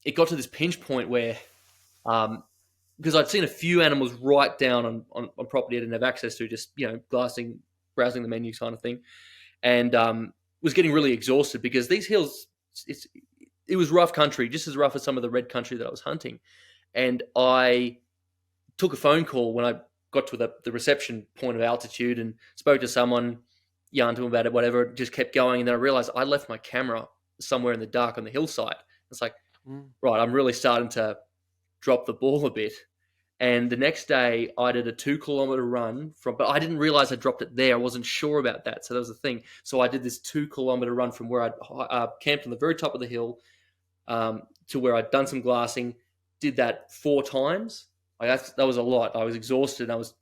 it got to this pinch point where, because I'd seen a few animals right down on property I didn't have access to, just, browsing the menus kind of thing, and was getting really exhausted because these hills, it was rough country, just as rough as some of the red country that I was hunting. And I took a phone call when I got to the reception point of altitude and spoke to someone, yarned to him about it, whatever, just kept going. And then I realized I left my camera somewhere in the dark on the hillside. It's right, I'm really starting to drop the ball a bit. And the next day I did a 2-kilometer run but I didn't realize I dropped it there. I wasn't sure about that. So that was the thing. So I did this 2-kilometer run from where I'd camped on the very top of the hill to where I'd done some glassing, did that 4 times. That was a lot. I was exhausted. I was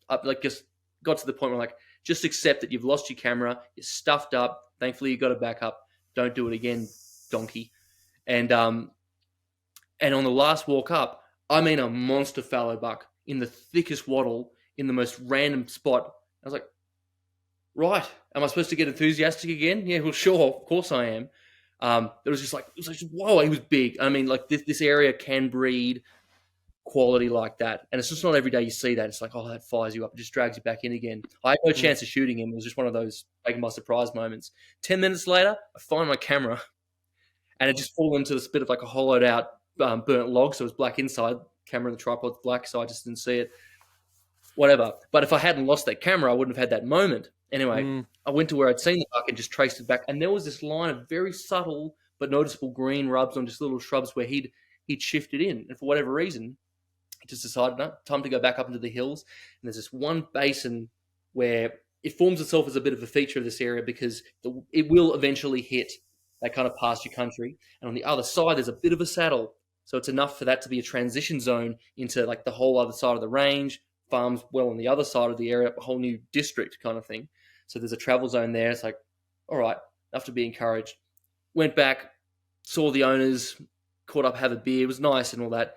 just got to the point where just accept that you've lost your camera. You're stuffed up. Thankfully you got it back up. Don't do it again, donkey. And on the last walk up, I mean a monster fallow buck in the thickest wattle in the most random spot. I was like, right, am I supposed to get enthusiastic again? Yeah, well, sure, of course I am. It was just whoa, he was big. I mean, this area can breed quality like that. And it's just not every day you see that. It's that fires you up. It just drags you back in again. I had no chance of shooting him. It was just one of those taken by surprise moments. 10 minutes later, I find my camera and it just fallen into this bit of a hollowed out burnt log. So it was black inside. Camera and the tripod's black, so I just didn't see it. Whatever. But if I hadn't lost that camera, I wouldn't have had that moment. Anyway, I went to where I'd seen the buck and just traced it back. And there was this line of very subtle but noticeable green rubs on just little shrubs where he'd shifted in. And for whatever reason, I just decided, no, time to go back up into the hills. And there's this one basin where it forms itself as a bit of a feature of this area because it will eventually hit that kind of pasture country. And on the other side, there's a bit of a saddle. So it's enough for that to be a transition zone into the whole other side of the range, farms well on the other side of the area, a whole new district kind of thing. So there's a travel zone there. It's all right, enough to be encouraged. Went back, saw the owners, caught up, have a beer. It was nice and all that.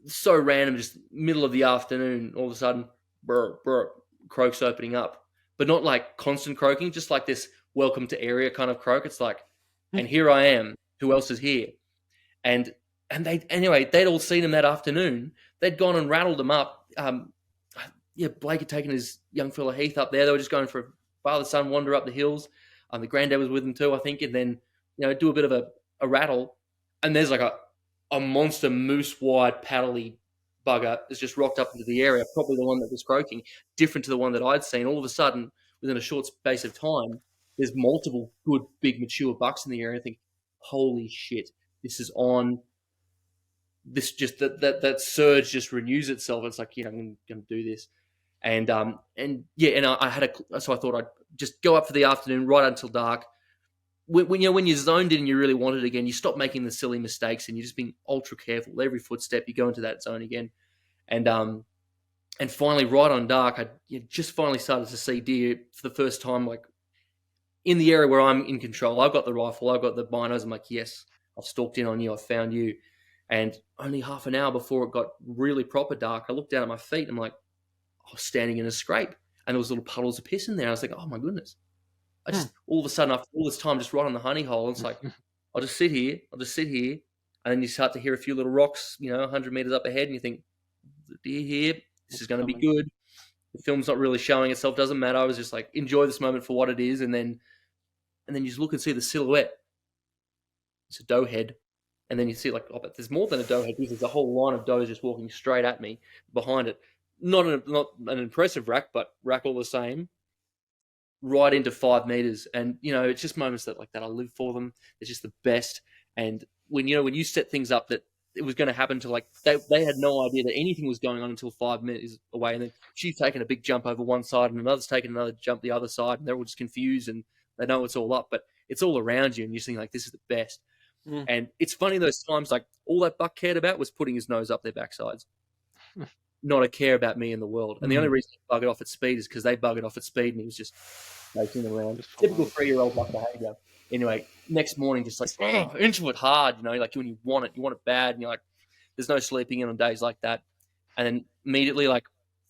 So random, just middle of the afternoon, all of a sudden, burr, burr, croaks opening up. But not constant croaking, just this welcome to area kind of croak. It's and here I am. Who else is here? And they'd all seen him that afternoon. They'd gone and rattled him up. Blake had taken his young fella Heath up there. They were just going for a father-son wander up the hills. The granddad was with them too, I think, and then do a bit of a rattle. And there's a monster moose-wide paddly bugger that's just rocked up into the area, probably the one that was croaking, different to the one that I'd seen. All of a sudden, within a short space of time, there's multiple good, big, mature bucks in the area. I think, holy shit. This is on. This just that surge just renews itself. It's I'm going to do this, and I had so I thought I'd just go up for the afternoon right until dark. When you're zoned in and you really want it again, you stop making the silly mistakes and you're just being ultra careful. Every footstep you go into that zone again, And finally, right on dark, I just finally started to see deer for the first time, like in the area where I'm in control. I've got the rifle, I've got the binos. I'm like, yes, I've stalked in on you, I've found you. And only half an hour before it got really proper dark, I looked down at my feet and I'm like, I was standing in a scrape and there was little puddles of piss in there. I was like, oh my goodness. I just, all of a sudden, after all this time, just right on the honey hole, it's like, I'll just sit here. And then you start to hear a few little rocks, 100 meters up ahead, and you think, the deer here, this is going to be good. The film's not really showing itself, doesn't matter. I was just like, enjoy this moment for what it is. And then you just look and see the silhouette. It's a doe head. And then you see like, oh, but there's more than a doe head because there's a whole line of does just walking straight at me behind it. Not an impressive rack, but rack all the same. Right into 5 meters. And, it's just moments that I live for them. It's just the best. And when you set things up that it was going to happen to they had no idea that anything was going on until 5 minutes away. And then she's taken a big jump over one side and another's taken another jump the other side. And they're all just confused and they know it's all up, but it's all around you. And you're thinking like, this is the best. And it's funny those times, like all that buck cared about was putting his nose up their backsides. Not a care about me in the world. And the only reason he buggered off at speed is because they buggered off at speed and he was just making around. Typical 3-year-old buck behavior. Anyway, next morning, just into it hard, like when you want it bad, and you're like, there's no sleeping in on days like that. And then immediately,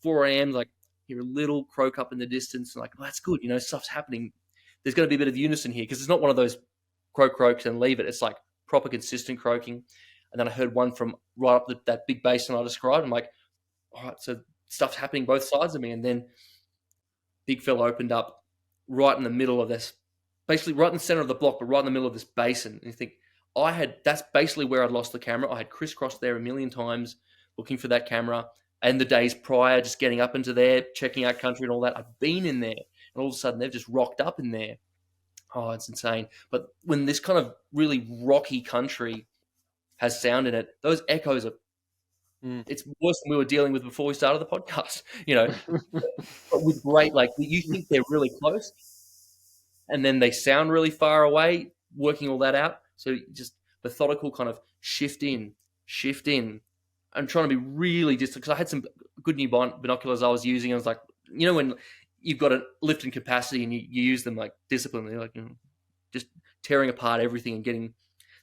4 a.m., hear a little croak up in the distance, and that's good, stuff's happening. There's going to be a bit of unison here because it's not one of those croaks and leave it. It's like proper consistent croaking. And then I heard one from right up that big basin I described. I'm like, all right, so stuff's happening both sides of me. And then big fella opened up right in the middle of this, basically right in the center of the block, but right in the middle of this basin. And you think, that's basically where I'd lost the camera. I had crisscrossed there a million times looking for that camera. And the days prior, just getting up into there, checking out country and all that, I'd been in there. And all of a sudden, they've just rocked up in there. Oh, it's insane. But when this kind of really rocky country has sound in it, those echoes are, it's worse than we were dealing with before we started the podcast, but with great, you think they're really close and then they sound really far away, working all that out. So just methodical kind of shift in. I'm trying to be really distant because I had some good new binoculars I was using. I was like, when you've got a lift and capacity and you use them disciplinedly, just tearing apart everything and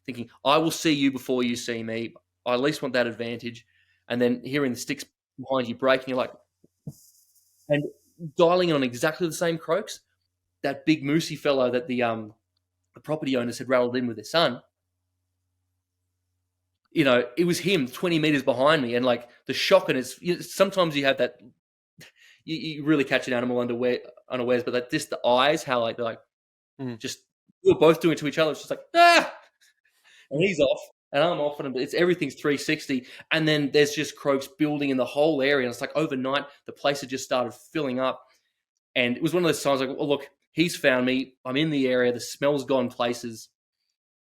thinking, I will see you before you see me. I at least want that advantage. And then hearing the sticks behind you breaking, and dialing in on exactly the same croaks. That big moosey fellow that the property owners had rattled in with their son. It was him 20 meters behind me, and the shock and sometimes you have that. You really catch an animal unawares, but just the eyes, how they're just we were both doing it to each other. It's just and he's off. And I'm off, and everything's 360. And then there's just croaks building in the whole area. And it's overnight, the place had just started filling up. And it was one of those times look, he's found me. I'm in the area. The smell's gone places.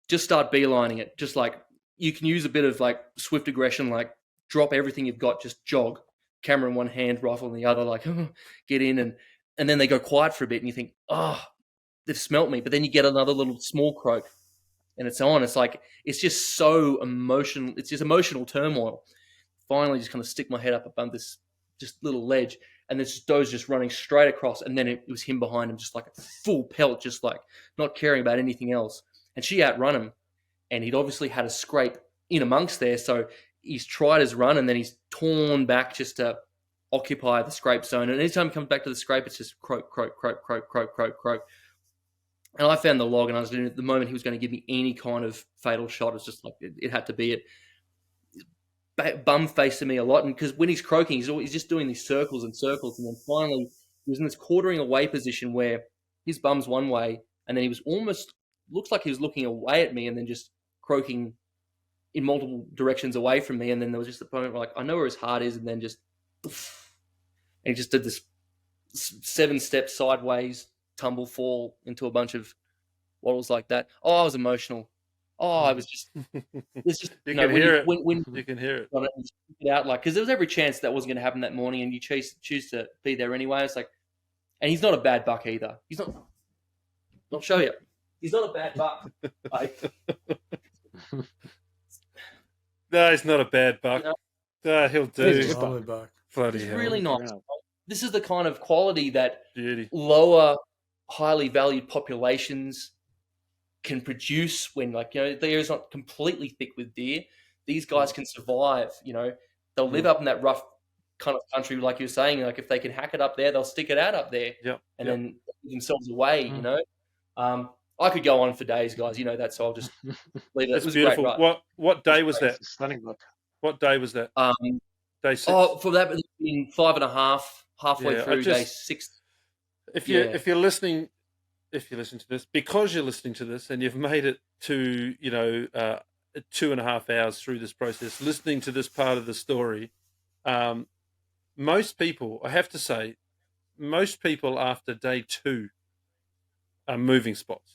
Just start beelining it. Just you can use a bit of swift aggression, drop everything you've got, just jog. Camera in one hand, rifle in the other, get in. And then they go quiet for a bit and you think, they've smelt me. But then you get another little small croak. And it's on. It's just so emotional. It's just emotional turmoil. Finally, just kind of stick my head up above this just little ledge, and there's does just running straight across. And then it was him behind him, just like a full pelt, just not caring about anything else. And she outrun him, and he'd obviously had a scrape in amongst there. So he's tried his run, and then he's torn back just to occupy the scrape zone. And anytime he comes back to the scrape, it's just croak, croak, croak, croak, croak, croak, croak. And I found the log, and I was doing it the moment he was going to give me any kind of fatal shot. It's just it had to be it. Bum faced me a lot, and because when he's croaking, he's just doing these circles and circles, and then finally he was in this quartering away position where his bum's one way, and then he was almost looks like he was looking away at me, and then just croaking in multiple directions away from me. And then there was just the moment where I know where his heart is, and then just and he just did this 7-step sideways tumble fall into a bunch of wattles like that. Oh, I was emotional. Oh, I was just. It's just you can hear it. When you can hear it. It out because there was every chance that wasn't going to happen that morning, and you choose to be there anyway. It's and he's not a bad buck either. He's not. I'll show you. He's not a bad buck. No, he's not a bad buck. He'll do. Slowly buck. Bloody It's hell. really nice. This is the kind of quality that Beauty. lower, highly valued populations can produce when, like, you know, the area's not completely thick with deer. These guys can survive, you know. They'll live up in that rough kind of country, like you were saying. Like, if they can hack it up there, they'll stick it out up there and then give themselves away, you know. I could go on for days, guys. You know that, so I'll just leave it. That's It was beautiful. Great, right? What day was that? Stunning book. What day was that? Day 6. For that, it's been 5.5, halfway through day 6. If you're listening to this, because you're listening to this and you've made it to 2.5 hours through this process, listening to this part of the story, most people, I have to say, after day 2 are moving spots.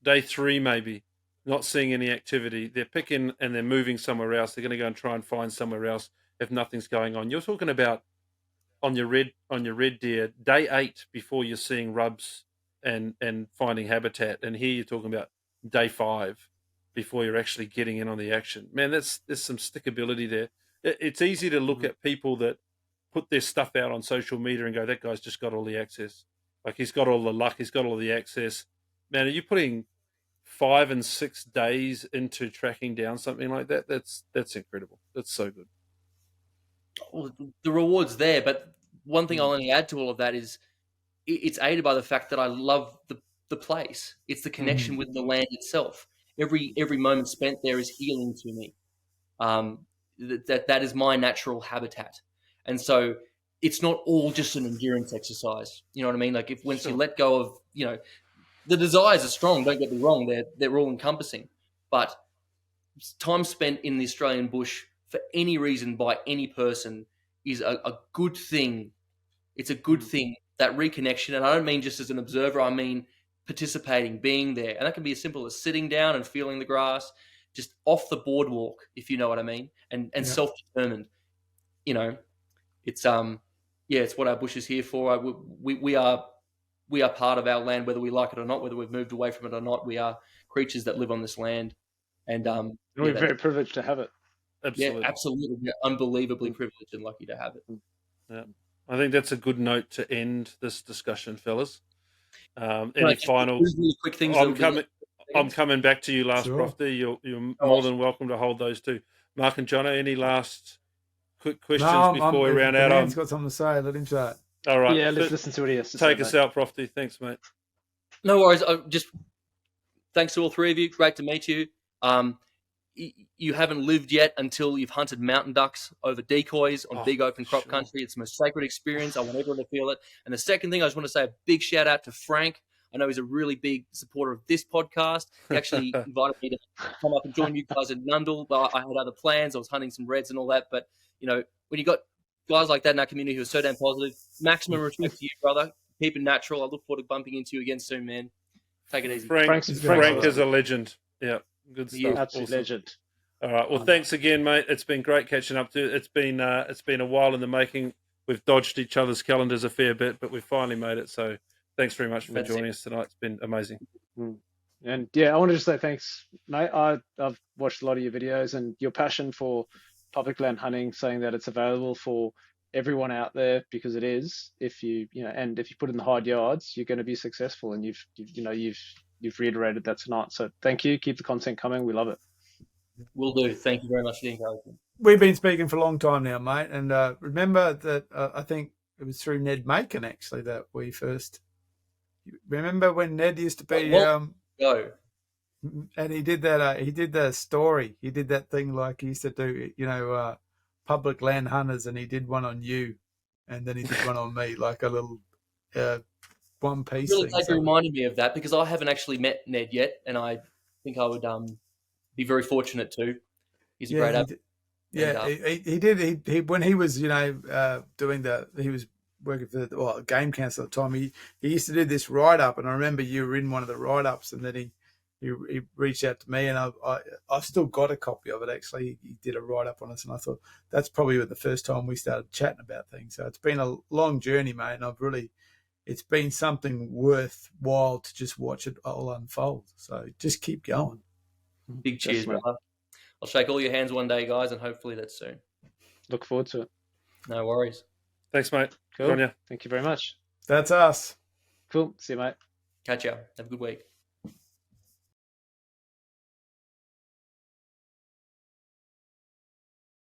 Day 3 maybe, not seeing any activity. They're picking and they're moving somewhere else. They're going to go and try and find somewhere else if nothing's going on. You're talking about on your red deer, day 8 before you're seeing rubs and finding habitat, and here you're talking about day 5 before you're actually getting in on the action. Man, there's some stickability there. It's easy to look at people that put their stuff out on social media and go, that guy's just got all the access. Like, he's got all the luck, he's got all the access. Man, are you putting 5 and 6 days into tracking down something like that? That's incredible. That's so good. Well, the reward's there, but one thing I'll only add to all of that is it's aided by the fact that I love the place. It's the connection with the land itself. Every moment spent there is healing to me. That is my natural habitat, and so it's not all just an endurance exercise. You know what I mean? Like, once you let go of, you know, the desires are strong. Don't get me wrong; they're all encompassing, but time spent in the Australian bush for any reason by any person is a good thing. It's a good thing, that reconnection. And I don't mean just as an observer, I mean participating, being there. And that can be as simple as sitting down and feeling the grass, just off the boardwalk, if you know what I mean, and self-determined. You know, it's it's what our bush is here for. We are part of our land, whether we like it or not, whether we've moved away from it or not. We are creatures that live on this land. And we're very privileged to have it. Absolutely. Yeah, absolutely. We're unbelievably privileged and lucky to have it. Yeah. I think that's a good note to end this discussion, fellas. Any final? Really quick things. I'm coming back to you, last Profty. You're more than welcome to hold those too. Mark and Jono, any last quick questions before we round out? Dan's got something to say. Let him say it. All right. Yeah, let's listen to what he has to say. Take us out, Profty. Thanks, mate. No worries. Just thanks to all three of you. Great to meet you. You haven't lived yet until you've hunted mountain ducks over decoys on big open crop country. It's the most sacred experience. I want everyone to feel it. And the second thing, I just want to say a big shout out to Frank. I know he's a really big supporter of this podcast. He actually invited me to come up and join you guys at Nundle. But I had other plans. I was hunting some reds and all that. But, you know, when you got guys like that in our community who are so damn positive, maximum respect to you, brother. Keep it natural. I look forward to bumping into you again soon, man. Take it easy. Frank is a legend. Yeah, good stuff. Absolute legend. All right. Well, thanks again, mate. It's been great catching up to. It's been a while in the making. We've dodged each other's calendars a fair bit, but we've finally made it. So thanks very much for joining us tonight. It's been amazing. And yeah, I wanted to say thanks, mate. I've watched a lot of your videos and your passion for public land hunting, saying that it's available for everyone out there, because it is. If you put in the hard yards, you're going to be successful, and you've reiterated that tonight. So thank you. Keep the content coming. We love it. Will do. Thank you very much for the encouragement. We've been speaking for a long time now, mate. And remember that I think it was through Ned Macon, actually, that we first... Remember when Ned used to be... Go. And he did that. He did the story. He did that thing like he used to do, public land hunters, and he did one on you, and then he did one on me, like a little one piece. Really glad you reminded me of that, because I haven't actually met Ned yet, and I think I would be very fortunate to. He's a great advocate. He did. He when he was he was working for the game council at the time. He used to do this write up, and I remember you were in one of the write ups, and then he reached out to me, and I've still got a copy of it. Actually, he did a write up on us, and I thought that's probably the first time we started chatting about things. So it's been a long journey, mate, and it's been something worthwhile to just watch it all unfold. So just keep going. Big cheers, brother. I'll shake all your hands one day, guys, and hopefully that's soon. Look forward to it. No worries. Thanks, mate. Cool. Good on you. Thank you very much. That's us. Cool. See you, mate. Catch ya. Have a good week.